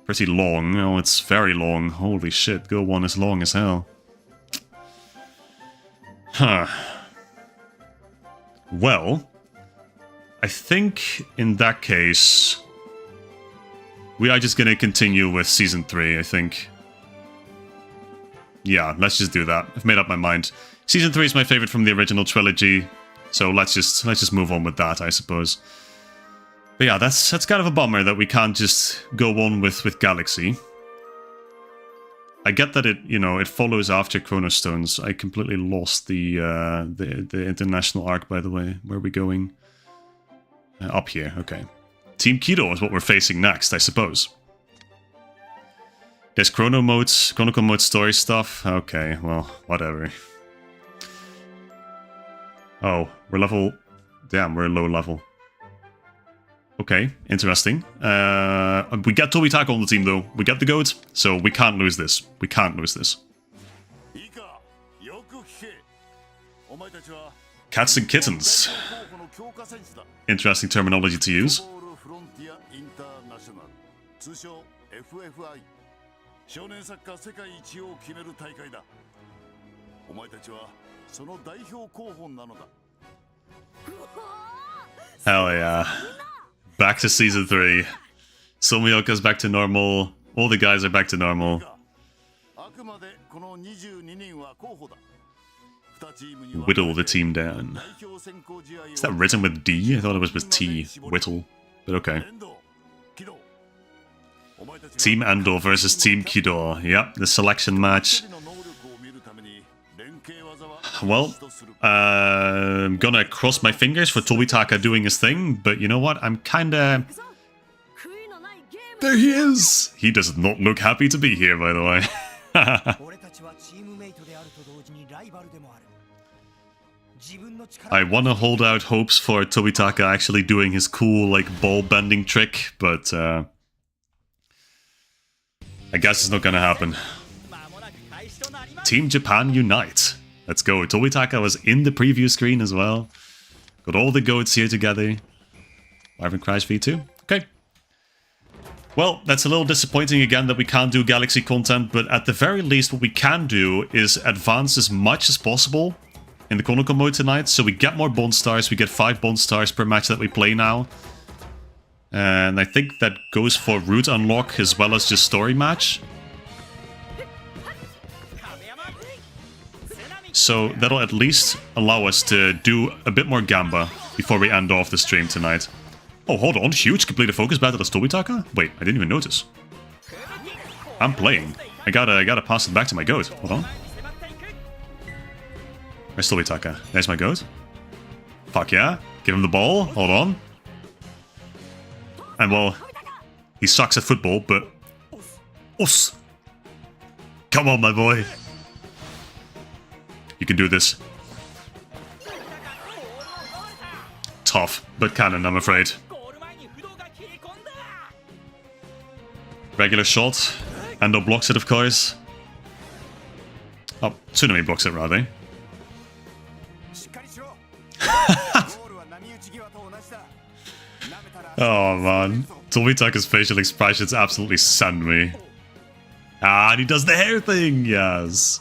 pretty long. Oh, it's very long. Holy shit, GO 1 is long as hell. Huh. Well, I think in that case... We are just gonna continue with Season 3, I think. Yeah, let's just do that. I've made up my mind. Season 3 is my favorite from the original trilogy, so let's just move on with that, I suppose. But yeah, that's kind of a bummer that we can't just go on with Galaxy. I get that it follows after Chronostones. I completely lost the international arc, by the way. Where are we going? Up here, okay. Team Kido is what we're facing next, I suppose. There's Chronicle Mode story stuff. Okay, well, whatever. Oh, we're level... Damn, we're low level. Okay, interesting. We got Tobitaka on the team, though. We got the goat, so we can't lose this. We can't lose this. Cats and kittens. Interesting terminology to use. Hell yeah. Back to season 3. Somioka's back to normal. All the guys are back to normal. Whittle the team down. Is that written with D? I thought it was with T. Whittle. But okay. Team Andor versus Team Kido. Yep, the selection match. Well, I'm gonna cross my fingers for Tobitaka doing his thing, but you know what? I'm kinda... There he is! He does not look happy to be here, by the way. I wanna hold out hopes for Tobitaka actually doing his cool, like, ball-bending trick, but, I guess it's not gonna happen. Team Japan unite. Let's go. Tobitaka was in the preview screen as well. Got all the goats here together. Wyvern Crash V2. Okay. Well, that's a little disappointing again that we can't do Galaxy content, but at the very least what we can do is advance as much as possible in the Chronicle Mode tonight, so we get more Bond Stars. We get 5 Bond Stars per match that we play now. And I think that goes for Route Unlock as well as just Story Match. So that'll at least allow us to do a bit more Gamba before we end off the stream tonight. Oh, hold on. Huge completed focus battle as Tobitaka? Wait, I didn't even notice. I'm playing. I gotta pass it back to my goat. Hold on. Where's Tobitaka? There's my goat. Fuck yeah. Give him the ball. Hold on. And well, he sucks at football, but... Us! Come on, my boy. You can do this. Tough, but canon, I'm afraid. Regular shot. Endo blocks it, of course. Oh, Tsunami blocks it, rather. Oh, man. Tobitaka's facial expressions absolutely send me. Ah, and he does the hair thing! Yes.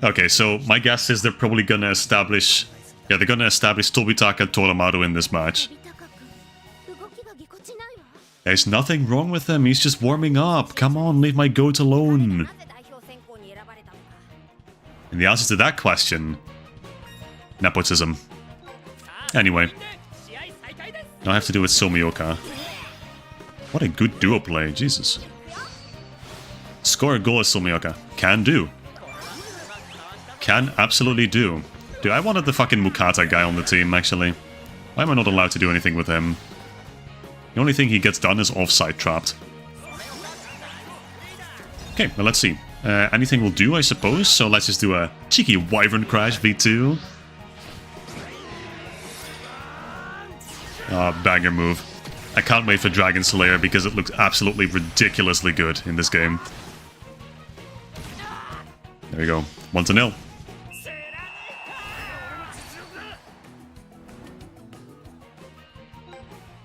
Okay, so my guess is they're probably gonna establish... Yeah, they're gonna establish Tobitaka and Toramaru in this match. There's nothing wrong with him, he's just warming up. Come on, leave my goat alone. And the answer to that question... Nepotism. Anyway. Now I have to do with Somioka. What a good duo play, Jesus. Score a goal as Somioka. Can do. Can absolutely do. Dude, I wanted the fucking Mukata guy on the team, actually. Why am I not allowed to do anything with him? The only thing he gets done is offside trapped. Okay, well, let's see. Anything will do, I suppose. So let's just do a cheeky Wyvern Crash V2. Banger move. I can't wait for Dragon Slayer because it looks absolutely ridiculously good in this game. There we go. 1-0.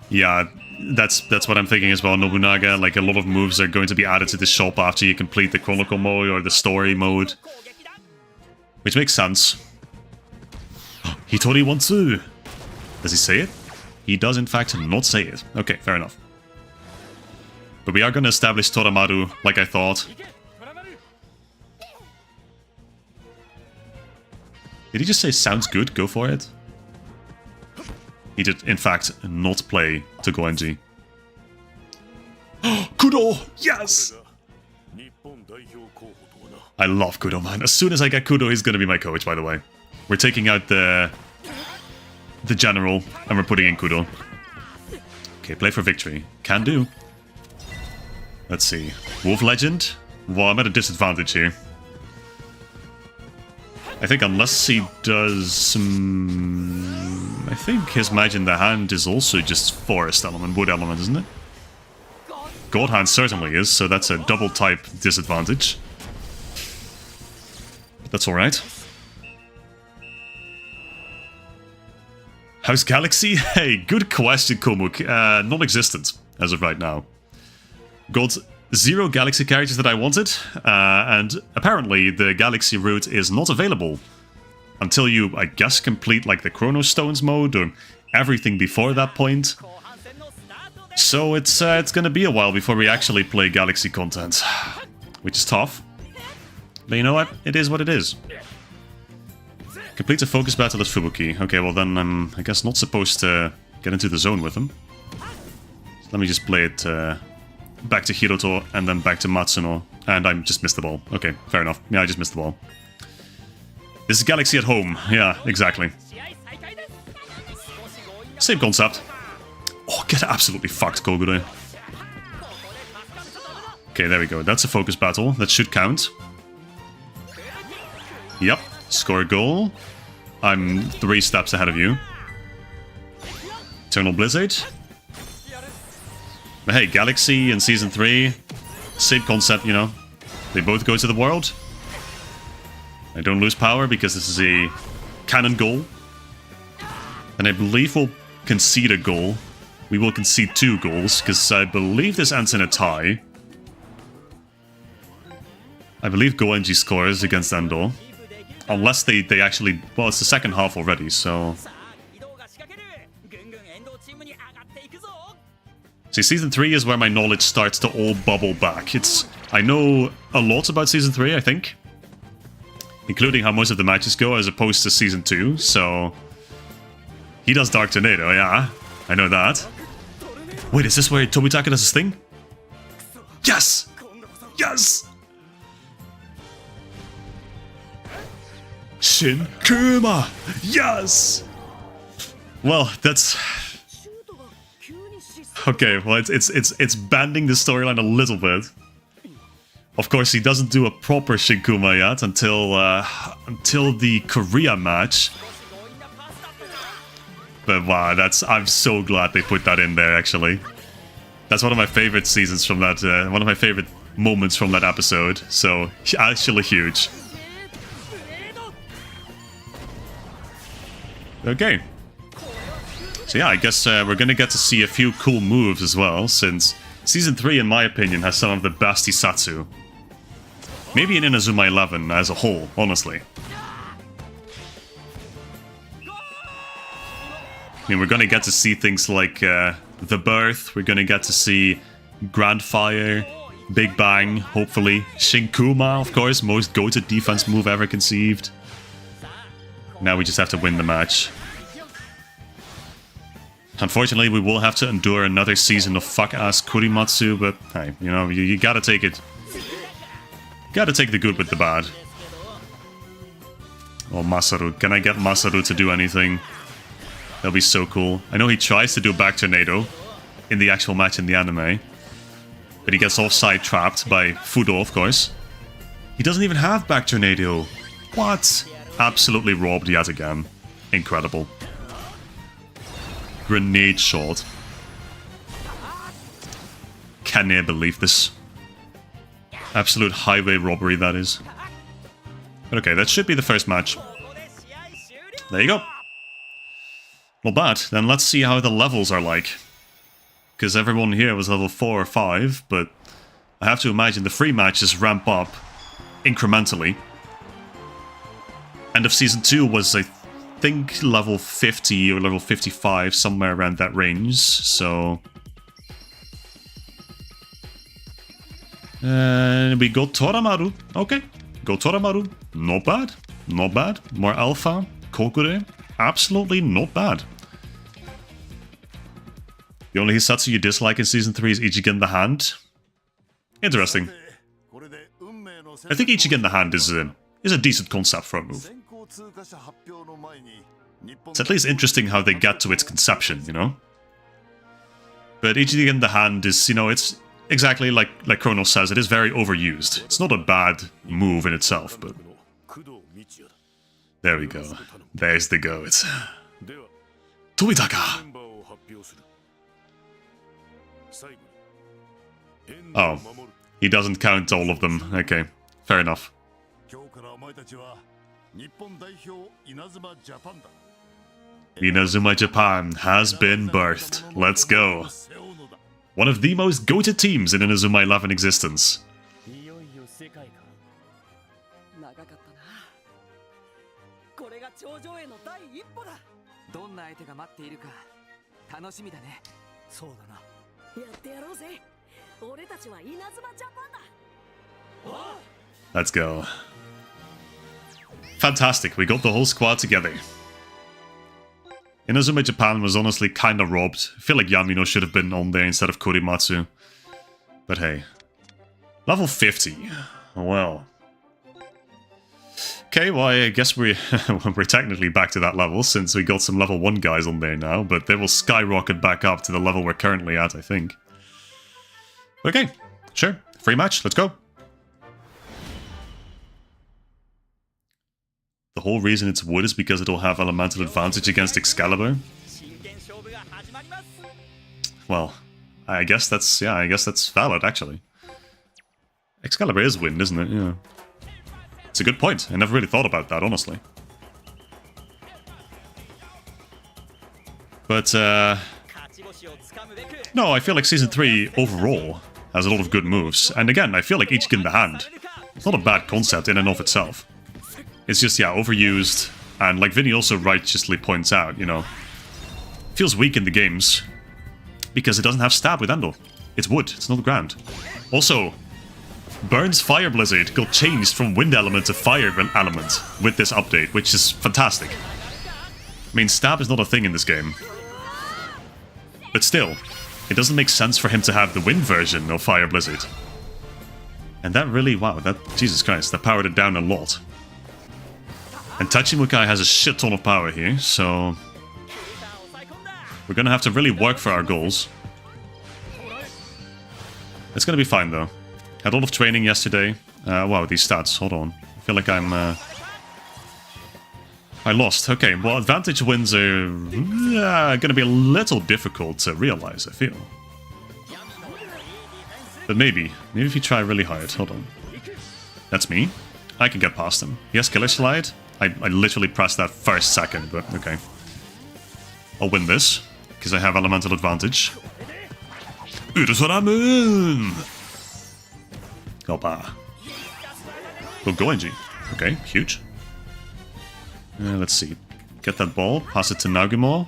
Yeah, that's what I'm thinking as well, Nobunaga. Like, a lot of moves are going to be added to the shop after you complete the Chronicle Mode or the Story Mode. Which makes sense. Hitori Wansu! Does he say it? He does, in fact, not say it. Okay, fair enough. But we are going to establish Toramaru, like I thought. Did he just say, sounds good, go for it? He did, in fact, not play to Goenji. Kudo! Yes! I love Kudo, man. As soon as I get Kudo, he's gonna be my coach, by the way. We're taking out the the general, and we're putting in Kudo. Okay, play for victory. Can do. Let's see. Wolf Legend? Well, I'm at a disadvantage here. I think unless he does... I think his Mage in the Hand is also just Forest element, Wood element, isn't it? God Hand certainly is, so that's a double type disadvantage. But that's alright. How's Galaxy? Hey, good question, Komuk. Non-existent as of right now. Got 0 Galaxy characters that I wanted, and apparently the Galaxy route is not available until you, I guess, complete like the Chrono Stones mode or everything before that point. So it's gonna be a while before we actually play Galaxy content, which is tough. But you know what? It is what it is. Complete a focus battle at Fubuki. Okay, well then I'm, I guess, not supposed to get into the zone with him. So let me just play it back to Hiroto and then back to Matsuno. And I just missed the ball. Okay, fair enough. Yeah, I just missed the ball. This is Galaxy at home. Yeah, exactly. Same concept. Oh, get absolutely fucked, Kogure. Okay, there we go. That's a focus battle. That should count. Yep. Score a goal. I'm 3 steps ahead of you. Eternal Blizzard. But hey, Galaxy in Season 3. Same concept, you know. They both go to the world. I don't lose power because this is a canon goal. And I believe we'll concede a goal. We will concede 2 goals, because I believe this ends in a tie. I believe Goenji scores against Endo. Unless they actually... Well, it's the second half already, so... See, Season 3 is where my knowledge starts to all bubble back. I know a lot about Season 3, I think. Including how most of the matches go, as opposed to Season 2, so... He does Dark Tornado, yeah. I know that. Wait, is this where Tobitaka does his thing? Yes! Yes! Shin Kuma! Yes! Well, that's... Okay, well, it's bending the storyline a little bit. Of course, he doesn't do a proper Shinkuma yet until the Korea match. But wow, I'm so glad they put that in there, actually. That's one of my favorite seasons from that, one of my favorite moments from that episode. So, actually huge. Okay. So yeah, I guess we're gonna get to see a few cool moves as well, since Season 3, in my opinion, has some of the best Isatsu. Maybe in Inazuma 11 as a whole, honestly. I mean, we're gonna get to see things like The Birth, we're gonna get to see Grand Fire, Big Bang, hopefully. Shinkuma, of course, most goated defense move ever conceived. Now we just have to win the match. Unfortunately, we will have to endure another season of fuck-ass Kurimatsu, but hey, you know, you gotta take it. Gotta take the good with the bad. Oh, Masaru. Can I get Masaru to do anything? That'll be so cool. I know he tries to do back tornado in the actual match in the anime, but he gets offside trapped by Fudo, of course. He doesn't even have back tornado. What? Absolutely robbed yet again. Incredible. Grenade shot. Can I believe this? Absolute highway robbery, that is. But okay, that should be the first match. There you go. Not bad. Then let's see how the levels are like. Because everyone here was level 4 or 5, but I have to imagine the free matches ramp up incrementally. End of Season 2 was, I think, level 50 or level 55, somewhere around that range, so... And we got Toramaru. Okay, go Toramaru. Not bad. Not bad. More alpha. Kokure. Absolutely not bad. The only Hisatsu you dislike in Season 3 is Ichigen the Hand. Interesting. I think Ichigen the Hand is a decent concept for a move. It's at least interesting how they get to its conception, you know? But Ichigi in the hand is, you know, it's exactly like Chrono says, it is very overused. It's not a bad move in itself, but... There we go. There's the go. It's... Tomitaka! Oh. He doesn't count all of them. Okay. Fair enough. Inazuma Japan has been birthed. Let's go. One of the most goated teams in Inazuma 11 existence. いよいよ世界か。長かったな。これが頂上への第一歩だ。どんな相手が待っているか楽しみだね。そうだな。やってやろうぜ。俺たちは稲妻ジャパンだ。Let's go. Fantastic, we got the whole squad together. Inazuma Japan was honestly kinda robbed. I feel like Yamino should have been on there instead of Korimatsu. But hey. Level 50. Well. Okay, well I guess we're technically back to that level since we got some level 1 guys on there now, but they will skyrocket back up to the level we're currently at, I think. Okay, sure. Free match, let's go. The whole reason it's wood is because it'll have elemental advantage against Excalibur. Well, I guess that's valid actually. Excalibur is wind, isn't it? Yeah. It's a good point. I never really thought about that, honestly. But no, I feel like Season 3 overall has a lot of good moves. And again, I feel like Ichigi in the hand. It's not a bad concept in and of itself. It's just, yeah, overused, and like Vinny also righteously points out, you know, feels weak in the games because it doesn't have stab with Endo. It's wood, it's not ground. Also, Burn's Fire Blizzard got changed from wind element to fire element with this update, which is fantastic. I mean, stab is not a thing in this game. But still, it doesn't make sense for him to have the wind version of Fire Blizzard. And that really, wow, that, Jesus Christ, that powered it down a lot. And Tachimukai has a shit ton of power here, so we're gonna have to really work for our goals. It's gonna be fine though. Had a lot of training yesterday. Wow, these stats, hold on. I feel like I lost. Okay, well, advantage wins are gonna be a little difficult to realize, I feel. But maybe if you try really hard. Hold on. That's me. I can get past him. Yes, Killer Slide. I literally pressed that first second, but okay. I'll win this, because I have elemental advantage. Urusora Moon! Opa. Oh, Goenji. Okay, huge. Let's see. Get that ball, pass it to Nagumo.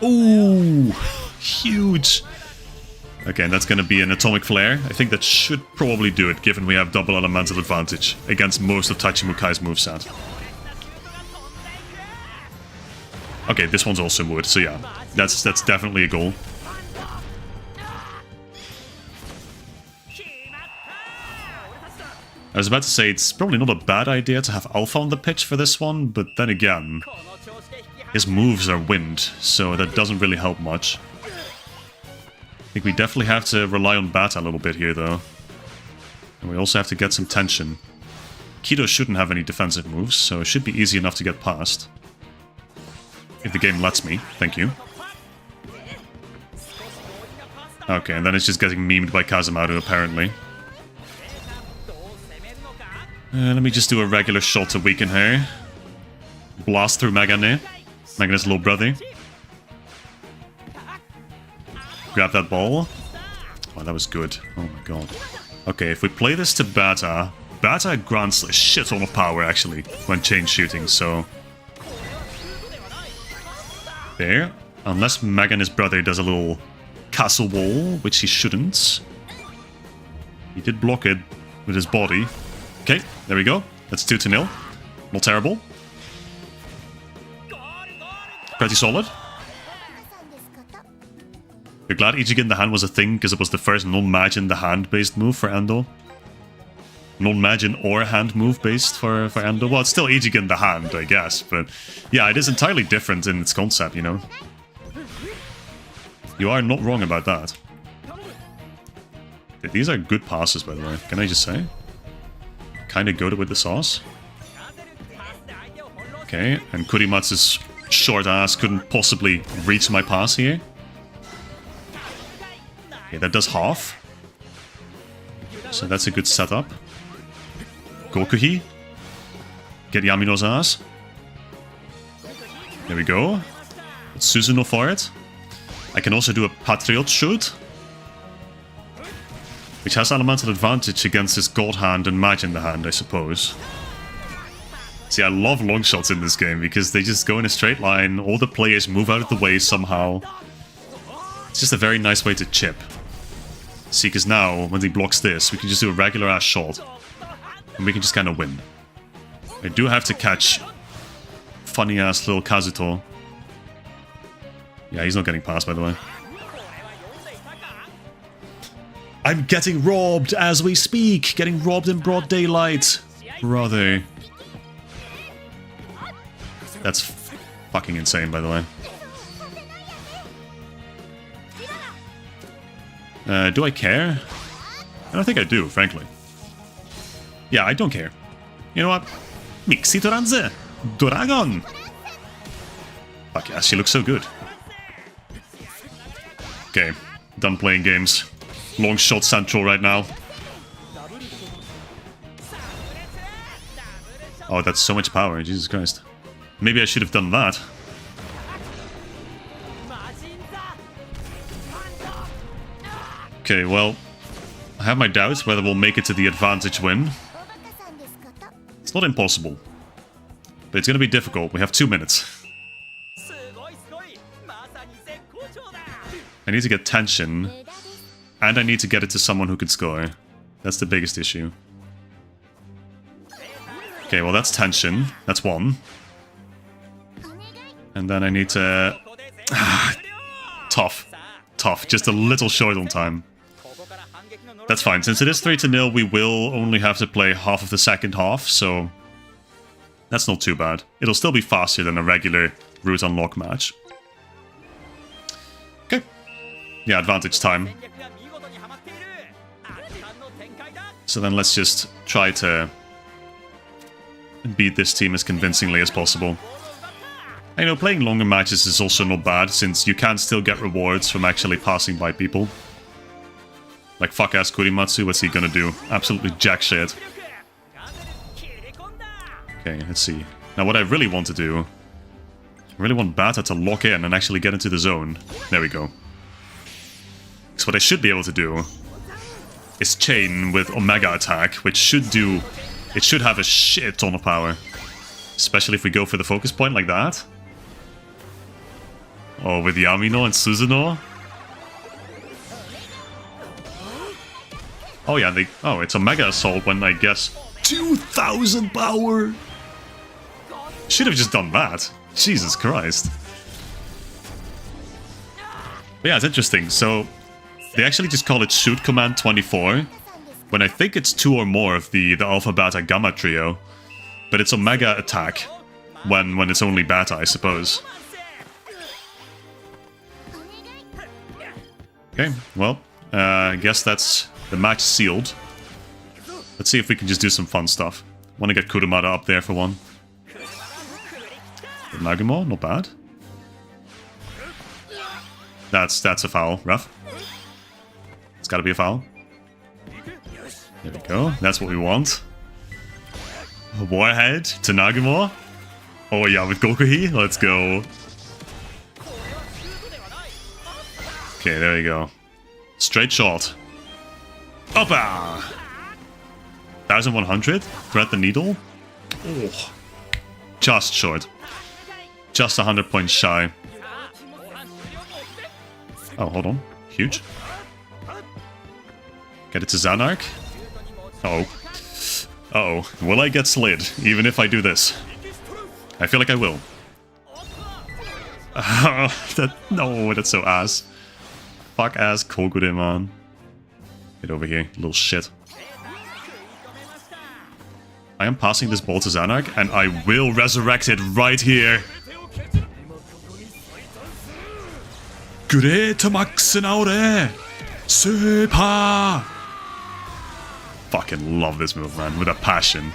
Ooh! Huge! Okay, that's gonna be an Atomic Flare. I think that should probably do it, given we have double elemental advantage against most of Tachimukai's moveset. Okay, this one's also wood, so yeah, that's definitely a goal. I was about to say, it's probably not a bad idea to have Alpha on the pitch for this one, but then again, his moves are wind, so that doesn't really help much. I think we definitely have to rely on Bata a little bit here, though. And we also have to get some tension. Kido shouldn't have any defensive moves, so it should be easy enough to get past. If the game lets me, thank you. Okay, and then it's just getting memed by Kazemaru, apparently. Let me just do a regular shot to weaken her. Blast through Megane. Megane's little brother. Grab that ball. Oh, that was good. Oh my god. Okay, if we play this to Bata, Bata grants a shit ton of power, actually, when chain shooting, so... There. Unless Megane's brother does a little castle wall, which he shouldn't. He did block it with his body. Okay, there we go. That's 2-0. Not terrible. Pretty solid. You're glad Ichigi in the hand was a thing, because it was the first non-match in the hand-based move for Endo. non-magic or hand move based for Endo. Well, it's still aging in the hand, I guess, but yeah, it is entirely different in its concept, you know? You are not wrong about that. These are good passes, by the way, can I just say? Kinda goated with the sauce. Okay, and Kurimatsu's short ass couldn't possibly reach my pass here. Okay, that does half. So that's a good setup. Gokuhi. Get Yamino's ass. There we go. It's Suzuno for it. I can also do a Patriot shoot, which has elemental advantage against his God Hand and Mage in the hand, I suppose. See, I love long shots in this game because they just go in a straight line, all the players move out of the way somehow. It's just a very nice way to chip. See, because now, when he blocks this, we can just do a regular ass shot. And we can just kind of win. I do have to catch funny ass little Kazuto. Yeah, he's not getting past, by the way. I'm getting robbed as we speak! Getting robbed in broad daylight! Brother. That's fucking insane, by the way. Do I care? I don't think I do, frankly. Yeah, I don't care. You know what? Mixi Toranze! Dragon! Fuck yeah, she looks so good. Okay, done playing games. Long shot central right now. Oh, that's so much power, Jesus Christ. Maybe I should have done that. Okay, well, I have my doubts whether we'll make it to the advantage win. It's not impossible, but it's gonna be difficult. We have 2 minutes. I need to get tension, and I need to get it to someone who can score. That's the biggest issue. Okay, well that's tension. That's 1. And then I need to... Tough. Tough. Just a little short on time. That's fine. Since it is 3-0, we will only have to play half of the second half, so... That's not too bad. It'll still be faster than a regular route unlock match. Okay. Yeah, advantage time. So then let's just try to beat this team as convincingly as possible. You know, playing longer matches is also not bad, since you can still get rewards from actually passing by people. Like fuck-ass Kurimatsu, what's he gonna do? Absolutely jack shit. Okay, let's see. Now what I really want to do... I really want Bata to lock in and actually get into the zone. There we go. So what I should be able to do is chain with Omega attack, which should do... It should have a shit ton of power. Especially if we go for the focus point like that. Oh, with Yamino and Suzuno? Oh yeah, they... Oh, it's Omega Assault when, I guess... 2,000 power! Should have just done that. Jesus Christ. But yeah, it's interesting. So, they actually just call it Shoot Command 24. When I think it's 2 or more of the Alpha, Beta, Gamma trio. But it's Omega attack. When it's only Beta, I suppose. Okay, well, I guess that's the match sealed. Let's see if we can just do some fun stuff. Want to get Kurumada up there for one. Nagumo, not bad. That's a foul, ref. It's gotta be a foul. There we go, that's what we want. Warhead to Nagumo. Oh yeah, with Gokuhi, let's go. Okay, there we go. Straight shot. Oppa! 1100? Thread the needle? Oh. Just short. Just 100 points shy. Oh, hold on. Huge. Get it to Zanark. Uh-oh. Uh-oh. Will I get slid, even if I do this? I feel like I will. No, that's so ass. Fuck ass Kogure, man. Get over here, little shit. I am passing this ball to Xanark, and I will resurrect it right here. Great Max Naure! Super! Fucking love this move, man, with a passion.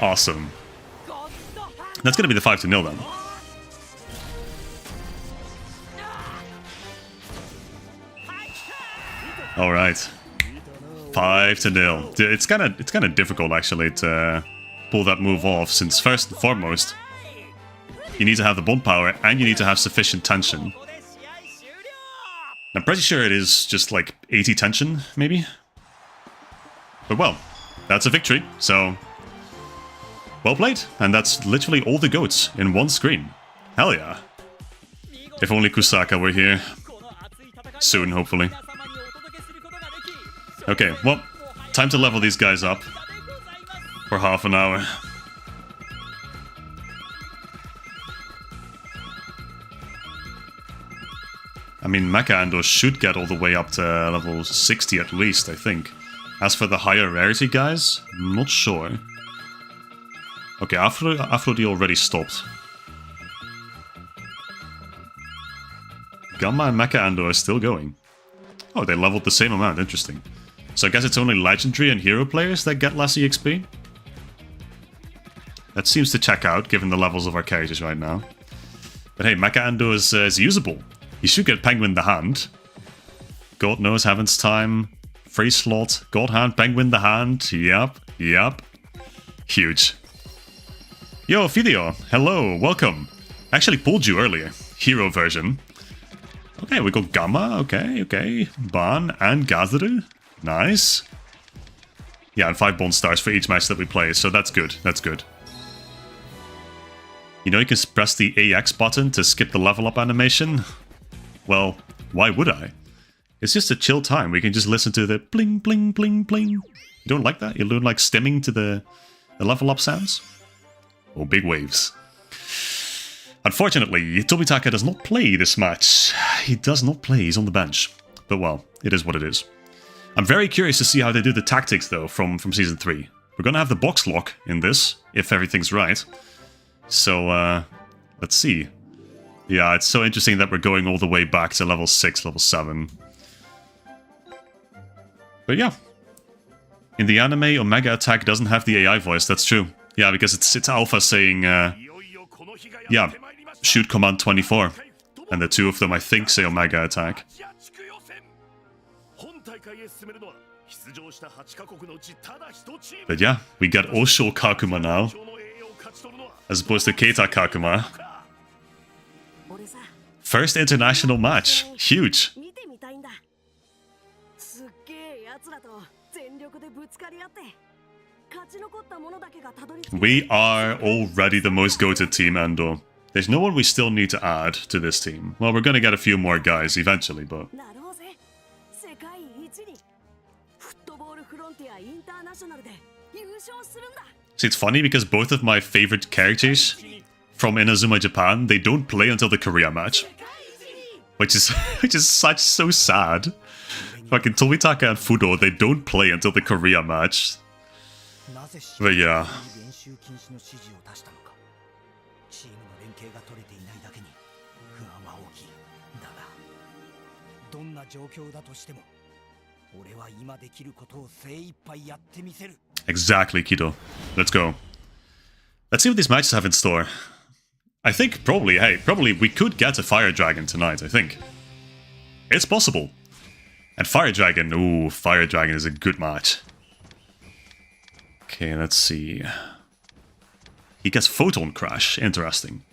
Awesome. That's gonna be the 5-0 then. Alright. 5-0. It's kinda difficult actually to pull that move off, since first and foremost, you need to have the bond power and you need to have sufficient tension. I'm pretty sure it is just like 80 tension, maybe? But well, that's a victory, so well played. And that's literally all the goats in one screen. Hell yeah. If only Kusaka were here. Soon, hopefully. Okay, well, time to level these guys up for half an hour. I mean, Mecha Ando should get all the way up to level 60 at least, I think. As for the higher rarity guys, not sure. Okay, Afrodi already stopped. Gamma and Mecha Ando are still going. Oh, they leveled the same amount, interesting. So I guess it's only legendary and hero players that get less EXP? That seems to check out, given the levels of our characters right now. But hey, Mecha Ando is usable. He should get Penguin the Hand. God knows Heaven's Time. Free slot. God Hand, Penguin the Hand. Yep. Huge. Yo, Fideo. Hello, welcome. I actually pulled you earlier. Hero version. Okay, we got Gamma. Okay. Ban and Gazaru. Nice. Yeah, and 5 bond stars for each match that we play, so that's good. You know you can press the AX button to skip the level up animation? Well, why would I? It's just a chill time. We can just listen to the bling, bling, bling, bling. You don't like that? You don't like stemming to the level up sounds? Oh, big waves. Unfortunately, Tobitaka does not play this match. He does not play. He's on the bench. But well, it is what it is. I'm very curious to see how they do the tactics, though, from Season 3. We're gonna have the box lock in this, if everything's right. So, let's see. Yeah, it's so interesting that we're going all the way back to level 6, level 7. But yeah. In the anime, Omega Attack doesn't have the AI voice, that's true. Yeah, because it's Alpha saying, yeah, shoot command 24. And the two of them, I think, say Omega Attack. But yeah, we get Osho Kakuma now, as opposed to Keita Kakuma. First international match. Huge. We are already the most goated team, Ando. There's no one we still need to add to this team. Well, we're gonna get a few more guys eventually, but... See, it's funny because both of my favorite characters from Inazuma Japan, they don't play until the Korea match. Which is so sad. Fucking Tobitaka and Fudo, they don't play until the Korea match. But yeah. Exactly, Kido. Let's go. Let's see what these matches have in store. I think probably we could get a Fire Dragon tonight, I think. It's possible. And Fire Dragon, ooh, Fire Dragon is a good match. Okay, let's see. He gets Photon Crash, interesting.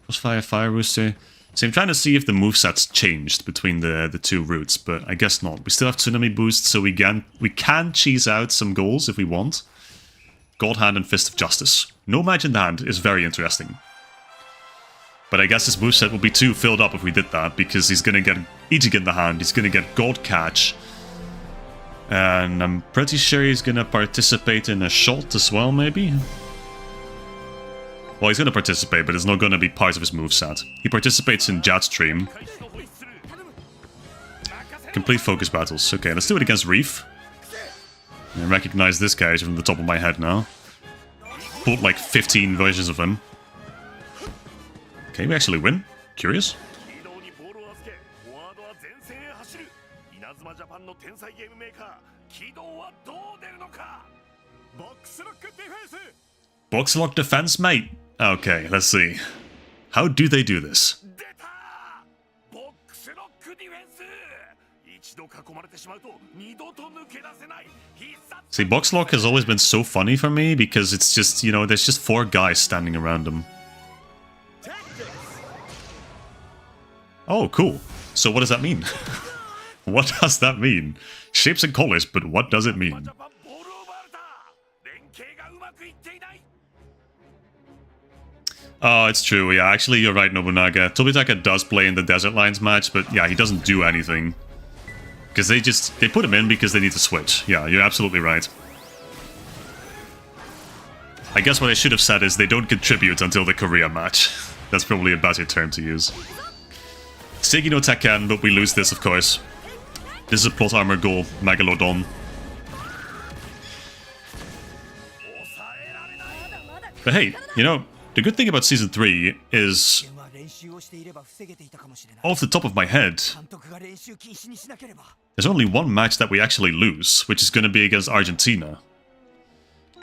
Crossfire, Fire Rooster. So I'm trying to see if the movesets changed between the two routes, but I guess not. We still have Tsunami Boost, so we can cheese out some goals if we want. God Hand and Fist of Justice. No Match in the Hand is very interesting. But I guess his moveset will be too filled up if we did that, because he's gonna get Ijig in the hand, he's gonna get God Catch. And I'm pretty sure he's gonna participate in a shot as well, maybe? Well, he's gonna participate, but it's not gonna be part of his moveset. He participates in Jetstream. Complete focus battles. Okay, let's do it against Reef. I recognize this character from the top of my head now. Pulled like 15 versions of him. Okay, we actually win. Curious. 軌道にボールを預けフォワードは前線へ走る稲妻ジャパンの天才ゲームメーカー軌道はどう出るのかボックスロックディフェンス Box lock defense, mate. Okay, let's see. How do they do this? 出たボックスロックディフェンス一度囲まれてしまうと二度と抜け出せない必殺 See, box lock has always been so funny for me because it's just, you know, there's just 4 guys standing around them. Oh, cool. So what does that mean? What does that mean? Shapes and colors, but what does it mean? ジャパンボールを奪われた連携がうまくいっていない Oh, it's true. Yeah, actually, you're right, Nobunaga. Tobitaka does play in the Desert Lines match, but yeah, he doesn't do anything. Because they put him in because they need to switch. Yeah, you're absolutely right. I guess what I should have said is they don't contribute until the Korea match. That's probably a better term to use. Seiki no Tekken, but we lose this, of course. This is a plot armor goal, Megalodon. But hey, you know, the good thing about Season 3 is, off the top of my head, there's only one match that we actually lose, which is going to be against Argentina.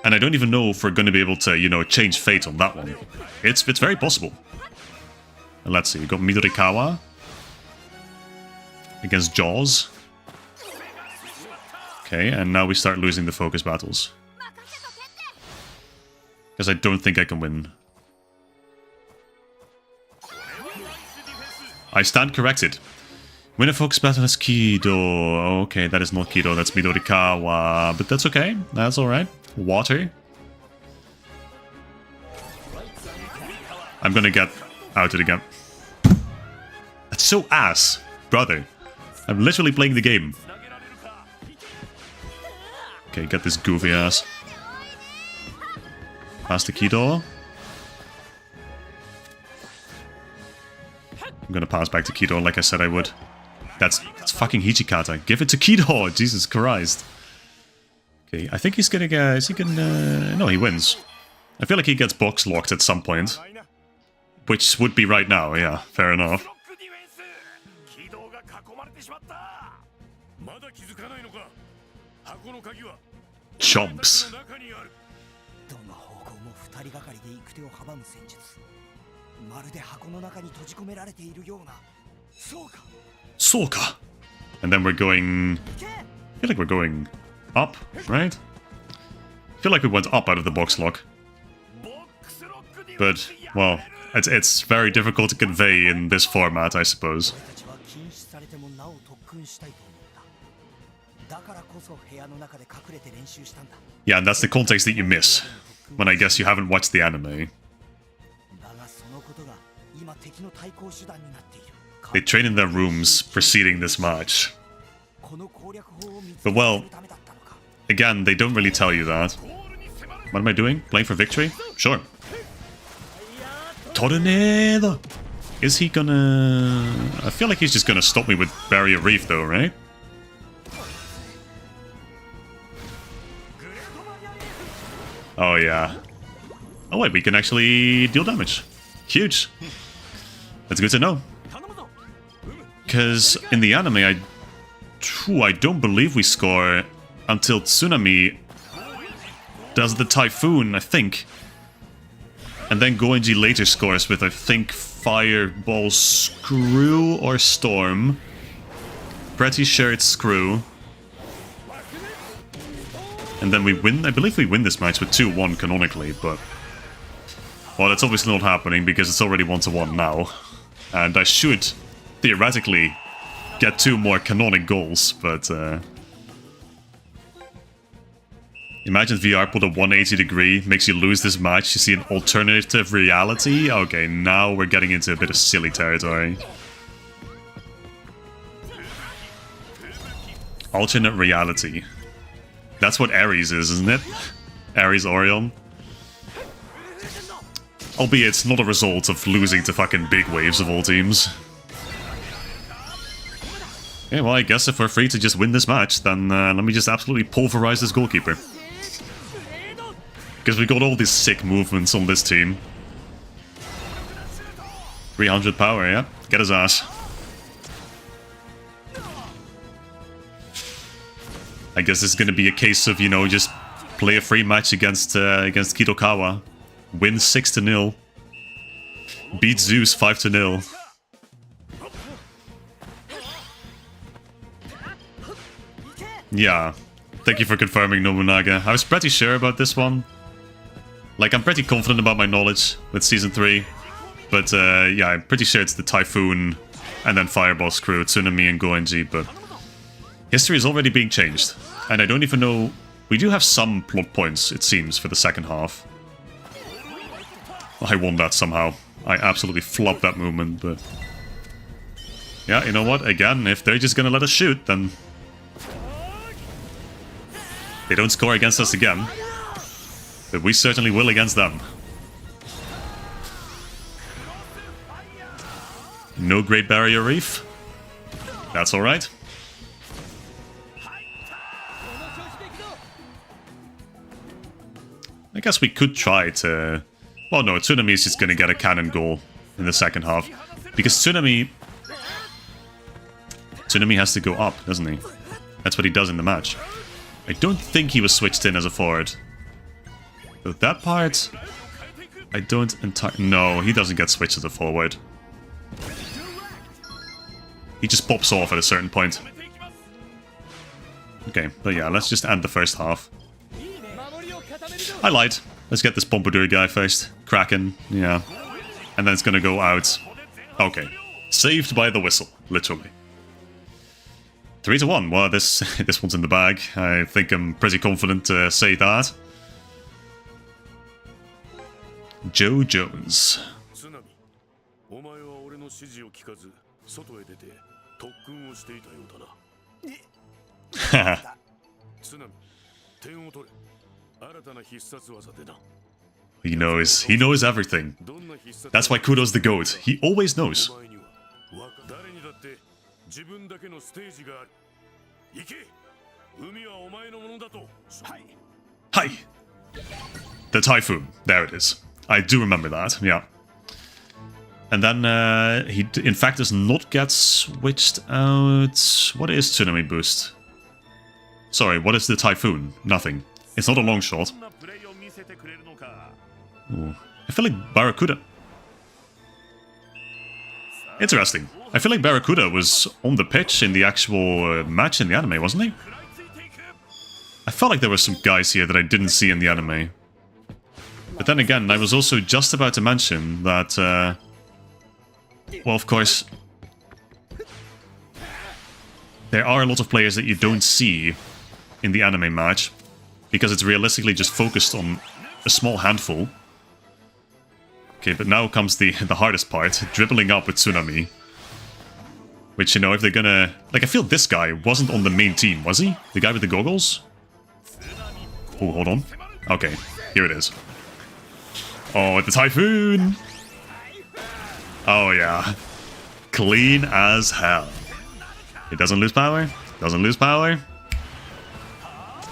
And I don't even know if we're going to be able to, you know, change fate on that one. It's very possible. And let's see, we got Midorikawa against Jaws. Okay, and now we start losing the focus battles. Because I don't think I can win. I stand corrected. Win a focus battle as Kido. Okay, that is not Kido, that's Midorikawa. But that's okay, that's alright. Water. I'm gonna get outed again. That's so ass, brother. I'm literally playing the game. Okay, get this goofy ass. Pass to Kido. I'm gonna pass back to Kido like I said I would. That's fucking Hichikata. Give it to Kido! Jesus Christ. Okay, I think he's gonna get... Is he gonna... No, he wins. I feel like he gets box locked at some point. Which would be right now, yeah. Fair enough. Chomps. Soka! And then we're going... I feel like we're going up, right? I feel like we went up out of the box lock. But, well, it's very difficult to convey in this format, I suppose. Yeah, and that's the context that you miss, when I guess you haven't watched the anime. They train in their rooms preceding this match. But well, again, they don't really tell you that. What am I doing? Playing for victory? Sure. Tornado! Is he gonna... I feel like he's just gonna stop me with Barrier Reef though, right? Oh yeah. Oh wait, we can actually deal damage. Huge. That's good to know. Because in the anime, I don't believe we score until Tsunami does the Typhoon, I think. And then Goenji later scores with, I think, Fireball, Screw, or Storm. Pretty sure it's Screw. And then we win. I believe we win this match with 2-1 canonically, but... Well, that's obviously not happening because it's already 1-1 now. And I should, theoretically, get 2 more canonic goals, but... Imagine VR put a 180 degree, makes you lose this match, you see an alternative reality? Okay, now we're getting into a bit of silly territory. Alternate reality. That's what Ares is, isn't it? Ares Orion. Albeit it's not a result of losing to fucking big waves of all teams. Okay, well, I guess if we're free to just win this match, then let me just absolutely pulverize this goalkeeper. Because we got all these sick movements on this team. 300 power, yeah? Get his ass. I guess it's gonna be a case of, you know, just play a free match against Kitokawa. Win 6-0. Beat Zeus 5-0. Yeah. Thank you for confirming, Nobunaga. I was pretty sure about this one. Like, I'm pretty confident about my knowledge with Season 3. But, yeah, I'm pretty sure it's the Typhoon and then Fireball's crew, Tsunami and Goenji, but... history is already being changed. And I don't even know... we do have some plot points, it seems, for the second half. I won that somehow. I absolutely flopped that movement, but... yeah, you know what? Again, if they're just gonna let us shoot, then... they don't score against us again. But we certainly will against them. No Great Barrier Reef. That's alright. I guess we could try to... well, no, Tsunami is just gonna get a cannon goal in the second half. Because Tsunami has to go up, doesn't he? That's what he does in the match. I don't think he was switched in as a forward. So that part... I don't entirely... no, he doesn't get switched as a forward. He just pops off at a certain point. Okay, but yeah, let's just end the first half. I lied. Let's get this Pompadour guy first. Kraken, yeah. And then it's gonna go out. Okay. Saved by the whistle, literally. 3-1. Well, this one's in the bag. I think I'm pretty confident to say that. Joe Jones. He knows everything. That's why Kudo's the GOAT. He always knows. Hi! The Typhoon. There it is. I do remember that, yeah. And then he, in fact, does not get switched out. What is Tsunami Boost? Sorry, what is the Typhoon? Nothing. It's not a long shot. Ooh. I feel like Barracuda... interesting. I feel like Barracuda was on the pitch in the actual match in the anime, wasn't he? I felt like there were some guys here that I didn't see in the anime. But then again, I was also just about to mention that... well, of course... there are a lot of players that you don't see in the anime match, because it's realistically just focused on a small handful. Okay, but now comes the hardest part, dribbling up with Tsunami. Which, you know, if they're gonna... like, I feel this guy wasn't on the main team, was he? The guy with the goggles? Oh, hold on. Okay, here it is. Oh, the Typhoon! Oh, yeah. Clean as hell. He doesn't lose power. Doesn't lose power.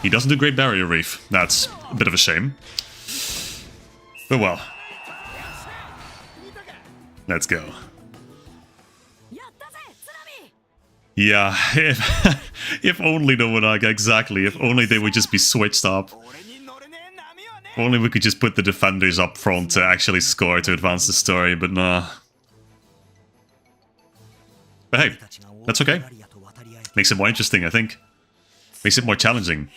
He doesn't do Great Barrier Reef. That's a bit of a shame. But well. Let's go. Yeah, if only Nobunaga, exactly. If only they would just be switched up. If only we could just put the defenders up front to actually score to advance the story, but nah. But hey, that's okay. Makes it more interesting, I think. Makes it more challenging.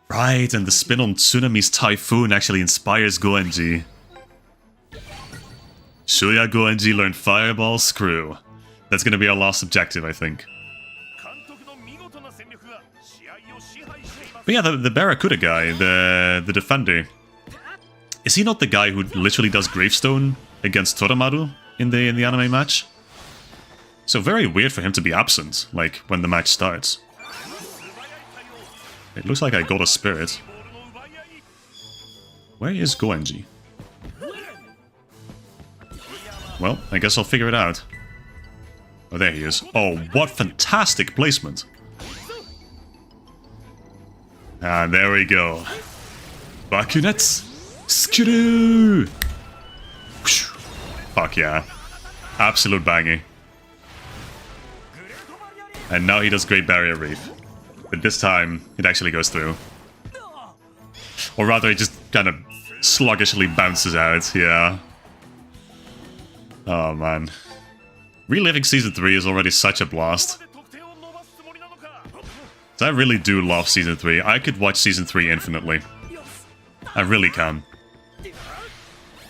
Right, and the spin on Tsunami's Typhoon actually inspires Goenji. Shuya Goenji learned Fireball Screw. That's gonna be our last objective, I think. But yeah, the Barracuda guy, the defender. Is he not the guy who literally does Gravestone against Toramaru in the anime match? So very weird for him to be absent, like, when the match starts. It looks like I got a spirit. Where is Goenji? Well, I guess I'll figure it out. Oh, there he is. Oh, what fantastic placement. And there we go. Bakunets. Skidoo. Fuck yeah. Absolute banging. And now he does Great Barrier Reef. But this time, it actually goes through. Or rather, it just kind of sluggishly bounces out, yeah. Oh, man. Reliving Season 3 is already such a blast. I really do love Season 3. I could watch Season 3 infinitely. I really can.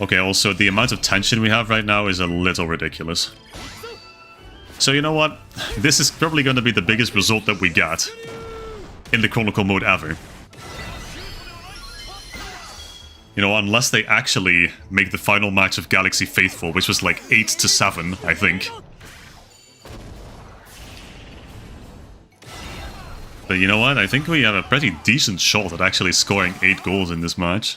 Okay, also, the amount of tension we have right now is a little ridiculous. So you know what? This is probably going to be the biggest result that we get in the Chronicle Mode ever. You know, unless they actually make the final match of Galaxy Faithful, which was like 8-7, I think. But you know what? I think we have a pretty decent shot at actually scoring 8 goals in this match.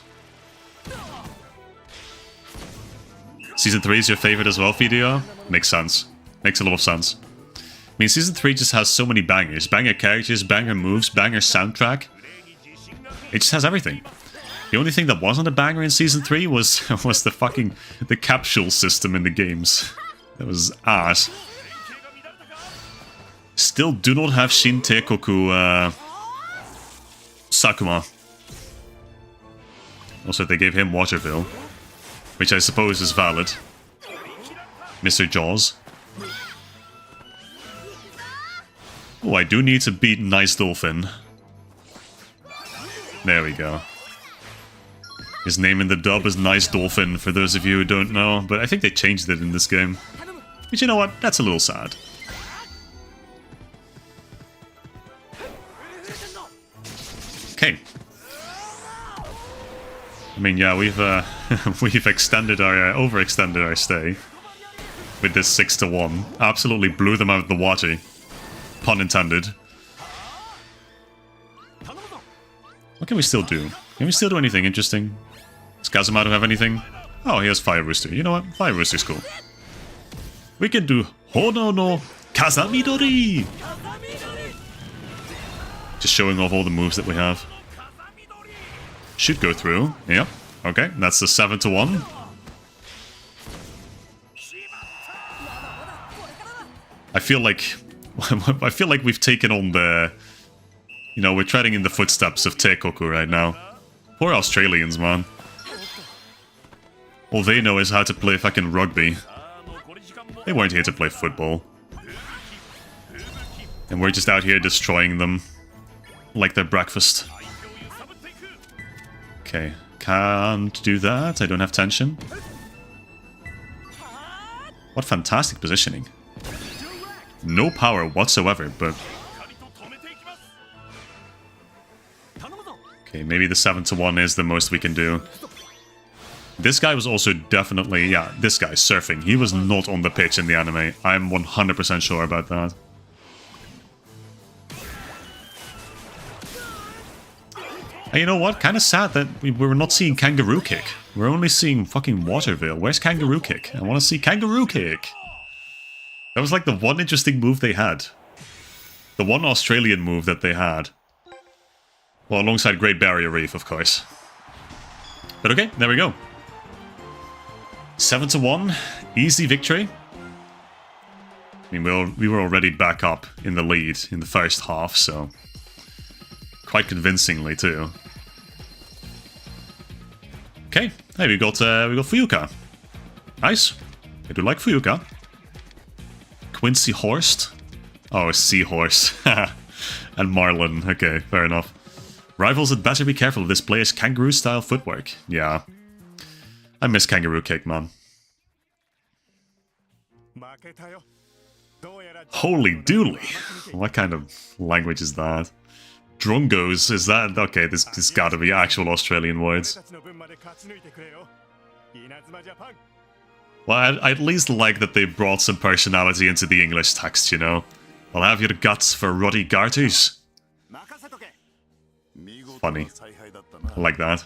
Season 3 is your favorite as well, Video? Makes sense. Makes a lot of sense. I mean, Season 3 just has so many bangers. Banger characters, banger moves, banger soundtrack. It just has everything. The only thing that wasn't a banger in Season 3 was the capsule system in the games. That was ass. Still do not have Shin Teikoku Sakuma. Also, they gave him Waterville, which I suppose is valid. Mr. Jaws. Oh, I do need to beat Nice Dolphin. There we go. His name in the dub is Nice Dolphin, for those of you who don't know, but I think they changed it in this game. But you know what? That's a little sad. Okay. I mean, yeah, we've extended our overextended our stay with this 6-1. Absolutely blew them out of the water. Pun intended. What can we still do? Can we still do anything interesting? Does Kazamaru have anything? Oh, he has Fire Rooster. You know what? Fire Rooster's cool. We can do Hono no Kazamidori! Just showing off all the moves that we have. Should go through. Yep. Okay, that's the 7-1. I feel like we've taken on the... You know, we're treading in the footsteps of Teikoku right now. Poor Australians, man. All they know is how to play fucking rugby. They weren't here to play football. And we're just out here destroying them. Like their breakfast. Okay, can't do that. I don't have tension. What fantastic positioning. No power whatsoever, but... Okay, maybe the 7-1 is the most we can do. This guy was also definitely... Yeah, this guy, Surfing. He was not on the pitch in the anime. I'm 100% sure about that. And you know what? Kind of sad that we're not seeing Kangaroo Kick. We're only seeing fucking Waterville. Where's Kangaroo Kick? I want to see Kangaroo Kick. That was like the one interesting move they had. The one Australian move that they had. Well, alongside Great Barrier Reef, of course. But okay, there we go. 7-1. Easy victory. I mean, we were already back up in the lead in the first half, so... Quite convincingly, too. Okay, hey, we got Fuyuka. Nice. I do like Fuyuka. Quincy Horst. Oh, Seahorse. And Marlin. Okay, fair enough. Rivals had better be careful of this player's kangaroo-style footwork. Yeah. I miss Kangaroo Kick, man. Holy dooly! What kind of language is that? Drungos, is that? Okay, this gotta be actual Australian words. Well, I at least like that they brought some personality into the English text, you know? I'll have your guts for ruddy garters. Funny. I like that.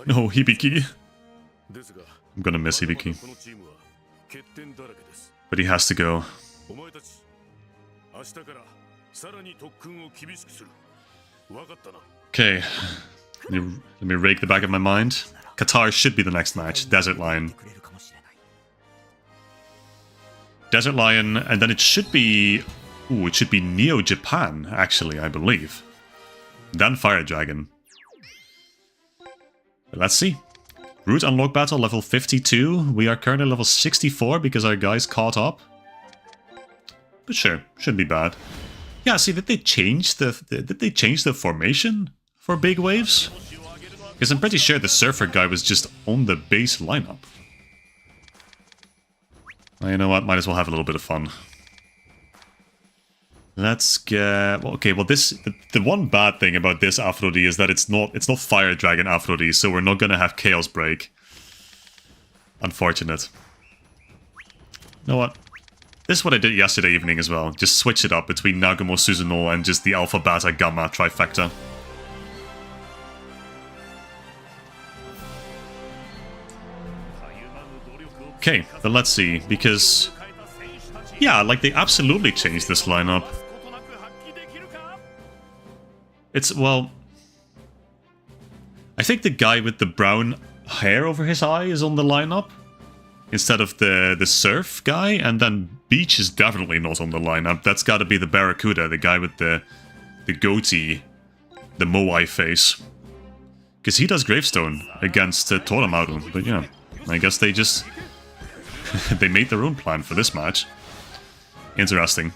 No, Hibiki. I'm gonna miss Hibiki. But he has to go. Okay. Let me rake the back of my mind. Qatar should be the next match. Desert Lion. Desert Lion, and then it should be... Ooh, it should be Neo Japan, actually, I believe. Then Fire Dragon. But let's see. Route Unlock Battle, level 52. We are currently level 64 because our guys caught up. But sure, shouldn't be bad. Yeah, see, did they change the formation for big waves? Because I'm pretty sure the Surfer guy was just on the base lineup. Well, you know what? Might as well have a little bit of fun. Let's get... Well, okay, well this... The one bad thing about this Aphrodite is that it's not Fire Dragon Aphrodite, so we're not gonna have Chaos Break. Unfortunate. You know what? This is what I did yesterday evening as well. Just switch it up between Nagumo Suzuno and just the Alpha, Beta, Gamma trifecta. Okay, but let's see, because... Yeah, like, they absolutely changed this lineup. It's, well... I think the guy with the brown hair over his eye is on the lineup, instead of the surf guy, and then Beach is definitely not on the lineup. That's gotta be the Barracuda, the guy with the goatee, the Moai face. Because he does Gravestone against Toramaru, but yeah, I guess they just... they made their own plan for this match. Interesting.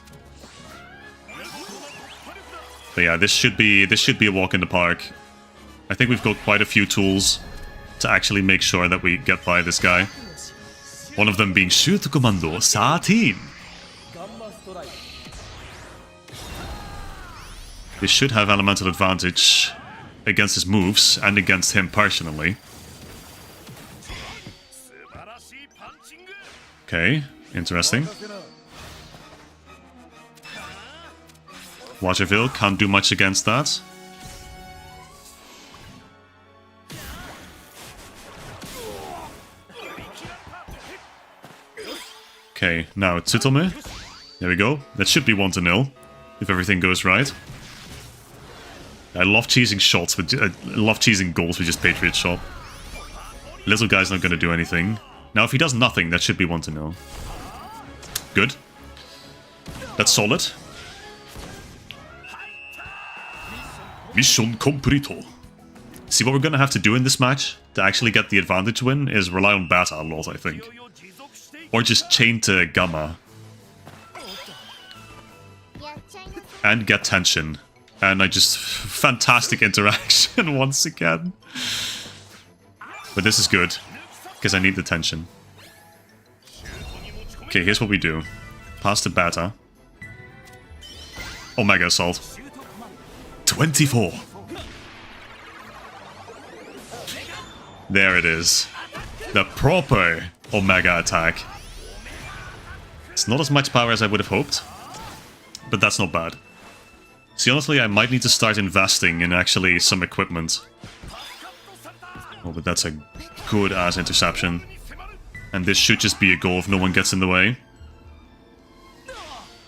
But yeah, this should be a walk in the park. I think we've got quite a few tools to actually make sure that we get by this guy. One of them being Shoot Commando 13. This should have elemental advantage against his moves and against him personally. Okay, interesting. Waterville can't do much against that. Okay, now Tsutomu. There we go. That should be 1-0, if everything goes right. I love cheesing shots, but I love cheesing goals with just Patriot Shot. Little guy's not going to do anything. Now, if he does nothing, that should be 1-0. Good. That's solid. Mission completo. See, what we're going to have to do in this match to actually get the advantage win is rely on Bata a lot, I think. Or just chain to Gamma. And get tension. And I just... fantastic interaction once again. But this is good. Because I need the tension. Okay, here's what we do. Pass to Bata. Omega Assault. 24. There it is. The proper Omega attack. It's not as much power as I would have hoped, but that's not bad. See, honestly, I might need to start investing in actually some equipment. Oh, but that's a good-ass interception. And this should just be a goal if no one gets in the way.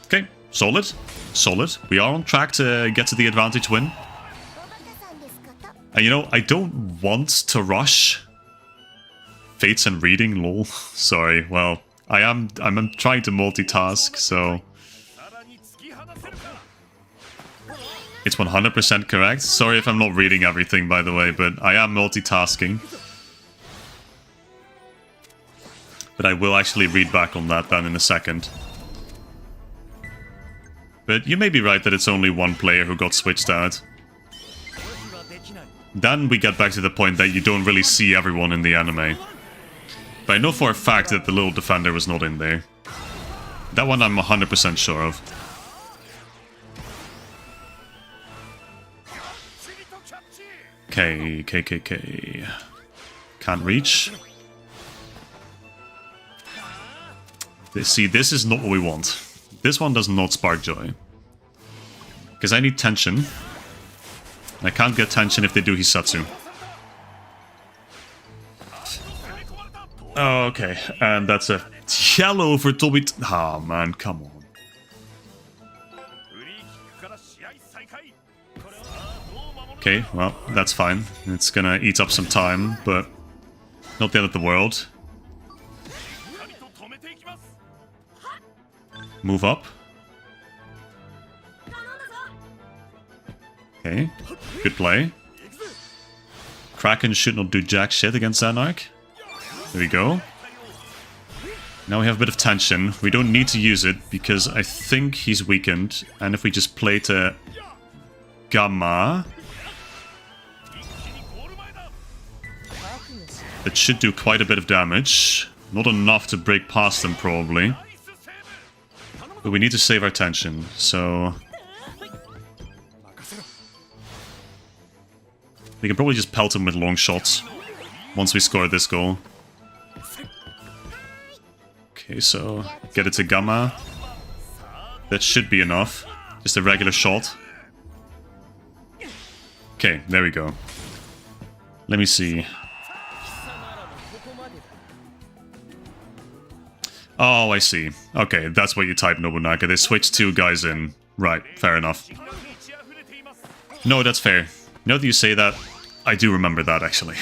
Okay, solid. Solid. We are on track to get to the advantage win. And you know, I don't want to rush Fates and Reading, lol. Sorry, well, I'm trying to multitask, so... It's 100% correct. Sorry if I'm not reading everything, by the way, but I am multitasking. But I will actually read back on that then in a second. But you may be right that it's only one player who got switched out. Then we get back to the point that you don't really see everyone in the anime. But I know for a fact that the little defender was not in there. That one I'm 100% sure of. Okay, KKK. Can't reach. See, this is not what we want. This one does not spark joy. Because I need tension. I can't get tension if they do Hisatsu. Oh, okay, and that's a yellow for Toby. Oh man, come on. Okay, well, that's fine. It's gonna eat up some time, but not the end of the world. Move up. Okay, good play. Kraken should not do jack shit against Zanark. There we go. Now we have a bit of tension. We don't need to use it because I think he's weakened. And if we just play to Gamma, it should do quite a bit of damage. Not enough to break past them, probably. But we need to save our tension, so... we can probably just pelt him with long shots once we score this goal. Okay, so get it to Gamma. That should be enough. Just a regular shot. Okay, there we go. Let me see. Oh, I see. Okay, that's what you type, Nobunaga. They switched 2 guys in. Right, fair enough. No, that's fair. Now that you say that, I do remember that, actually.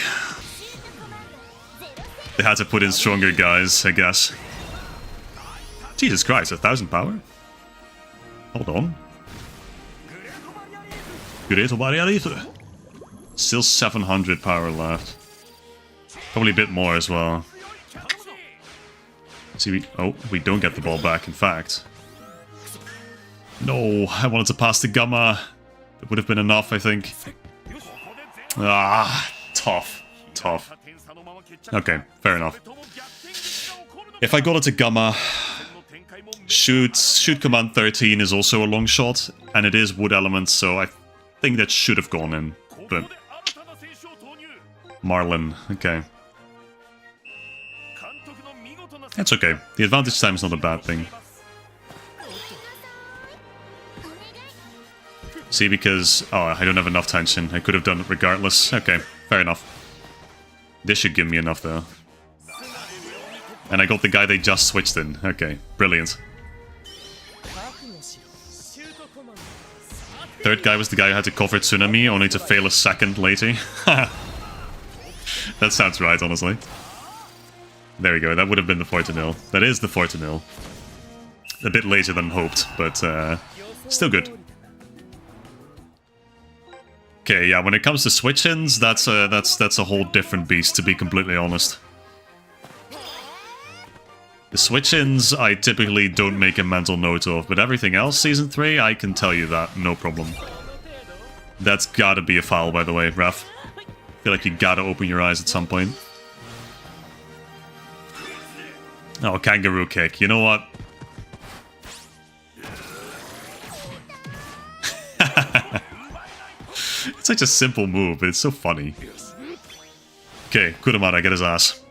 They had to put in stronger guys, I guess. Jesus Christ, 1000 power? Hold on. Still 700 power left. Probably a bit more as well. See, we don't get the ball back, in fact. No, I wanted to pass to Gamma. That would have been enough, I think. Ah, tough. Okay, fair enough. If I got it to Gamma, shoot command 13 is also a long shot, and it is wood element, so I think that should have gone in. But Marlin, okay. It's okay. The advantage time is not a bad thing. See, because... oh, I don't have enough tension. I could have done it regardless. Okay, fair enough. This should give me enough, though. And I got the guy they just switched in. Okay, brilliant. Third guy was the guy who had to cover Tsunami, only to fail a second later. That sounds right, honestly. There we go, that would have been the 4-0. That is the 4-0. A bit later than hoped, but still good. Okay, yeah, when it comes to switch-ins, that's a whole different beast, to be completely honest. The switch-ins I typically don't make a mental note of, but everything else, Season 3, I can tell you that, no problem. That's gotta be a foul, by the way, ref. I feel like you gotta open your eyes at some point. Oh, kangaroo kick. You know what? It's such a simple move, but it's so funny. Okay, Kurumada, get his ass.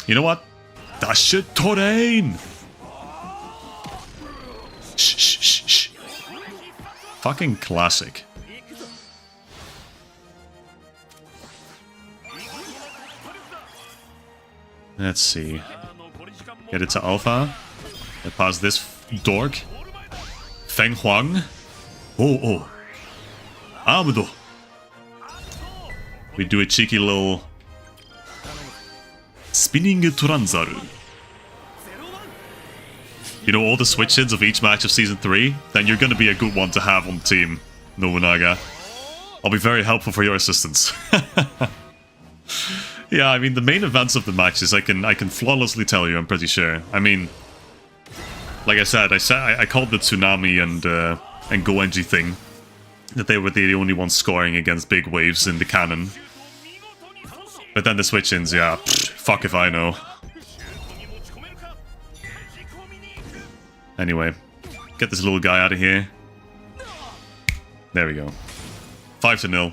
You know what? Dash terrain! Shh, shh, shh, shh. Fucking classic. Let's see. Get it to Alpha. Get past this dork. Feng Huang. Oh. Amudo. We do a cheeky little... spinning Turanzaru. You know all the switch-ins of each match of Season 3? Then you're gonna be a good one to have on the team, Nobunaga. I'll be very helpful for your assistance. Yeah, I mean, the main events of the matches, I can flawlessly tell you, I'm pretty sure. I mean, like I said, I called the Tsunami and Goenji thing, that they were the only ones scoring against big waves in the canon. But then the switch-ins, yeah, fuck if I know. Anyway, get this little guy out of here. There we go. 5-0.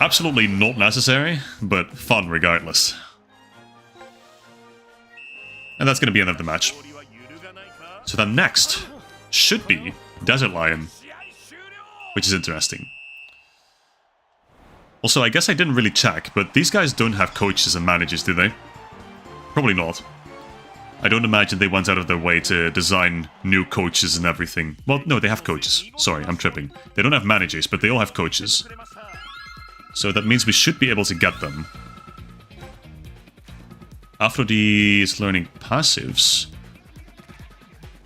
Absolutely not necessary, but fun regardless. And that's going to be the end of the match. So then next should be Desert Lion, which is interesting. Also, I guess I didn't really check, but these guys don't have coaches and managers, do they? Probably not. I don't imagine they went out of their way to design new coaches and everything. Well, no, they have coaches. Sorry, I'm tripping. They don't have managers, but they all have coaches. So that means we should be able to get them. Aphrodite is learning passives.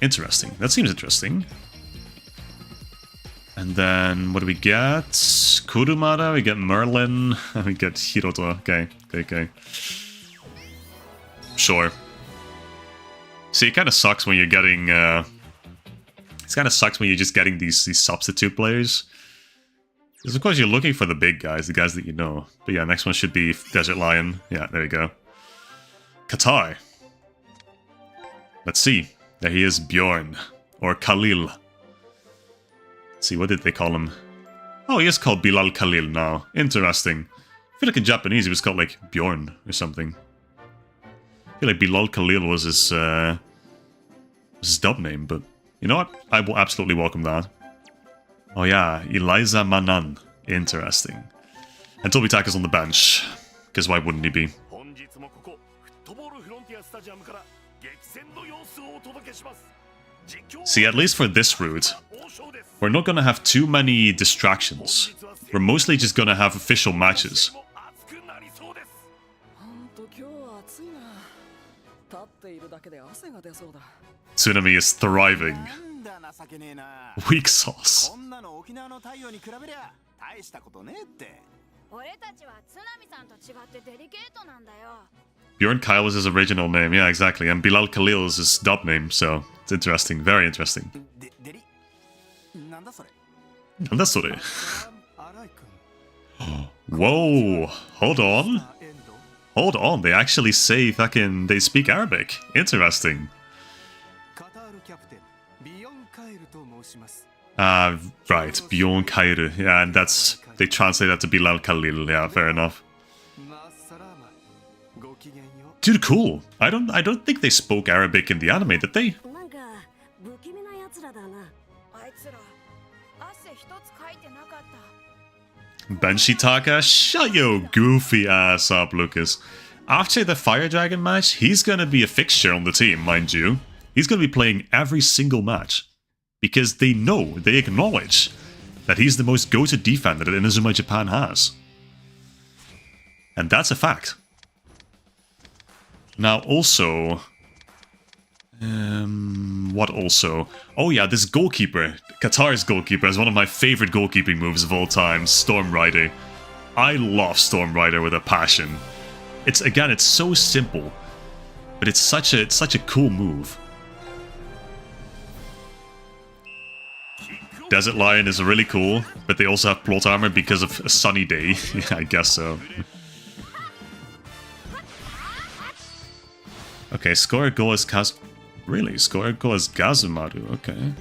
Interesting. That seems interesting. And then, what do we get? Kurumara, we get Merlin, and we get Hiroto. Okay. Sure. See, it kind of sucks when you're getting... it kind of sucks when you're just getting these substitute players. Because of course you're looking for the big guys, the guys that you know. But yeah, next one should be Desert Lion. Yeah, there you go. Qatar. Let's see. There he is, Bjorn. Or Khalil. Let's see, what did they call him? Oh, he is called Bilal Khalil now. Interesting. I feel like in Japanese he was called like Bjorn or something. I feel like Bilal Khalil was his dub name, but you know what? I will absolutely welcome that. Oh yeah, Eliza Manan. Interesting. And Toby Taka's on the bench. Because why wouldn't he be? See, at least for this route, we're not gonna have too many distractions. We're mostly just gonna have official matches. Tsunami is thriving. Weak sauce. Bjorn Kyle is his original name, yeah, exactly. And Bilal Khalil is his dub name, so it's interesting, very interesting. Nandasore. Whoa, hold on. Hold on, they actually say fucking, they speak Arabic. Interesting. Right, Bjorn Kairu. Yeah, and that's, they translate that to Bilal Khalil. Yeah, fair enough. Dude, cool. I don't think they spoke Arabic in the anime, did they? Benshitaka, shut your goofy ass up, Lucas. After the Fire Dragon match, he's gonna be a fixture on the team, mind you. He's gonna be playing every single match. Because they know, they acknowledge that he's the most go-to defender that Inazuma Japan has. And that's a fact. Now also... what also? Oh yeah, this goalkeeper, Qatar's goalkeeper, is one of my favorite goalkeeping moves of all time, Storm Rider. I love Storm Rider with a passion. It's so simple, but it's such a cool move. Desert Lion is really cool, but they also have plot armor because of a sunny day. Yeah, I guess so. Okay, score a goal as Kaz... Really? Score a goal as Gazumaru, okay.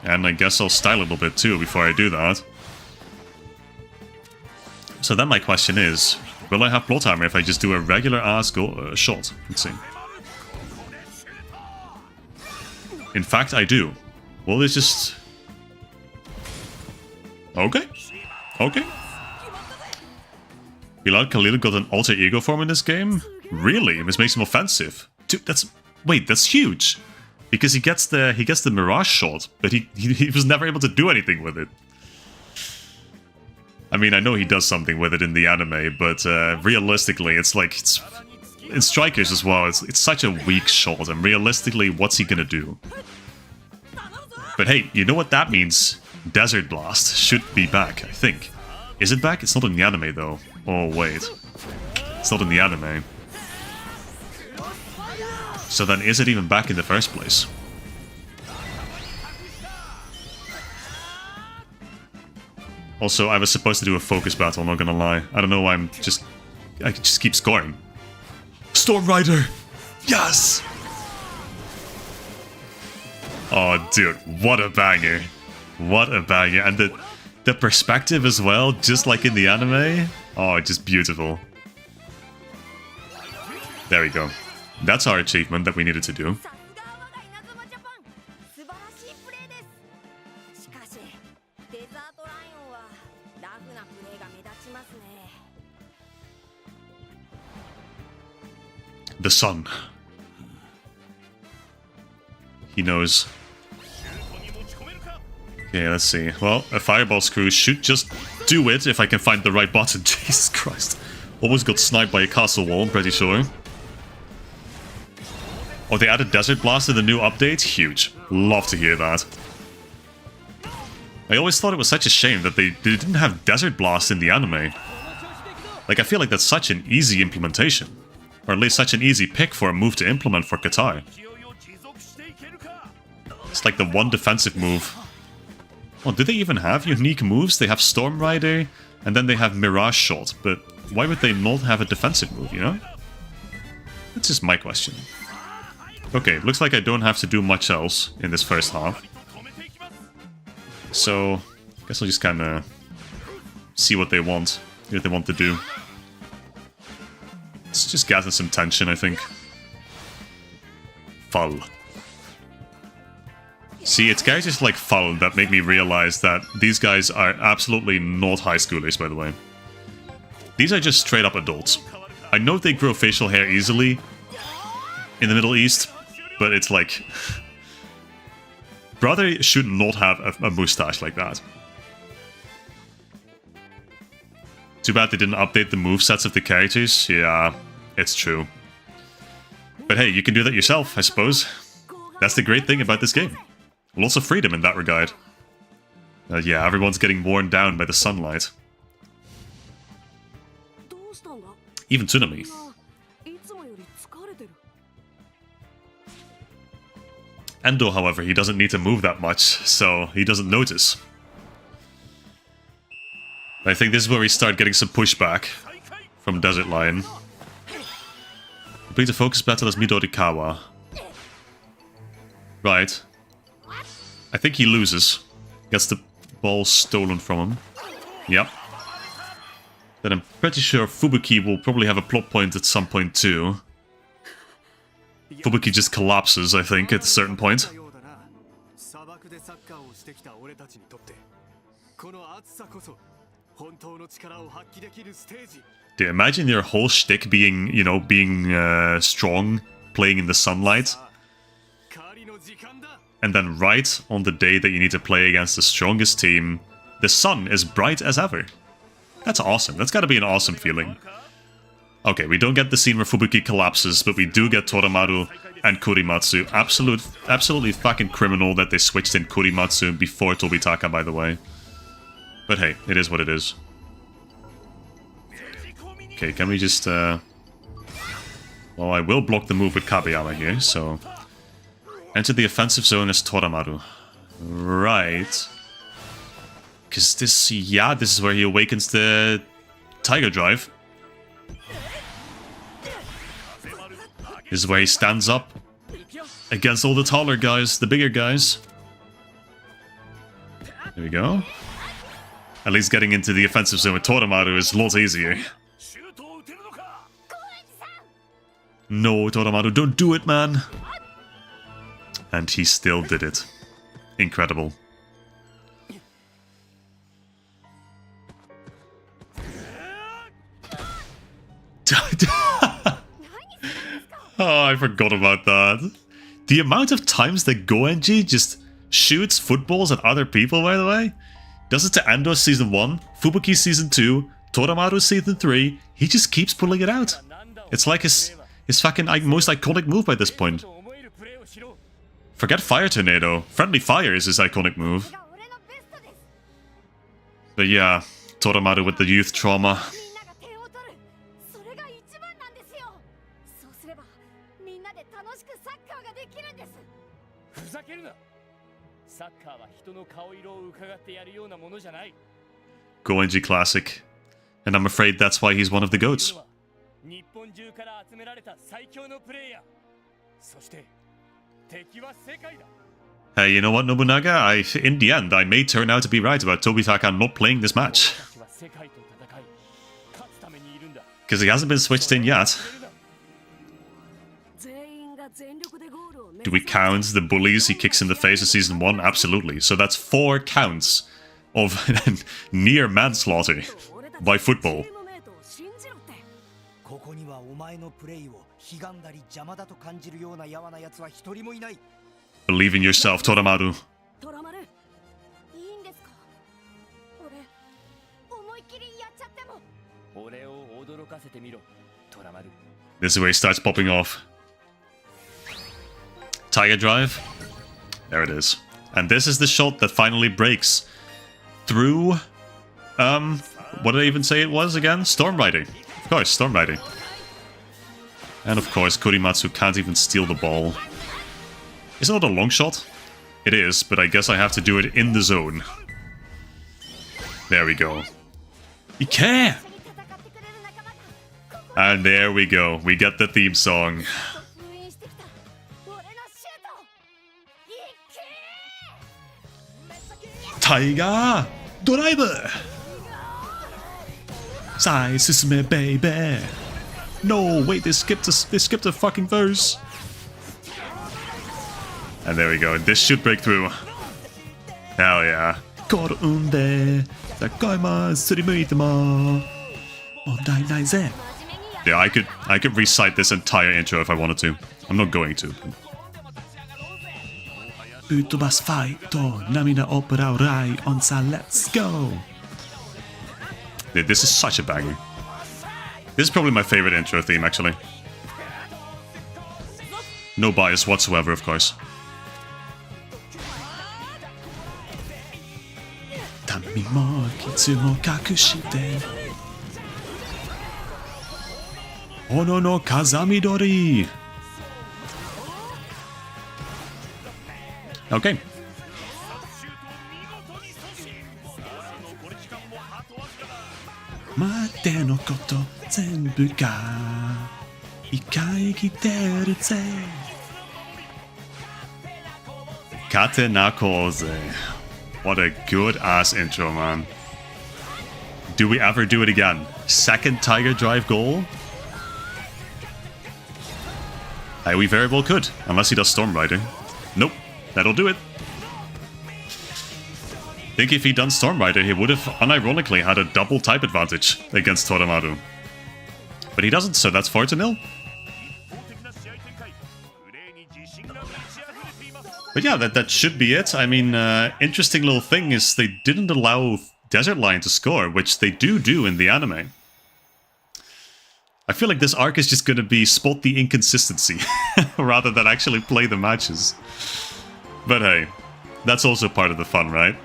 And I guess I'll style a little bit too before I do that. So then my question is, will I have plot armor if I just do a regular ass goal shot? Let's see. In fact, I do. Well, it's just... Okay. Okay. Bilal Khalil got an alter ego form in this game? Really? This makes him offensive. Dude, that's huge. Because he gets the Mirage shot, but he was never able to do anything with it. I mean, I know he does something with it in the anime, but realistically, it's like in Strikers as well. It's such a weak shot, and realistically, what's he gonna do? But hey, you know what that means? Desert Blast should be back, I think. Is it back? It's not in the anime, though. Oh, wait. It's not in the anime. So then is it even back in the first place? Also, I was supposed to do a focus battle, I'm not gonna lie. I don't know why I just keep scoring. Storm Rider! Yes! Oh, dude, what a banger. What a banger. And the perspective as well, just like in the anime. Oh, just beautiful. There we go. That's our achievement that we needed to do. The sun. He knows. Okay, let's see. Well, a fireball screw should just do it if I can find the right button. Jesus Christ. Almost got sniped by a castle wall, I'm pretty sure. Oh, they added Desert Blast in the new update? Huge. Love to hear that. I always thought it was such a shame that they didn't have Desert Blast in the anime. Like, I feel like that's such an easy implementation. Or at least such an easy pick for a move to implement for Katai. It's like the one defensive move. Oh, do they even have unique moves? They have Storm Rider, and then they have Mirage Shot, but why would they not have a defensive move, you know? That's just my question. Okay, looks like I don't have to do much else in this first half. So, I guess I'll just kind of see what they want to do. Let's just gather some tension, I think. Fall. See, it's characters like Fall that make me realize that these guys are absolutely not high schoolers, by the way. These are just straight up adults. I know they grow facial hair easily in the Middle East, but it's like... Brother should not have a mustache like that. Too bad they didn't update the movesets of the characters. Yeah, it's true. But hey, you can do that yourself, I suppose. That's the great thing about this game. Lots of freedom in that regard. Yeah, everyone's getting worn down by the sunlight. Even Tsunami. Endo, however, he doesn't need to move that much, so he doesn't notice. I think this is where we start getting some pushback from Desert Lion. Complete the focus battle as Midorikawa. Right. I think he loses. Gets the ball stolen from him. Yep. Then I'm pretty sure Fubuki will probably have a plot point at some point too. Fubuki just collapses, I think, at a certain point. Dude, imagine your whole shtick being, you know, strong, playing in the sunlight. And then right on the day that you need to play against the strongest team, the sun is bright as ever. That's awesome. That's gotta be an awesome feeling. Okay, we don't get the scene where Fubuki collapses, but we do get Toramaru and Kurimatsu. Absolutely fucking criminal that they switched in Kurimatsu before Tobitaka, by the way. But hey, it is what it is. Okay, can we just... Well, I will block the move with Kabeyama here, so... Enter the offensive zone as Toramaru. Right. Because this... Yeah, this is where he awakens the... Tiger Drive. This is where he stands up against all the taller guys, the bigger guys. There we go. At least getting into the offensive zone with Toramaru is a lot easier. No, Toramaru, don't do it, man! And he still did it. Incredible. Oh, I forgot about that. The amount of times that Goenji just shoots footballs at other people, by the way. Does it to Endo Season 1, Fubuki Season 2, Toramaru Season 3. He just keeps pulling it out. It's like his fucking most iconic move by this point. Forget Fire Tornado. Friendly Fire is his iconic move. But yeah, Toramaru with the youth trauma. Goenji classic. And I'm afraid that's why he's one of the GOATs. Hey, you know what, Nobunaga? In the end, I may turn out to be right about Tobitaka not playing this match. Because he hasn't been switched in yet. Do we count the bullies he kicks in the face of Season 1? Absolutely. So that's 4 counts of near manslaughter by football. ここにはお前のプレイを悲願だり邪魔だと感じるようなやわな奴は一人もいない。 Believe in yourself, Toramaru. トラマル。いいんですか？俺思いっきりやっちゃっても。俺を驚かせてみろトラマル。 This is where he starts popping off. Tiger Drive. There it is. And this is the shot that finally breaks through... what did I even say it was again? Storm Riding. Of course, Storm Riding. And of course, Kurimatsu can't even steal the ball. Is it not a long shot? It is, but I guess I have to do it in the zone. There we go. Ike! And there we go. We get the theme song. Tiger Driver! Sai Susume baby! No, wait, they skipped a fucking verse. And there we go. This should break through. Hell yeah. Yeah, I could recite this entire intro if I wanted to. I'm not going to. Utobas fight, Namina opera rai onsa, let's go. Dude, this is such a banger. This is probably my favorite intro theme, actually. No bias whatsoever, of course. Ono no Kazamidori! Okay. Mate no koto zenbu ga ikai kiteru ze. Kate nakoze. What a good ass intro, man. Do we ever do it again? Second Tiger Drive goal? We very well could, unless he does Storm Riding. Nope, that'll do it. I think if he'd done Storm Rider, he would have unironically had a double type advantage against Toramaru. But he doesn't, so that's 4-0. But yeah, that should be it. I mean, interesting little thing is they didn't allow Desert Lion to score, which they do in the anime. I feel like this arc is just going to be spot the inconsistency, rather than actually play the matches. But hey, that's also part of the fun, right?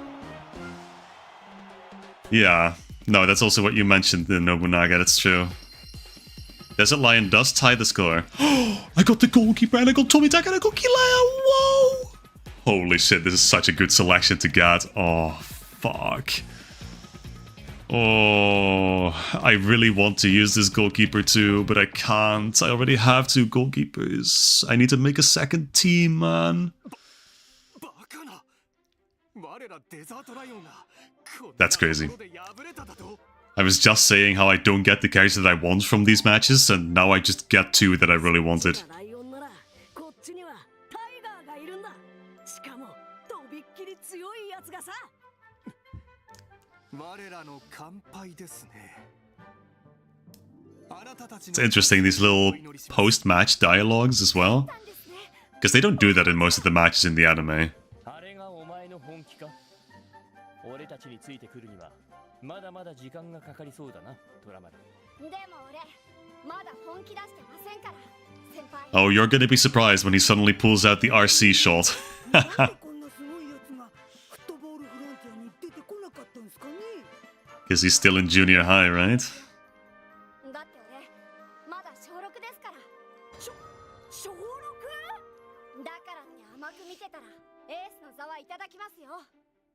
Yeah, no, that's also what you mentioned in Nobunaga, that's true. Desert Lion does tie the score. I got the goalkeeper and I got Tomitaka and I got Kilaya, whoa! Holy shit, this is such a good selection to get. Oh, fuck. Oh, I really want to use this goalkeeper too, but I can't. I already have 2 goalkeepers. I need to make a second team, man. That's crazy. I was just saying how I don't get the characters that I want from these matches, and now I just get 2 that I really wanted. It's interesting, these little post-match dialogues as well. Because they don't do that in most of the matches in the anime. Oh, you're gonna be surprised when he suddenly pulls out the RC shot. Because he's still in junior high, right?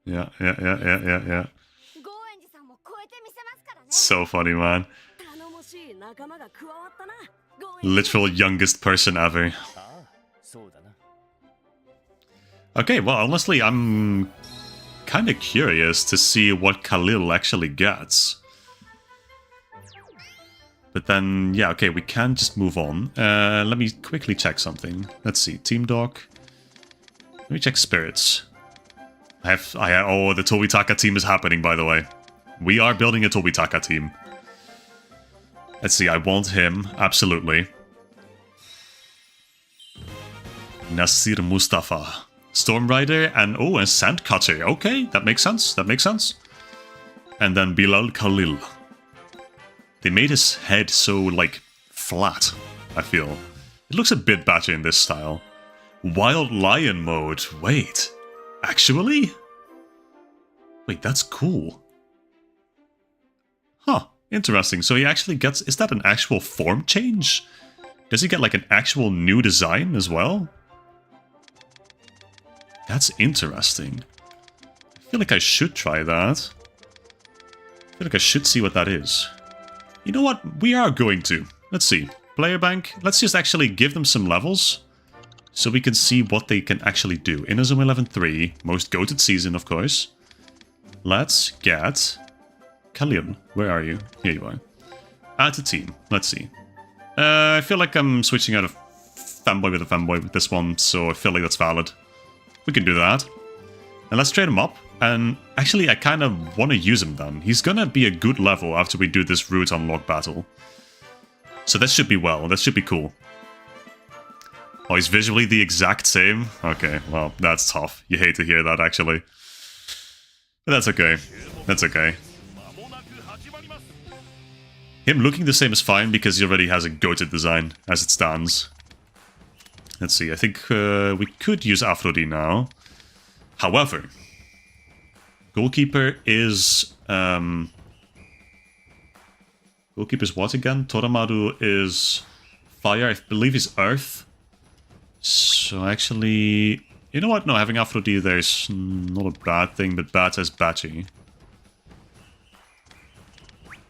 Yeah. So funny, man. Literal youngest person ever. Okay, well, honestly, I'm kind of curious to see what Khalil actually gets. But then, yeah, okay, we can just move on. Let me quickly check something. Let's see, Team Doc. Let me check Spirits. Oh, the Tobitaka team is happening, by the way. We are building a Tobitaka team. Let's see, I want him, absolutely. Nasir Mustafa. Storm Rider and oh, and Sandcutter. Okay, that makes sense, that makes sense. And then Bilal Khalil. They made his head so, like, flat, I feel. It looks a bit better in this style. Wild Lion mode. Wait, actually? Wait, that's cool. Huh, interesting. So he actually gets... Is that an actual form change? Does he get, like, an actual new design as well? That's interesting. I feel like I should try that. I feel like I should see what that is. You know what? We are going to. Let's see. Player bank. Let's just actually give them some levels. So we can see what they can actually do. Inazuma 11-3. Most goated season, of course. Let's get... Khalil. Where are you? Here you are. Add to team. Let's see. I feel like I'm switching out of fanboy with a fanboy with this one. So I feel like that's valid. We can do that. And let's trade him up. And actually, I kind of want to use him then. He's gonna be a good level after we do this route unlock battle. So that should be well. That should be cool. Oh, he's visually the exact same? Okay, well, that's tough. You hate to hear that, actually. But that's okay. That's okay. Him looking the same is fine, because he already has a goated design, as it stands. Let's see, I think we could use Aphrodite now. However, goalkeeper is... goalkeeper's what again? Toramaru is fire, I believe he's earth. So actually... You know what? No, having Aphrodite there is not a bad thing, but bad as batchy.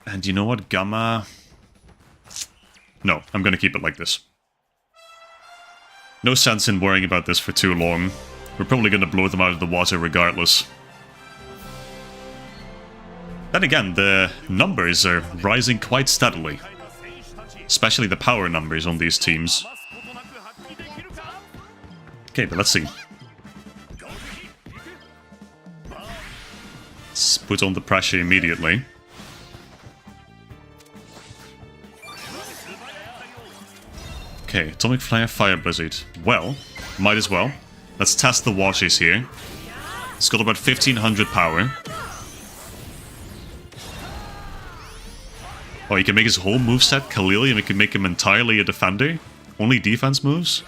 And you know what? Gamma... No, I'm gonna keep it like this. No sense in worrying about this for too long. We're probably gonna blow them out of the water regardless. Then again, the numbers are rising quite steadily. Especially the power numbers on these teams. Okay, but let's see. Let's put on the pressure immediately. Okay, Atomic Flare, Fire Blizzard. Well, might as well. Let's test the waters here. It's got about 1500 power. Oh, you can make his whole moveset Khalil, and we can make him entirely a defender. Only defense moves.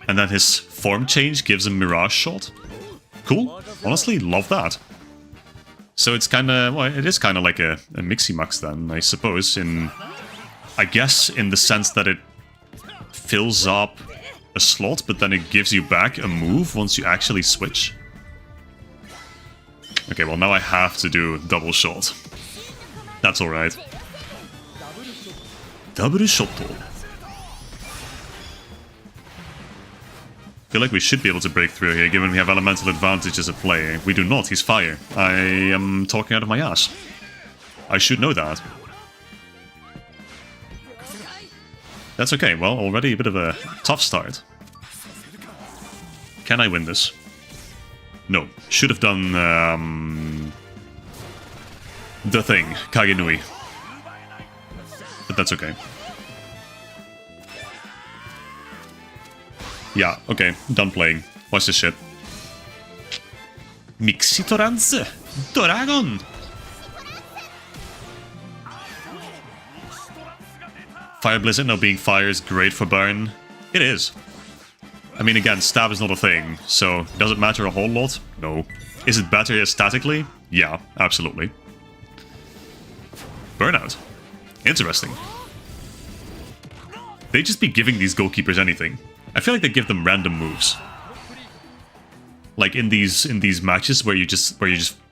And then his form change gives him Mirage Shot. Cool. Honestly, love that. So it's kind of... Well, it is kind of like a Mixie-Mux then, I suppose. I guess in the sense that it fills up a slot, but then it gives you back a move once you actually switch. Okay, well now I have to do double shot. That's alright. Double shot. Feel like we should be able to break through here, given we have elemental advantages at play. We do not, he's fire. I am talking out of my ass. I should know that. That's okay, well, already a bit of a tough start. Can I win this? No. Should have done, the thing, Kagenui. But that's okay. Yeah, okay, done playing. Watch this shit. Mixitoranze! Dragon! Fire Blizzard now being fire is great for burn. It is. I mean, again, stab is not a thing, so does it matter a whole lot? No. Is it better aesthetically? Yeah, absolutely. Burnout. Interesting. They just be giving these goalkeepers anything. I feel like they give them random moves. Like in these matches where you're just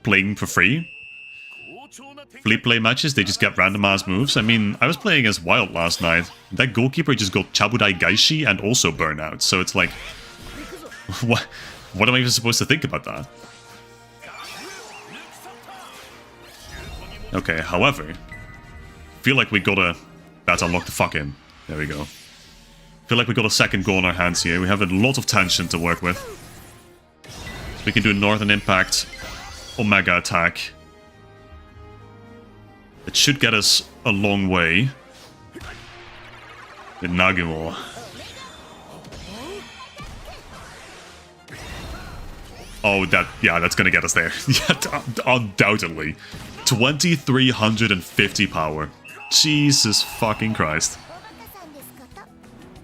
playing for free. Flea play matches, they just get random ass moves. I mean, I was playing as Wild last night. That goalkeeper just got Chabudai Gaishi and also Burnout. So it's like, what am I even supposed to think about that? Okay, however, feel like we gotta... That's unlock the fuck in. There we go. Feel like we got a second goal in our hands here. We have a lot of tension to work with. So we can do Northern Impact, Omega Attack. It should get us a long way. with Nagumo. Oh, that's gonna get us there. Yeah, undoubtedly. 2350 power. Jesus fucking Christ.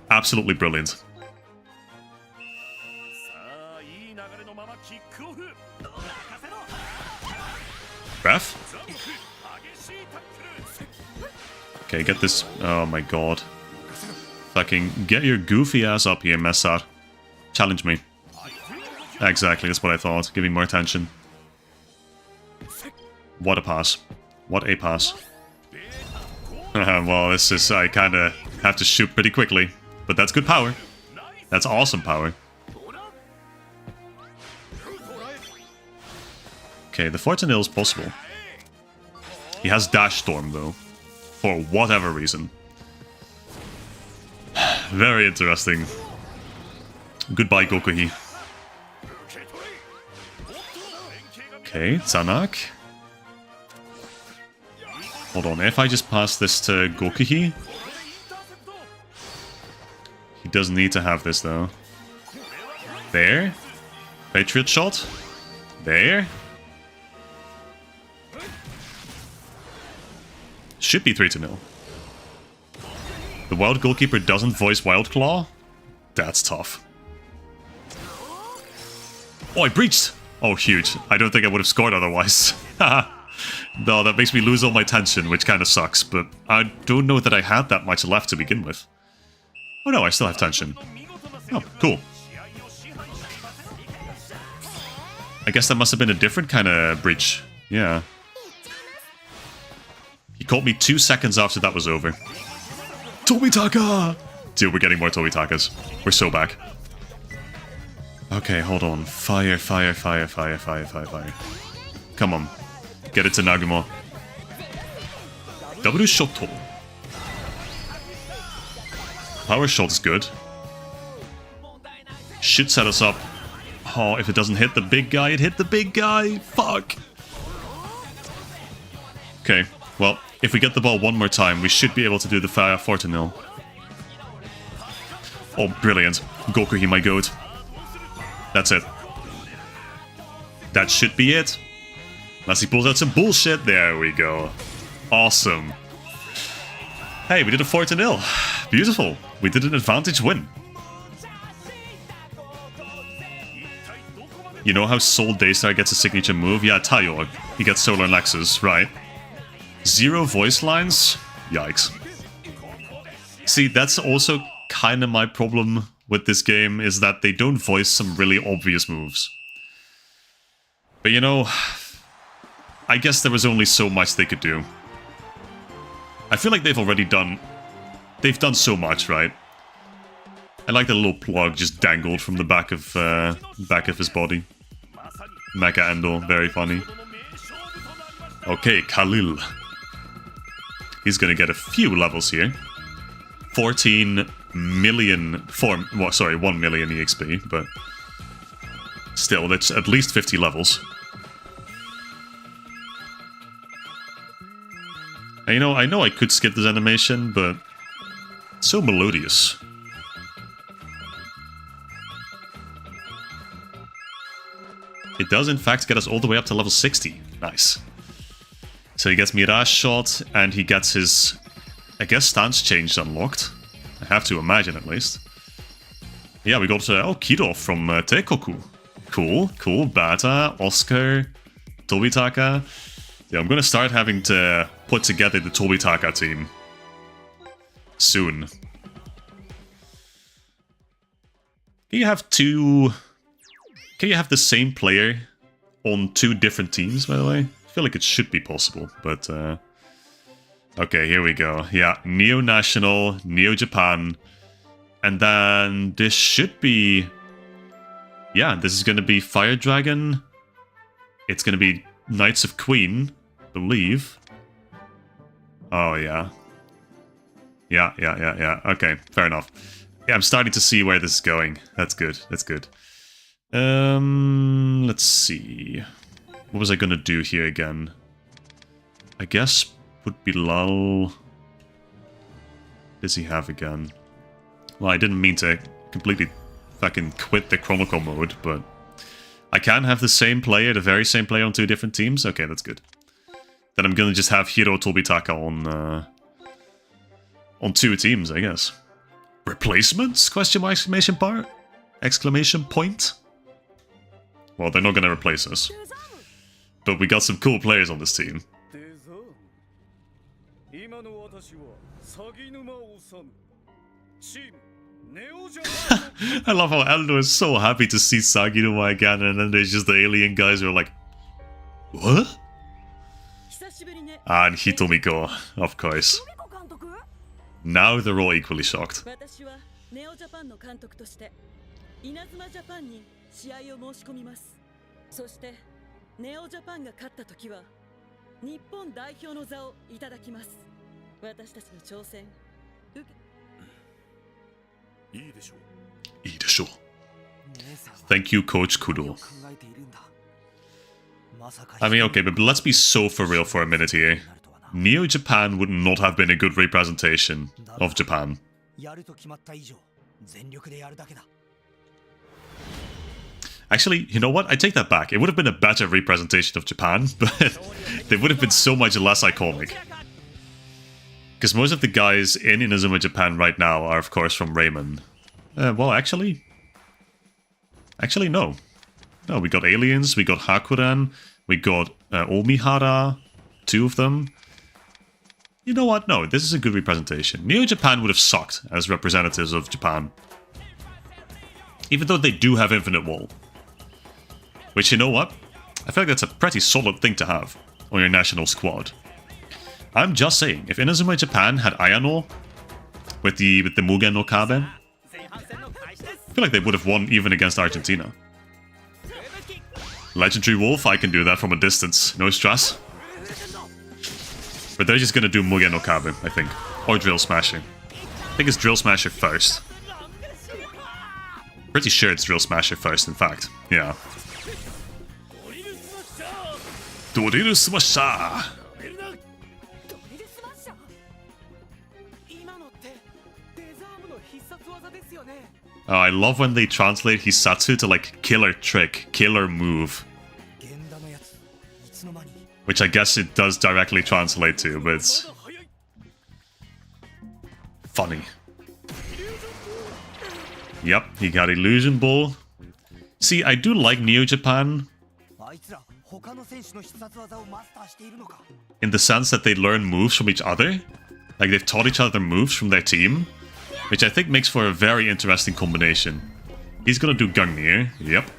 Absolutely brilliant. Ref? Okay, get this. Oh my god. Fucking get your goofy ass up here, Messar. Challenge me. Exactly, that's what I thought. Give me more attention. What a pass. What a pass. Well, this is... I kinda have to shoot pretty quickly. But that's good power. That's awesome power. Okay, the Fortunil is possible. He has Dash Storm, though. For whatever reason. Very interesting. Goodbye, Gokuhi. Okay, Zanak. Hold on, if I just pass this to Gokuhi... He doesn't need to have this, though. There. Patriot Shot. There. Should be 3-0. The Wild Goalkeeper doesn't voice Wild Claw? That's tough. Oh, I breached! Oh, huge. I don't think I would have scored otherwise. No, that makes me lose all my tension, which kind of sucks, but I don't know that I had that much left to begin with. Oh no, I still have tension. Oh, cool. I guess that must have been a different kind of breach. Yeah. He caught me 2 seconds after that was over. Tobitaka! Dude, we're getting more Tobitakas. We're so back. Okay, hold on. Fire, fire, fire, fire, fire, fire, fire. Come on. Get it to Nagumo. W Shoto. Power shot is good. Should set us up. Oh, if it doesn't hit the big guy, it hit the big guy. Fuck. Okay, well, if we get the ball one more time, we should be able to do the Fire 4-0. Oh, brilliant. Gokuhi, my goat. That's it. That should be it. Unless he pulls out some bullshit. There we go. Awesome. Hey, we did a 4-0. Beautiful. We did an advantage win. You know how Soul Daystar gets a signature move? Yeah, Tayo. He gets Solar Nexus, right? 0 voice lines? Yikes. See, that's also kind of my problem with this game, is that they don't voice some really obvious moves. But you know, I guess there was only so much they could do. I feel like they've already done... They've done so much, right? I like the little plug just dangled from the back of his body. Mecha Endo, very funny. Okay, Khalil. He's gonna get a few levels here. 14 million... 1 million EXP, but... Still, that's at least 50 levels. And you know, I know I could skip this animation, but... It's so melodious. It does, in fact, get us all the way up to level 60. Nice. So he gets Mirage Shot, and he gets his, I guess, stance change unlocked. I have to imagine, at least. Yeah, we got, Kido from Teikoku. Cool, cool. Bata, Oscar, Tobitaka. Yeah, I'm gonna start having to put together the Tobitaka team. Soon. Can you have two... Can you have the same player on 2 different teams, by the way? I feel like it should be possible, but... Okay, here we go. Yeah, Neo National, Neo Japan. And then this should be... Yeah, this is going to be Fire Dragon. It's going to be Knights of Queen, I believe. Oh, yeah. Yeah. Okay, fair enough. Yeah, I'm starting to see where this is going. That's good, that's good. Let's see. What was I gonna do here again? I guess would be Lal. What does he have again? Well, I didn't mean to completely fucking quit the Chronicle mode, but I can have the same player, the very same player on 2 different teams? Okay, that's good. Then I'm gonna just have Hiro Tobitaka on 2 teams, I guess. Replacements? Question mark, exclamation part? Exclamation point? Well, they're not gonna replace us. But we got some cool players on this team. I love how Aldo is so happy to see Saginuma again, and then there's just the alien guys who are like, what? And Hitomiko, of course. Now they're all equally shocked. 私はネオジャパンの監督として稲妻ジャパンに試合を申し込みます。そしてネオジャパンが勝った時は日本代表の座をいただきます。私たちの挑戦受けいいでしょう。いいでしょう。Thank you, Coach Kudo. I mean, okay, but let's be so for real for a minute here. Neo Japan would not have been a good representation of Japan. Actually, you know what? I take that back. It would have been a better representation of Japan, but they would have been so much less iconic. Because most of the guys in Inazuma Japan right now are, of course, from Raymond. Well, actually, no. No, we got aliens, we got Hakuran, we got Omihara, 2 of them. You know what? No, this is a good representation. Neo Japan would have sucked as representatives of Japan. Even though they do have Infinite Wall. Which, you know what? I feel like that's a pretty solid thing to have on your national squad. I'm just saying, if Inazuma Japan had Ayano with the Mugen no Kabe, I feel like they would have won even against Argentina. Legendary Wolf, I can do that from a distance, no stress. But they're just gonna do Mugen no Kabe, I think. Or Drill Smasher. I think it's Drill Smasher first. Pretty sure it's Drill Smasher first, in fact. Yeah. Doriru Smasher! Oh, I love when they translate Hisatsu to like killer trick, killer move. Which I guess it does directly translate to, but it's funny. Yep, he got Illusion Ball. See, I do like Neo Japan in the sense that they learn moves from each other. Like they've taught each other moves from their team, which I think makes for a very interesting combination. He's gonna do Gungnir, yep.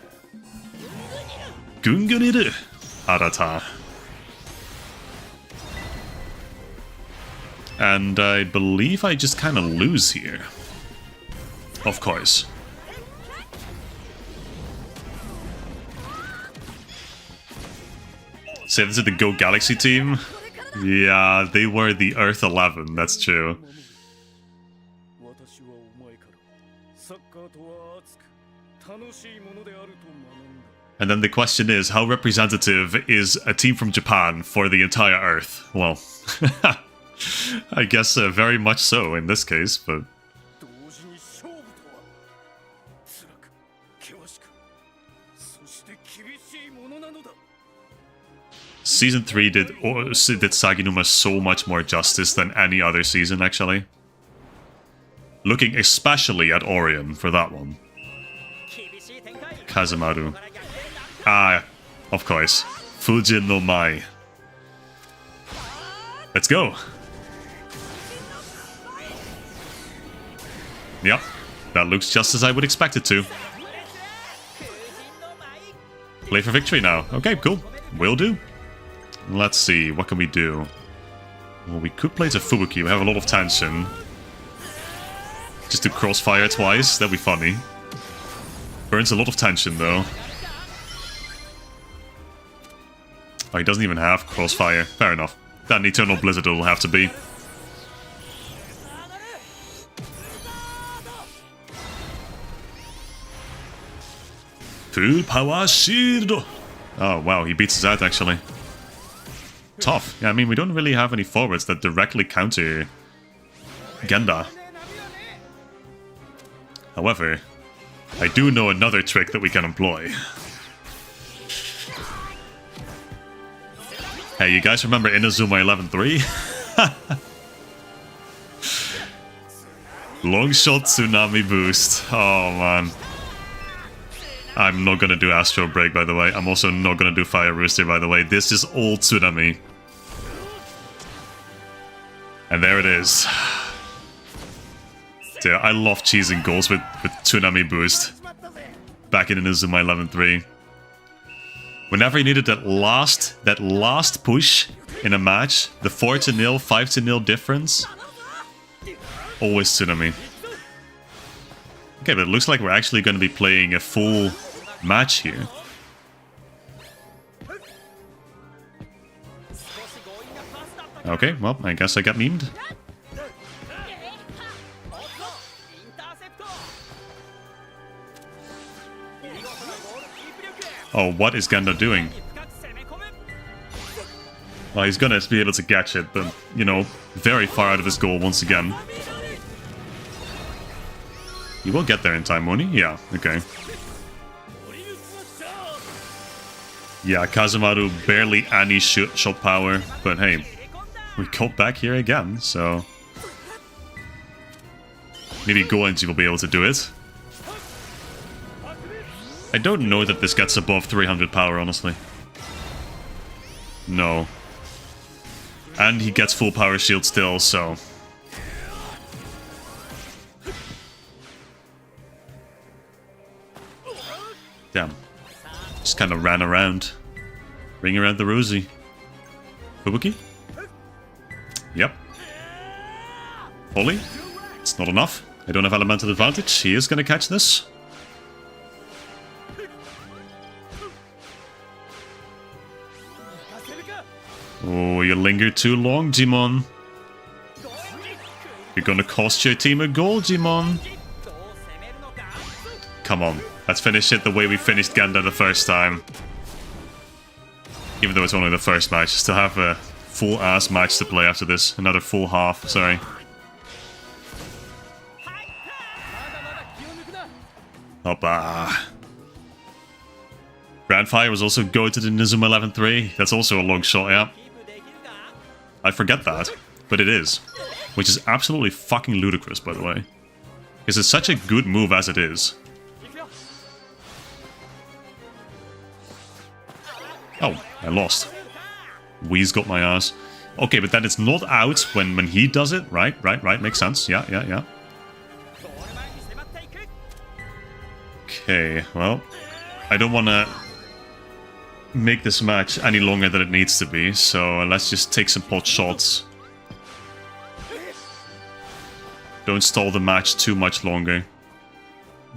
Gunguniru Arata. And I believe I just kind of lose here. Of course. Say this is the GO Galaxy team? Yeah, they were the Earth 11, that's true. And then the question is, how representative is a team from Japan for the entire Earth? Well, I guess very much so in this case, but... Season 3 did Saginuma so much more justice than any other season, actually. Looking especially at Orion for that one. Kazemaru. Ah, of course. Fujin no Mai. Let's go. Yep, that looks just as I would expect it to. Play for victory now. Okay, cool. Will do. Let's see, what can we do? Well, we could play to Fubuki. We have a lot of tension. Just do Crossfire twice. That'd be funny. Burns a lot of tension, though. Oh, he doesn't even have Crossfire. Fair enough. That Eternal Blizzard will have to be. Full Power Shield! Oh, wow, he beats us out, actually. Tough. Yeah, I mean, we don't really have any forwards that directly counter Genda. However, I do know another trick that we can employ. Hey, you guys remember Inazuma 11-3? Long shot tsunami boost. Oh man. I'm not gonna do Astro Break, by the way. I'm also not gonna do Fire Rooster, by the way. This is all tsunami. And there it is. Dude, I love cheesing goals with tsunami boost. Back in Inazuma 11-3. Whenever you needed that last push in a match, the 4-0, 5-0 difference, always tsunami. Okay, but it looks like we're actually going to be playing a full match here. Okay, well, I guess I got memed. Oh, what is Ganda doing? Well, he's gonna be able to catch it, but, you know, very far out of his goal once again. You will get there in time, won't he? Yeah, okay. Yeah, Kazemaru barely any shot power, but hey, we got back here again, so... Maybe Goenji will be able to do it. I don't know that this gets above 300 power, honestly. No. And he gets full power shield still, so... Damn. Just kind of ran around. Ring around the rosy. Fubuki? Yep. Holy? It's not enough. I don't have elemental advantage. He is going to catch this. Oh, you lingered too long, Jimon. You're gonna cost your team a goal, Jimon. Come on, let's finish it the way we finished Ganda the first time. Even though it's only the first match, still have a full-ass match to play after this. Another full half, sorry. Hoppa. Grandfire was also go to the Inazuma 11-3. That's also a long shot, yeah. I forget that, but it is. Which is absolutely fucking ludicrous, by the way. Because it's such a good move as it is. Oh, I lost. Wee's got my ass. Okay, but then it's not out when he does it. Right, makes sense. Yeah. Okay, well, I don't want to make this match any longer than it needs to be, so let's just take some pot shots. Don't stall the match too much longer.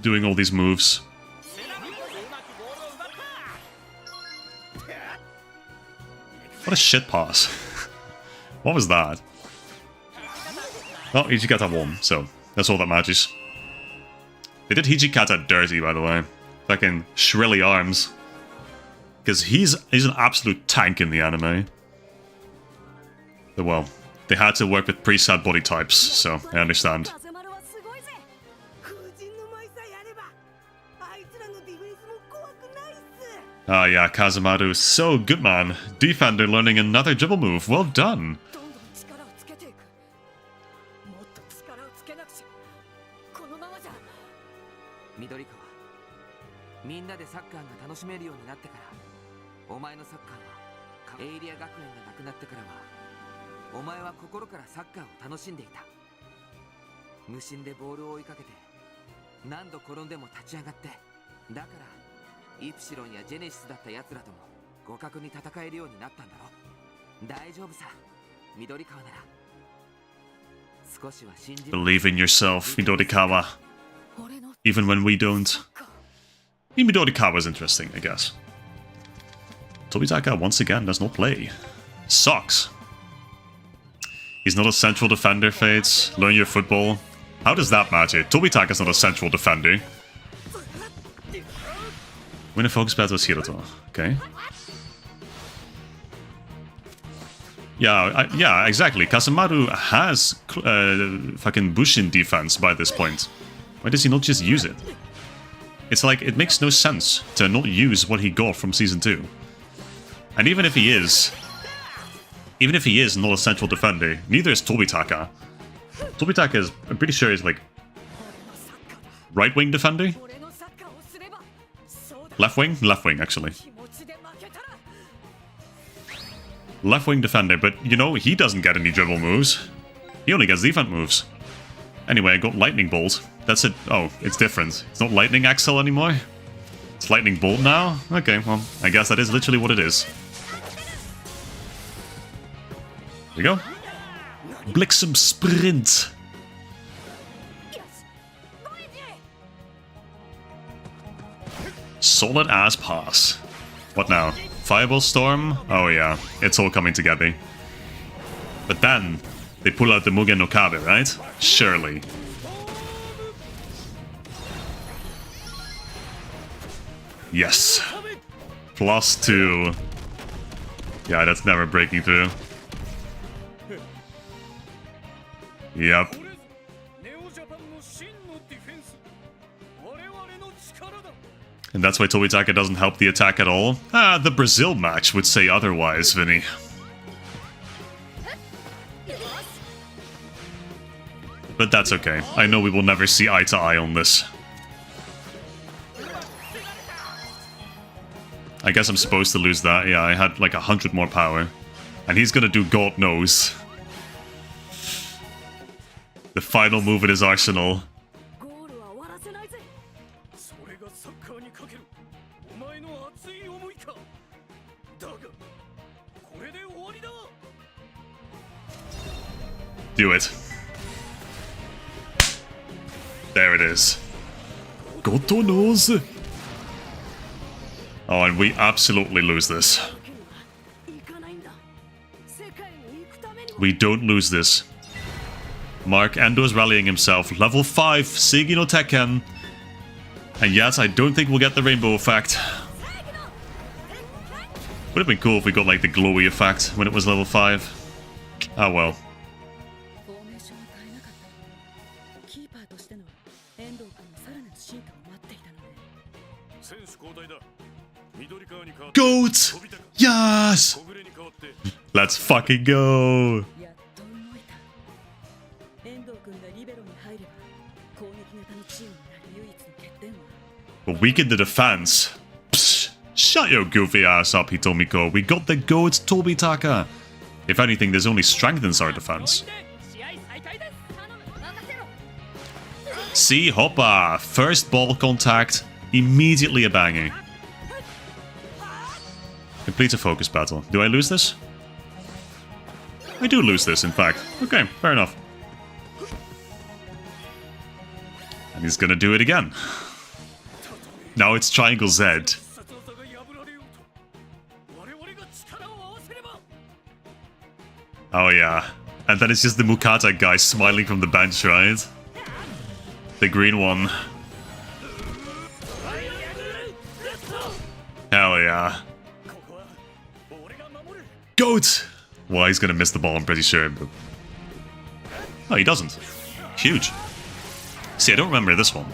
Doing all these moves. What a shit pass. What was that? Well, Hijikata won, so that's all that matters. They did Hijikata dirty, by the way. Fucking shrilly arms. Because he's an absolute tank in the anime. But well, they had to work with preset body types, so I understand. Ah yeah, Kazemaru is so good, man. Defender learning another dribble move. Well done. Believe in yourself, Midorikawa. Even when we don't. Midorikawa's interesting, I guess. Tobitaka once again does not play. Sucks. He's not a central defender, Fates. Learn your football. How does that matter? Tobitaka's not a central defender. Win a focus battle with Hiroto. Okay. Yeah, exactly. Kazemaru has fucking Bushin defense by this point. Why does he not just use it? It's like, it makes no sense to not use what he got from Season 2. And even if he is not a central defender, neither is Tobitaka. Tobitaka is, I'm pretty sure, is like right-wing defender? Left wing? Left wing, actually. Left wing defender, but you know, he doesn't get any dribble moves. He only gets defense moves. Anyway, I got Lightning Bolt. That's it. Oh, it's different. It's not Lightning Axle anymore. It's Lightning Bolt now? Okay, well, I guess that is literally what it is. There we go. Bliksem Sprint. Solid ass pass. What now? Fireball Storm? Oh yeah, it's all coming together. But then, they pull out the Mugen no Kabe, right? Surely. Yes. +2. Yeah, that's never breaking through. Yep. And that's why Tobitaka doesn't help the attack at all? Ah, the Brazil match would say otherwise, Vinny. But that's okay. I know we will never see eye to eye on this. I guess I'm supposed to lose that. Yeah, I had like 100 more power. And he's gonna do God knows. The final move in his arsenal. Do it. There it is. Goto knows. Oh, and we absolutely lose this. We don't lose this. Mark Endo's rallying himself. Level 5, Seigi no Tekken. And yes, I don't think we'll get the rainbow effect. Would have been cool if we got like the glowy effect when it was level 5. Oh well. Goat! Yes! Let's fucking go! But weaken the defense. Psst, shut your goofy ass up, Hitomiko. We got the goat Tobitaka. If anything, this only strengthens our defense. See, hoppa! First ball contact, immediately a banging. Completes a focus battle. Do I lose this? I do lose this, in fact. Okay, fair enough. And he's gonna do it again. Now it's Triangle Z. Oh yeah. And then it's just the Mukata guy smiling from the bench, right? The green one. Hell yeah. Goat! Well, he's gonna miss the ball, I'm pretty sure. But... oh, he doesn't. Huge. See, I don't remember this one.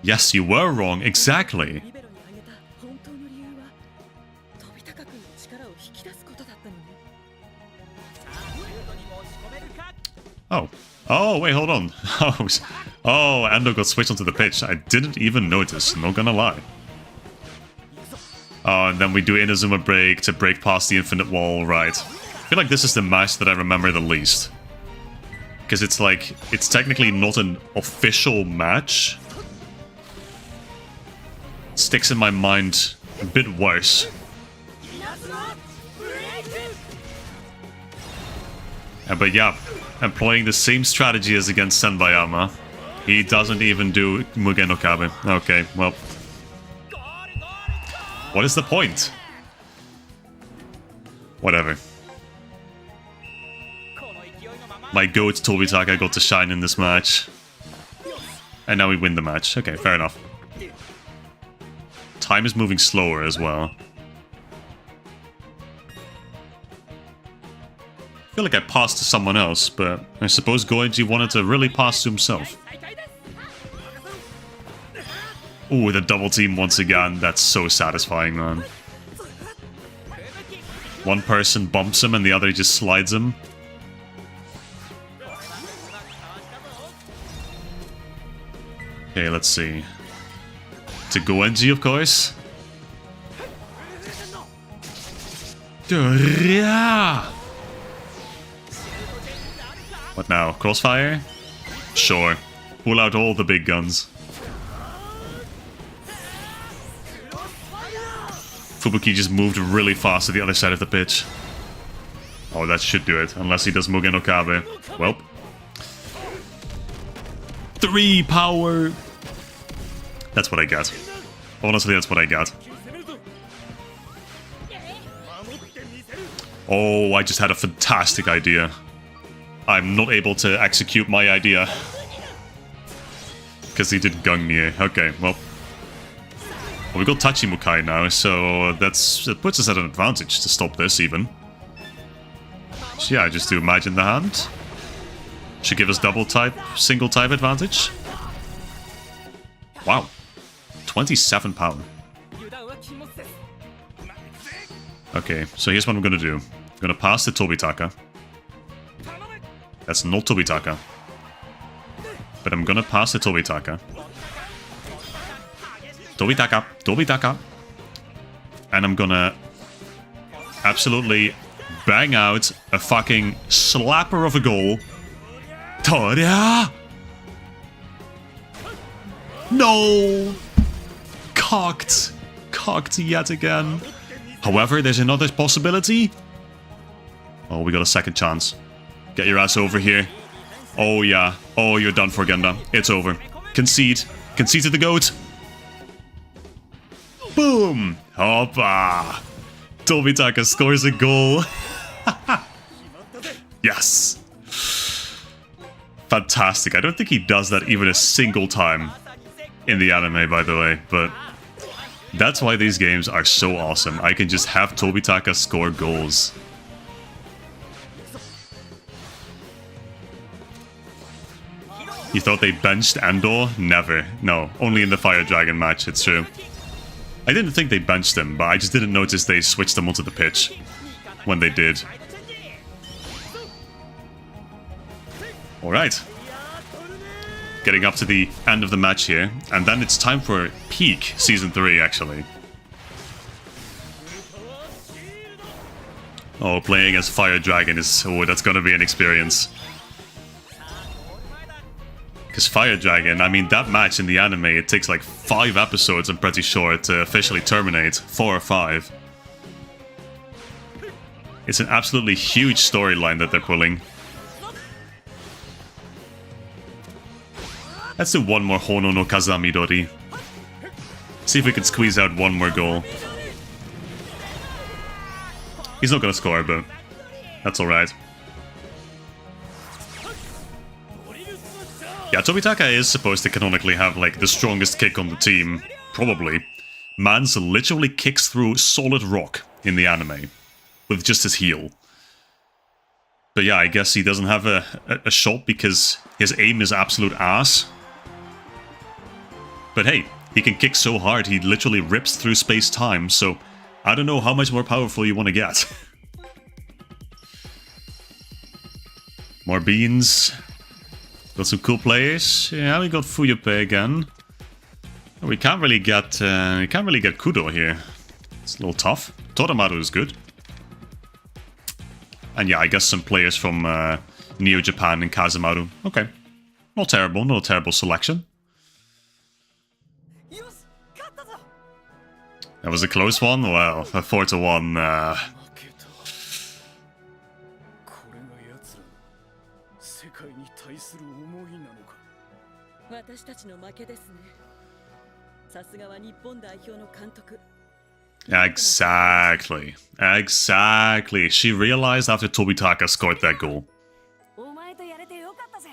Yes, you were wrong, exactly. Oh. Oh, wait, hold on. Oh, Endo got switched onto the pitch. I didn't even notice, not gonna lie. Oh, and then we do Inazuma break to break past the infinite wall, right. I feel like this is the match that I remember the least. Because it's like, it's technically not an official match. It sticks in my mind a bit worse. But yeah, employing the same strategy as against Senbayama. He doesn't even do Mugen no Kabe. Okay, well. What is the point? Whatever. My goat Tobitaka got to shine in this match. And now we win the match. Okay, fair enough. Time is moving slower as well. I feel like I passed to someone else, but I suppose Goenji wanted to really pass to himself. Ooh, the double team once again. That's so satisfying, man. One person bumps him and the other just slides him. Okay, let's see. To Goenji, of course. What now? Crossfire? Sure. Pull out all the big guns. Fubuki just moved really fast to the other side of the pitch. Oh, that should do it. Unless he does Mugen no Kabe. Well. 3 power! That's what I got. Honestly, that's what I got. Oh, I just had a fantastic idea. I'm not able to execute my idea. Because he did Gungnir. Okay, well. We got Tachimukai now, so that puts us at an advantage to stop this, even. So yeah, just to imagine the hand. Should give us double type, single type advantage. Wow. 27 power. Okay, so here's what I'm gonna do. I'm gonna pass to Tobitaka. That's not Tobitaka. But I'm gonna pass to Tobitaka. Tobitaka, Tobitaka. And I'm gonna absolutely bang out a fucking slapper of a goal. Toria! No! Cocked. Cocked yet again. However, there's another possibility. Oh, we got a second chance. Get your ass over here. Oh, yeah. Oh, you're done for, Genda. It's over. Concede. Concede to the goat. Boom! Hoppa! Tobitaka scores a goal. Yes! Fantastic. I don't think he does that even a single time in the anime, by the way, but that's why these games are so awesome. I can just have Tobitaka score goals. You thought they benched Andor? Never. No, only in the Fire Dragon match, it's true. I didn't think they benched him, but I just didn't notice they switched him onto the pitch when they did. Alright. Getting up to the end of the match here, and then it's time for peak Season 3, actually. Oh, playing as Fire Dragon is... oh, that's gonna be an experience. Because Fire Dragon, I mean, that match in the anime, it takes like 5 episodes, I'm pretty sure, to officially terminate. 4 or 5. It's an absolutely huge storyline that they're pulling. Let's do one more Hono no Kazamidori. See if we can squeeze out one more goal. He's not gonna score, but that's alright. Yeah, Tobitaka is supposed to canonically have, like, the strongest kick on the team. Probably. Man's literally kicks through solid rock in the anime. With just his heel. But yeah, I guess he doesn't have a shot because his aim is absolute ass. But hey, he can kick so hard he literally rips through space-time, so I don't know how much more powerful you want to get. More beans. Got some cool players. Yeah, we got Fuyupe again. We can't really get Kudo here. It's a little tough. Todamaru is good. And yeah, I guess some players from Neo Japan and Kazamaru. Okay. Not terrible, not a terrible selection. That was a close one? Well, a 4-1. 私たちの負けですね。さすがは日本代表の監督。 Exactly. Exactly. She realized after Tobitaka scored that goal. お前とやれてよかったぜ。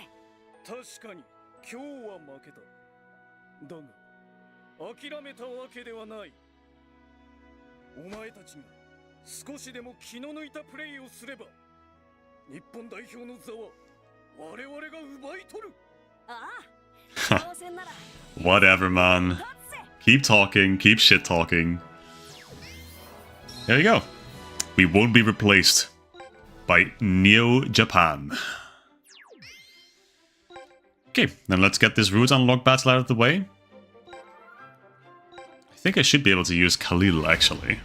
確かに今日は負けた。だが諦めたわけではない。お前たちが少しでも気の抜いたプレーをすれば日本代表の座は我々が奪い取る。Whatever, man. Keep talking, keep shit talking. There you go. We won't be replaced by Neo Japan. Okay, then let's get this route unlock battle out of the way. I think I should be able to use Khalil, actually.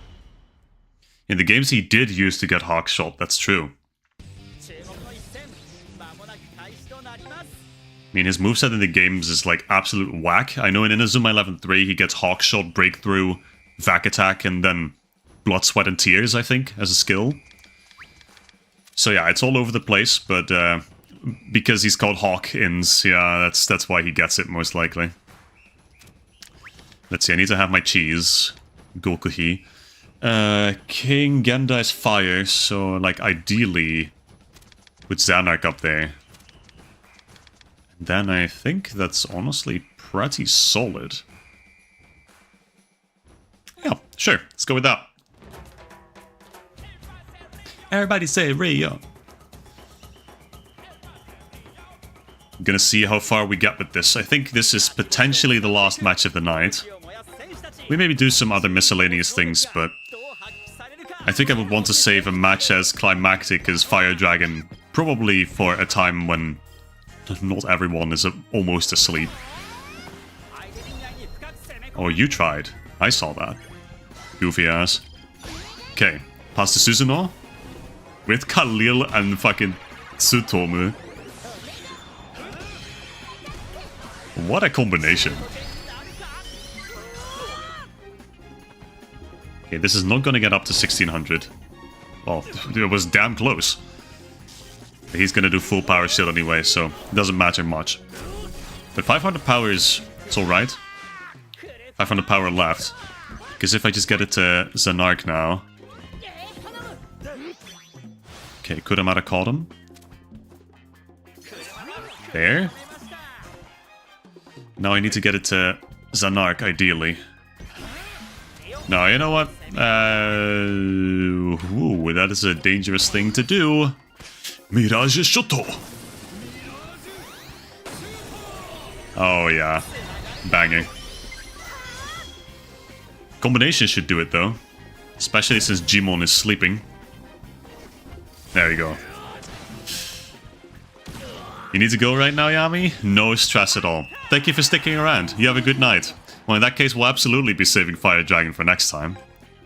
In the games he did use to get Hawk Shot, that's true. I mean, his moveset in the games is like absolute whack. I know in Inazuma 11 he gets Hawk Shot, Breakthrough, Vac Attack, and then Blood, Sweat, and Tears, I think, as a skill. So yeah, it's all over the place, but because he's called Hawkins, yeah, that's why he gets it, most likely. Let's see, I need to have my cheese. Gokuhi. King Genda is fire, so like ideally with Xanark up there. And then I think that's honestly pretty solid. Yeah, sure, let's go with that. Everybody say Rio. I'm gonna see how far we get with this. I think this is potentially the last match of the night. We maybe do some other miscellaneous things, but I think I would want to save a match as climactic as Fire Dragon, probably for a time when not everyone is almost asleep. Oh, you tried. I saw that. Goofy ass. Okay, pass to Susanoo. With Khalil and fucking Tsutomu. What a combination. Okay, this is not gonna get up to 1600. Well, it was damn close. He's gonna do full power shield anyway, so it doesn't matter much. But 500 power is... it's alright. 500 power left. Because if I just get it to Xanark now... Okay, Kuramata caught him. There. Now I need to get it to Xanark, ideally. No, you know what? Ooh, that is a dangerous thing to do. Mirage Shoto! Oh yeah. Banging. Combination should do it though. Especially since Jimon is sleeping. There you go. You need to go right now, Yami? No stress at all. Thank you for sticking around. You have a good night. Well, in that case, we'll absolutely be saving Fire Dragon for next time,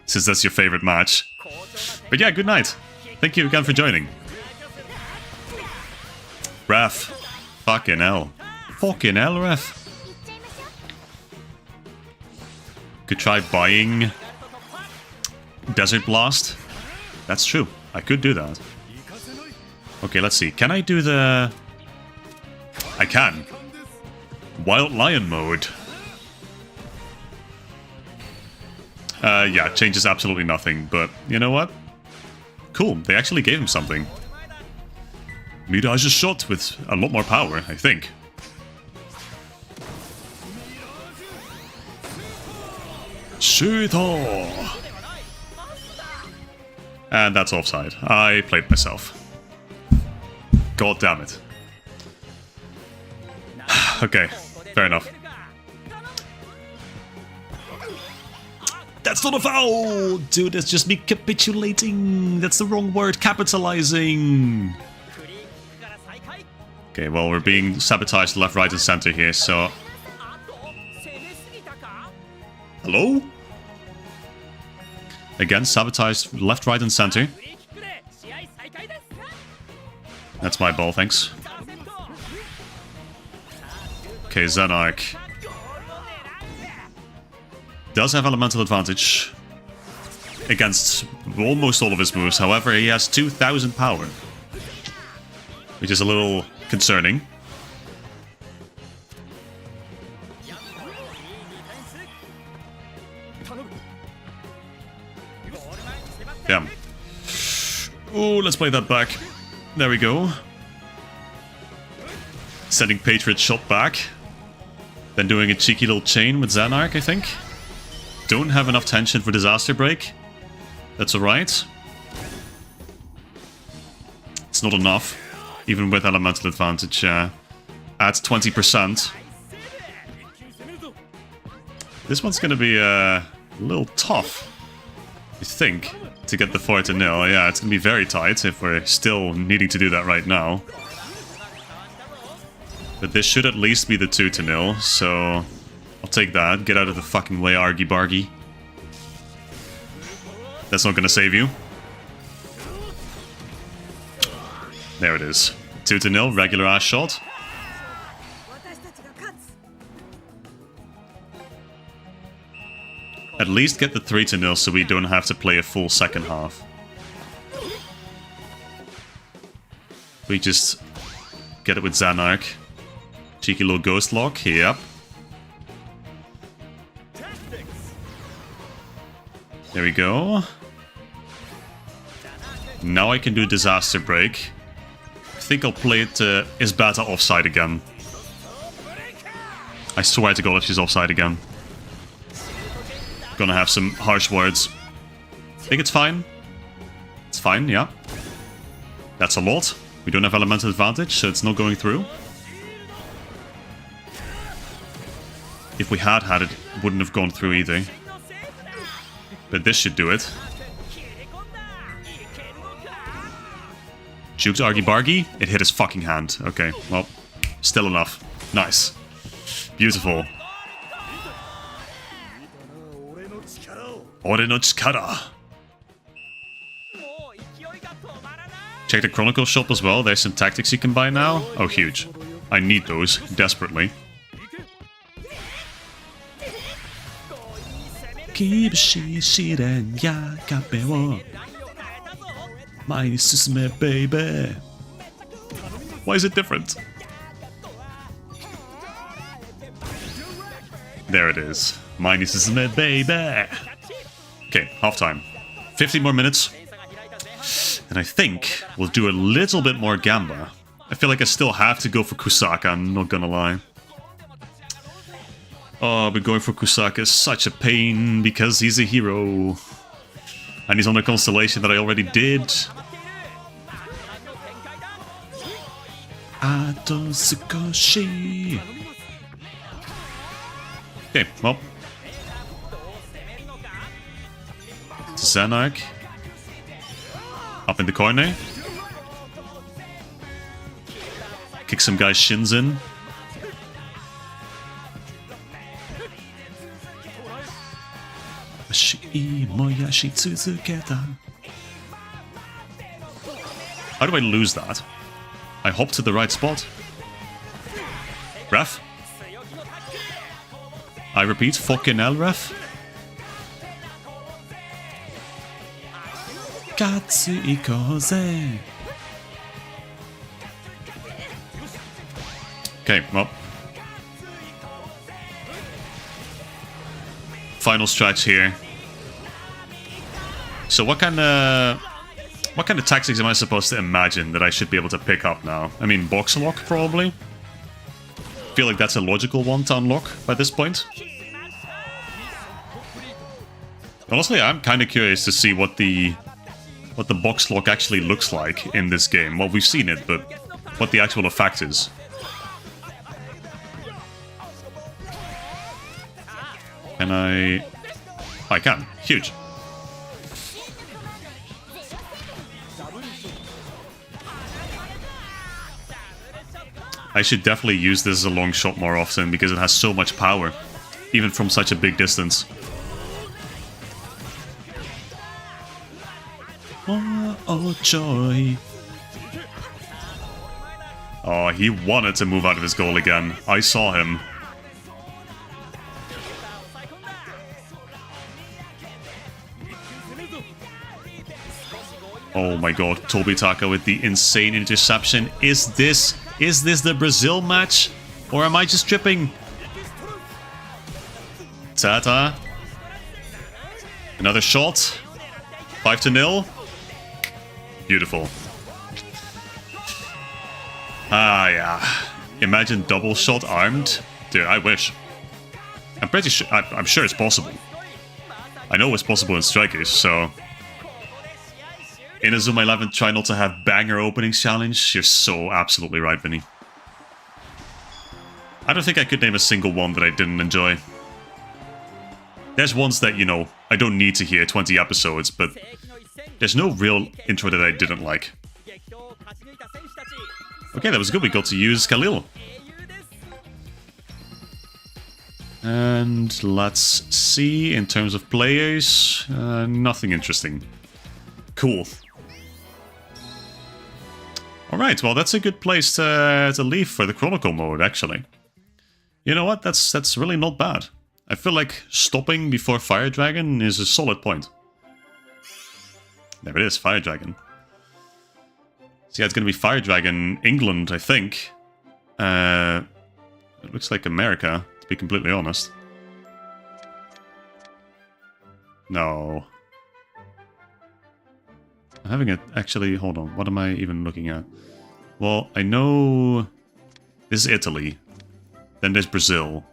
since that's your favorite match. But yeah, good night. Thank you again for joining. Ref. Fucking hell. Fucking hell, Ref. Could try buying Desert Blast. That's true. I could do that. Okay, let's see. Can I do the... I can. Wild Lion mode. Yeah, changes absolutely nothing, but you know what? Cool, they actually gave him something. Mirage shot with a lot more power, I think. Shooter! And that's offside. I played myself. God damn it. Okay, fair enough. That's not a foul! Dude, that's just me capitulating. That's the wrong word. Capitalizing. Okay, well, we're being sabotaged left, right, and center here, so... Hello? Again, sabotaged left, right, and center. That's my ball, thanks. Okay, Xanark does have elemental advantage against almost all of his moves. However, he has 2000 power, which is a little concerning. Damn. Oh, let's play that back. There we go. Sending Patriot shot back. Then doing a cheeky little chain with Xanark, I think. Don't have enough tension for Disaster Break. That's alright. It's not enough, even with elemental advantage. At 20%. This one's gonna be a little tough, I think, to get the 4-0. Yeah, it's gonna be very tight if we're still needing to do that right now. But this should at least be the 2-0, so I'll take that. Get out of the fucking way, Argy Bargy. That's not gonna save you. There it is. 2-0, regular ass shot. At least get the 3-0 so we don't have to play a full second half. We just get it with Xanark. Cheeky little ghost lock, yep. There we go. Now I can do Disaster Break. I think I'll play it Isbata offside again. I swear to God if she's offside again. Gonna have some harsh words. I think it's fine. It's fine, yeah. That's a lot. We don't have elemental advantage, so it's not going through. If we had it, it wouldn't have gone through either. But this should do it. Juked Argy Bargy. It hit his fucking hand. Okay, well, still enough. Nice. Beautiful. Ore no chikara. Check the Chronicle shop as well. There's some tactics you can buy now. Oh, huge. I need those desperately. Baby. Why is it different? There it is. Baby. Okay, halftime. 50 more minutes. And I think we'll do a little bit more Gamba. I feel like I still have to go for Kusaka, I'm not gonna lie. Oh, but going for Kusaka is such a pain because he's a hero. And he's on a constellation that I already did. Atosukoshi. Okay, well. Xanark. Up in the corner. Kick some guy's shins in. How do I lose that? I hop to the right spot. Ref? I repeat, fucking hell, ref? Katsu ikoze. Okay, well. Final stretch here. So what kind of tactics am I supposed to imagine that I should be able to pick up now? I mean, box lock probably. Feel like that's a logical one to unlock by this point. Honestly, I'm kind of curious to see what the box lock actually looks like in this game. Well, we've seen it, but what the actual effect is. Can I... I can. Huge. I should definitely use this as a long shot more often because it has so much power, even from such a big distance. Oh, joy. Oh, he wanted to move out of his goal again. I saw him. Oh my god, Tobitaka with the insane interception. Is this the Brazil match? Or am I just tripping? Tata. Another shot. 5-0. Beautiful. Ah, yeah. Imagine double shot armed. Dude, I wish. I'm pretty sure. I'm sure it's possible. I know it's possible in Strikers, so. Inazuma 11, try not to have banger openings challenge. You're so absolutely right, Vinny. I don't think I could name a single one that I didn't enjoy. There's ones that, you know, I don't need to hear 20 episodes, but there's no real intro that I didn't like. Okay, that was good. We got to use Khalil. And let's see, in terms of players, nothing interesting. Cool. Alright, well that's a good place to leave for the Chronicle mode, actually. You know what, that's really not bad. I feel like stopping before Fire Dragon is a solid point. There it is, Fire Dragon. So yeah, it's gonna be Fire Dragon England, I think. It looks like America, to be completely honest. No. I'm having it actually, hold on, what am I even looking at? Well, I know this is Italy. Then there's Brazil.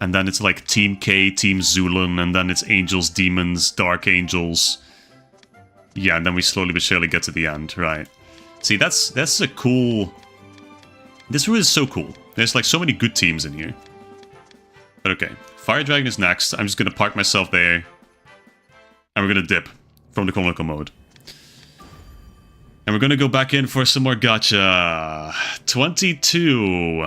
And then it's like Team K, Team Zulan, and then it's Angels, Demons, Dark Angels. Yeah, and then we slowly but surely get to the end, right. See, that's a cool... This route is so cool. There's like so many good teams in here. But okay, Fire Dragon is next. I'm just gonna park myself there. And we're gonna dip from the Chronicle mode. And we're gonna go back in for some more gacha. 22.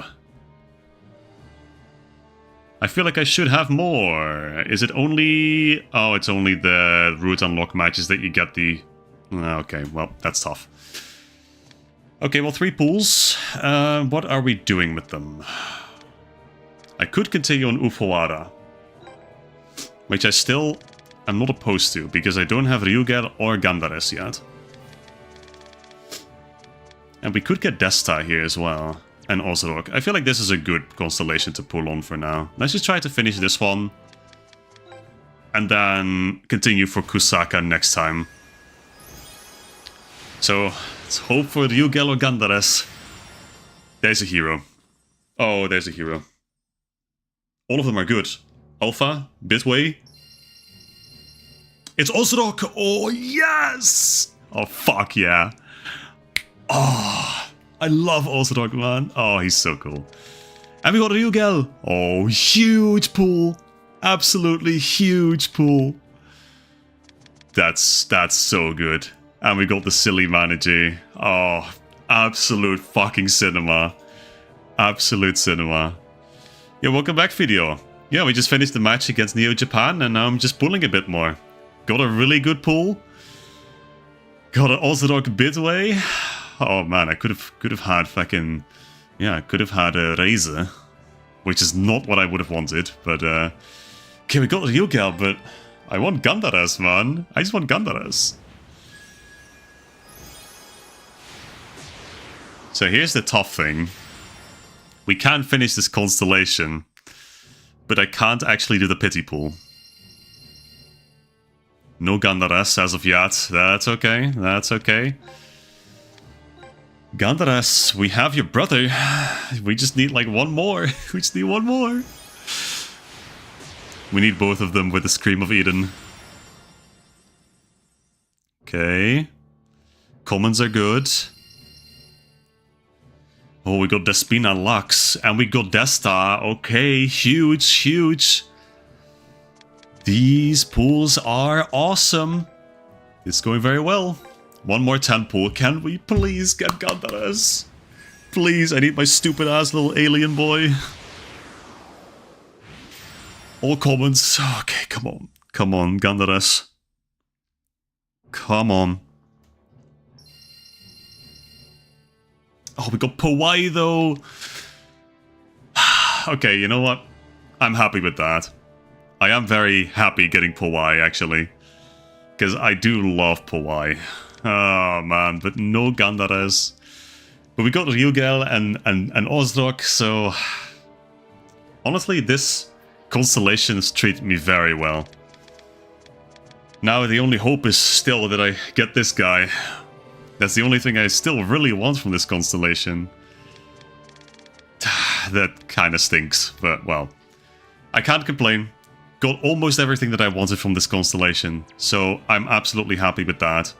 I feel like I should have more. Is it only... Oh, it's only the route unlock matches that you get the... Okay, well, that's tough. Okay, well, 3 pools. What are we doing with them? I could continue on Ufawara. Which I still am not opposed to, because I don't have Ryugel or Gandares yet. And we could get Desta here as well. And Ozorok. I feel like this is a good constellation to pull on for now. Let's just try to finish this one. And then continue for Kusaka next time. So, let's hope for Ryugel or Gandares. There's a hero. Oh, there's a hero. All of them are good. Alpha, Bitway. It's Ozorok! Oh, yes! Oh, fuck yeah. Oh... I love Ozorok, man. Oh, he's so cool. And we got Ryugel. Oh, huge pool. Absolutely huge pool. That's so good. And we got the silly manager. Oh, absolute fucking cinema. Absolute cinema. Yeah, welcome back, video. Yeah, we just finished the match against Neo Japan, and now I'm just pulling a bit more. Got a really good pool. Got an Ozorok Bitway. Oh man, I could have had fucking... Yeah, I could have had a Razor. Which is not what I would have wanted, but okay, we got Ryugel, but I want Gandares, man. I just want Gandares. So here's the tough thing. We can finish this constellation, but I can't actually do the pity pool. No Gandares as of yet. That's okay, that's okay. Gandares, we have your brother. We just need like one more. We just need one more. We need both of them with the Scream of Eden. Okay. Commons are good. Oh, we got Despina Lux. And we got Desta. Okay, huge, huge. These pools are awesome. It's going very well. One more 10 pool. Can we please get Gandares? Please, I need my stupid ass little alien boy. All commons. Okay, come on. Come on, Gandares. Come on. Oh, we got Powai though. Okay, you know what? I'm happy with that. I am very happy getting Powai, actually. Because I do love Powai. Oh man, but no Gandares. But we got Ryugel and Ozorok, so... Honestly, this constellations treat me very well. Now the only hope is still that I get this guy. That's the only thing I still really want from this constellation. That kind of stinks, but well. I can't complain. got almost everything that I wanted from this constellation, so I'm absolutely happy with that.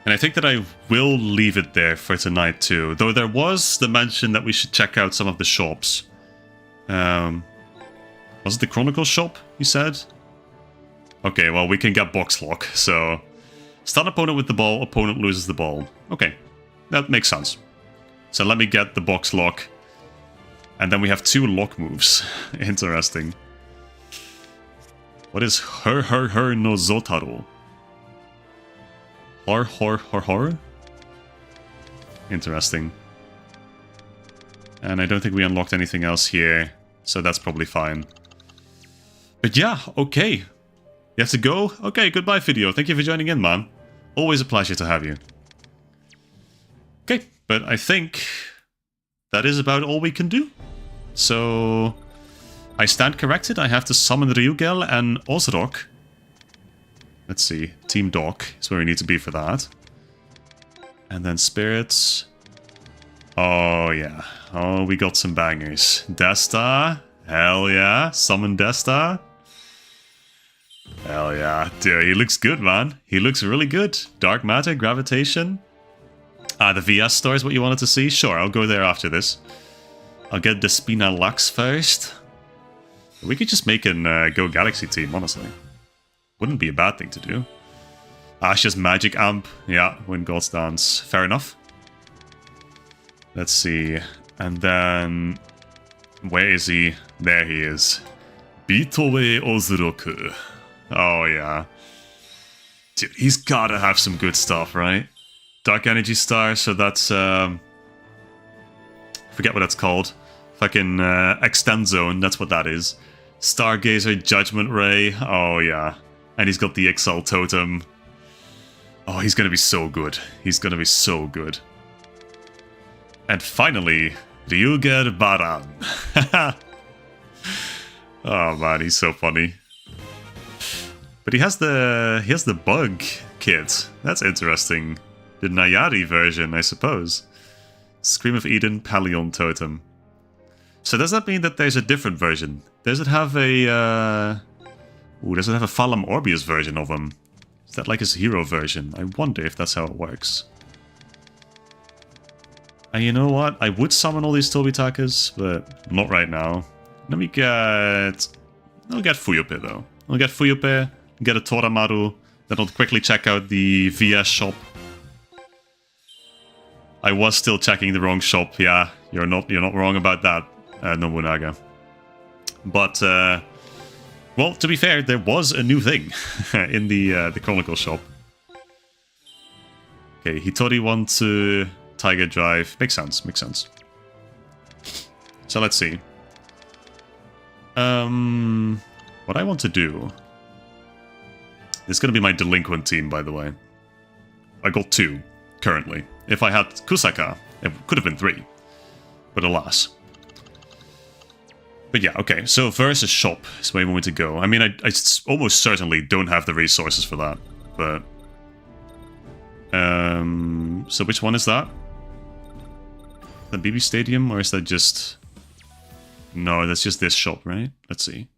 And I think that I will leave it there for tonight too, though there was the mention that we should check out some of the shops. Was it the Chronicle shop, you said? Okay, well, we can get box lock, so... Start opponent with the ball, opponent loses the ball. Okay, that makes sense. So let me get the box lock. And then we have 2 lock moves. Interesting. What is her no Zotaro? Hor? Interesting. And I don't think we unlocked anything else here, so that's probably fine. But yeah, okay. You have to go? Okay, goodbye video. Thank you for joining in, man. Always a pleasure to have you. Okay, but I think that is about all we can do. So I stand corrected. I have to summon Ryugel and Ozrok. Let's see. Team Doc is where we need to be for that. And then Spirits. Oh, yeah. Oh, we got some bangers. Desta. Hell yeah. Summon Desta. Hell yeah. Dude, he looks good, man. He looks really good. Dark Matter, Gravitation. The VS store is what you wanted to see? Sure, I'll go there after this. I'll get the Spina Lux first. We could just make an GO Galaxy team, honestly. Wouldn't be a bad thing to do. Asha's Magic Amp. Yeah, When Gods Dance. Fair enough. Let's see. And then... Where is he? There he is. Bitoe Ozroku. Oh, yeah. Dude, he's gotta have some good stuff, right? Dark Energy Star, so that's... forget what that's called. Fucking Extend Zone, that's what that is. Stargazer, Judgment Ray. Oh, yeah. And he's got the Exile Totem. Oh, he's gonna be so good. He's gonna be so good. And finally, Ryuger Baran. Oh man, he's so funny. But he has the bug kit. That's interesting. The Nayari version, I suppose. Scream of Eden, Palion Totem. So does that mean that there's a different version? Does it have a does it have a Phalam Orbius version of him? Is that like his hero version? I wonder if that's how it works. And you know what? I would summon all these Tobitakas, but not right now. Let me get... I'll get Fuyupe though. I'll get Fuyupe, get a Toramaru, then I'll quickly check out the VS shop. I was still checking the wrong shop, yeah. You're not wrong about that, Nobunaga. But, well, to be fair, there was a new thing in the Chronicle shop. Okay, Hitori wants to Tiger Drive. Makes sense, makes sense. So let's see. What I want to do... This is going to be my delinquent team, by the way. I got 2, currently. If I had Kusaka, it could have been 3. But alas. But yeah, okay. So versus shop is where we want to go. I mean, I almost certainly don't have the resources for that. But... so which one is that? The BB Stadium, or is that just... No, that's just this shop, right? Let's see.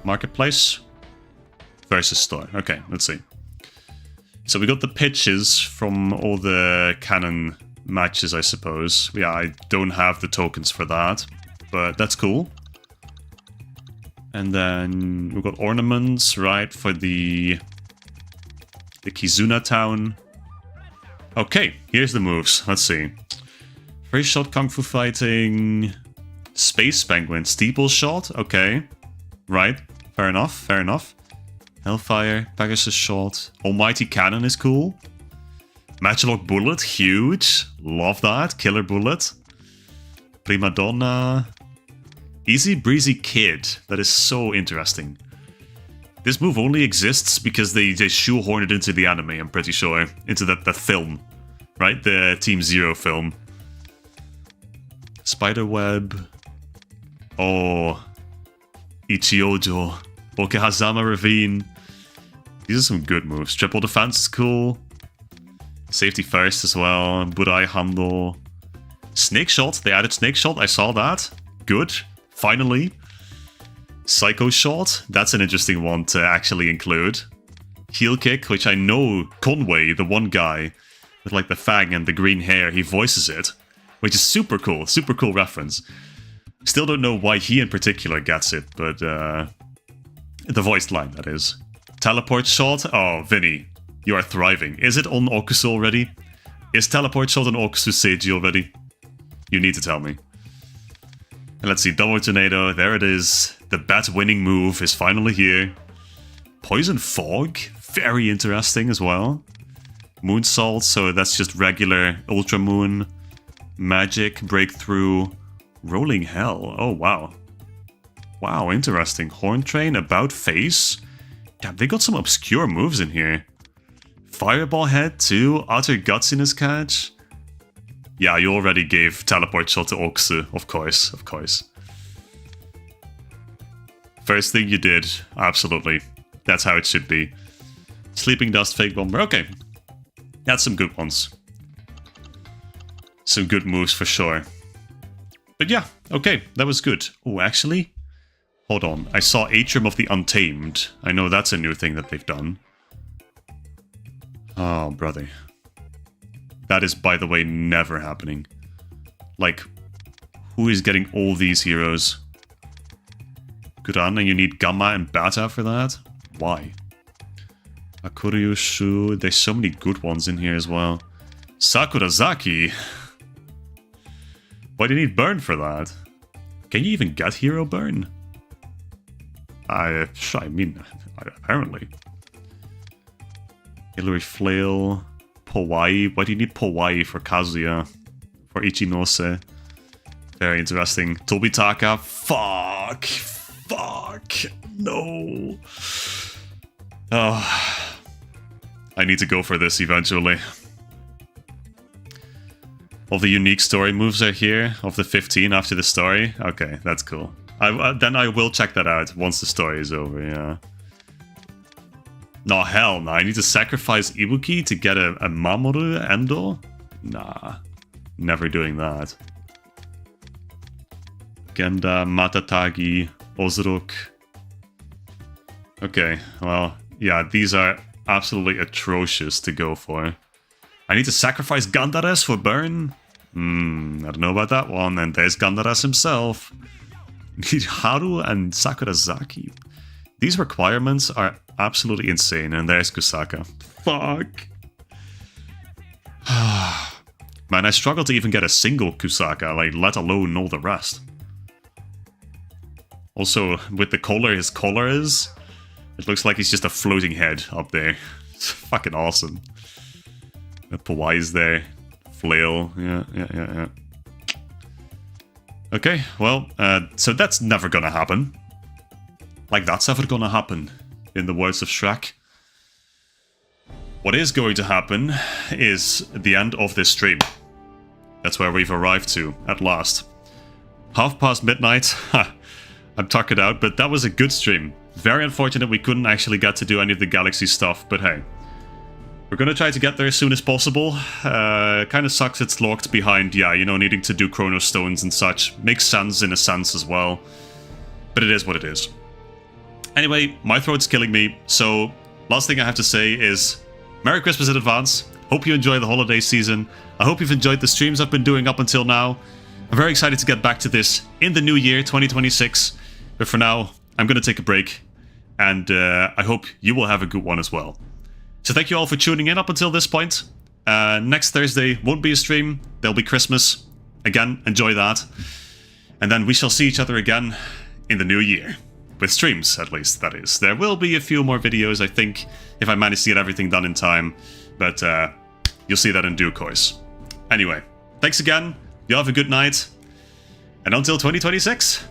Marketplace versus store. Okay, let's see. So we got the pitches from all the canon matches, I suppose. Yeah, I don't have the tokens for that, but that's cool. And then we've got ornaments, right, for the Kizuna town. Okay, here's the moves. Let's see. First shot, Kung Fu Fighting... Space Penguin, Steeple Shot, okay. Right, fair enough, fair enough. Hellfire, Pegasus Shot, Almighty Cannon is cool. Matchlock Bullet, huge. Love that, Killer Bullet. Prima Donna. Easy Breezy Kid, that is so interesting. This move only exists because they shoehorned it into the anime, I'm pretty sure. Into that film, right? The Team Zero film. Spiderweb. Oh, Ichiojo, Okehazama Ravine. These are some good moves. Triple Defense is cool. Safety First as well. Burai Handle. Snake Shot, they added Snake Shot, I saw that. Good, finally. Psycho Shot, that's an interesting one to actually include. Heel Kick, which I know Conway, the one guy with like the fang and the green hair, he voices it, which is super cool reference. Still don't know why he in particular gets it, but the voiced line, that is. Teleport Shot? Oh, Vinny, you are thriving. Is it on Okusu already? Is Teleport Shot on Okusu Seiji already? You need to tell me. And let's see, Double Tornado, there it is. The bat-winning move is finally here. Poison Fog, very interesting as well. Moonsault, so that's just regular Ultra Moon. Magic, Breakthrough, Rolling Hell. Oh, wow. Wow, interesting. Horn Train, About Face. Damn, they got some obscure moves in here. Fireball Head too, Utter Gutsiness Catch. Yeah, you already gave Teleport Shot to Okusu, of course. First thing you did, absolutely. That's how it should be. Sleeping Dust, Fake Bomber, okay. That's some good ones. Some good moves for sure. But yeah, okay, that was good. Oh, actually, hold on. I saw Atrium of the Untamed. I know that's a new thing that they've done. Oh, brother. That is, by the way, never happening. Like, who is getting all these heroes? Kuran, and you need Gamma and Bata for that? Why? Akuryushu, there's so many good ones in here as well. Sakurazaki? Why do you need Burn for that? Can you even get Hero Burn? I mean, apparently. Hillary Flail, Powai. Why do you need Powai for Kazuya? For Ichinose? Very interesting. Tobitaka. Fuck. No. Oh. I need to go for this eventually. All the unique story moves are here, of the 15 after the story. Okay, that's cool. Then I will check that out once the story is over, yeah. No, hell no. I need to sacrifice Ibuki to get a Mamoru Endo? Nah. Never doing that. Genda, Matatagi, Ozuruk. Okay, well, yeah, these are absolutely atrocious to go for. I need to sacrifice Gandares for burn? I don't know about that one. And there's Gandares himself. Need Haru and Sakurazaki. These requirements are absolutely insane. And there's Kusaka. Fuck. Man, I struggle to even get a single Kusaka, like, let alone all the rest. Also, with the color his color is, it looks like he's just a floating head up there. It's fucking awesome. Powai's there. Flail. Yeah. Okay, well, so that's never gonna happen. Like, that's never gonna happen, in the words of Shrek. What is going to happen is the end of this stream. That's where we've arrived to, at last. midnight. I'm tuckered out, but that was a good stream. Very unfortunate we couldn't actually get to do any of the Galaxy stuff, but hey. We're gonna try to get there as soon as possible. Kinda sucks it's locked behind, yeah, you know, needing to do Chrono Stones and such. Makes sense in a sense as well. But it is what it is. Anyway, my throat's killing me, so last thing I have to say is Merry Christmas in advance. Hope you enjoy the holiday season. I hope you've enjoyed the streams I've been doing up until now. I'm very excited to get back to this in the new year, 2026. But for now, I'm gonna take a break. And I hope you will have a good one as well. So thank you all for tuning in up until this point. Next Thursday won't be a stream. There'll be Christmas. Again, enjoy that. And then we shall see each other again in the new year. With streams, at least, that is. There will be a few more videos, I think, if I manage to get everything done in time. But you'll see that in due course. Anyway, thanks again. You have a good night. And until 2026...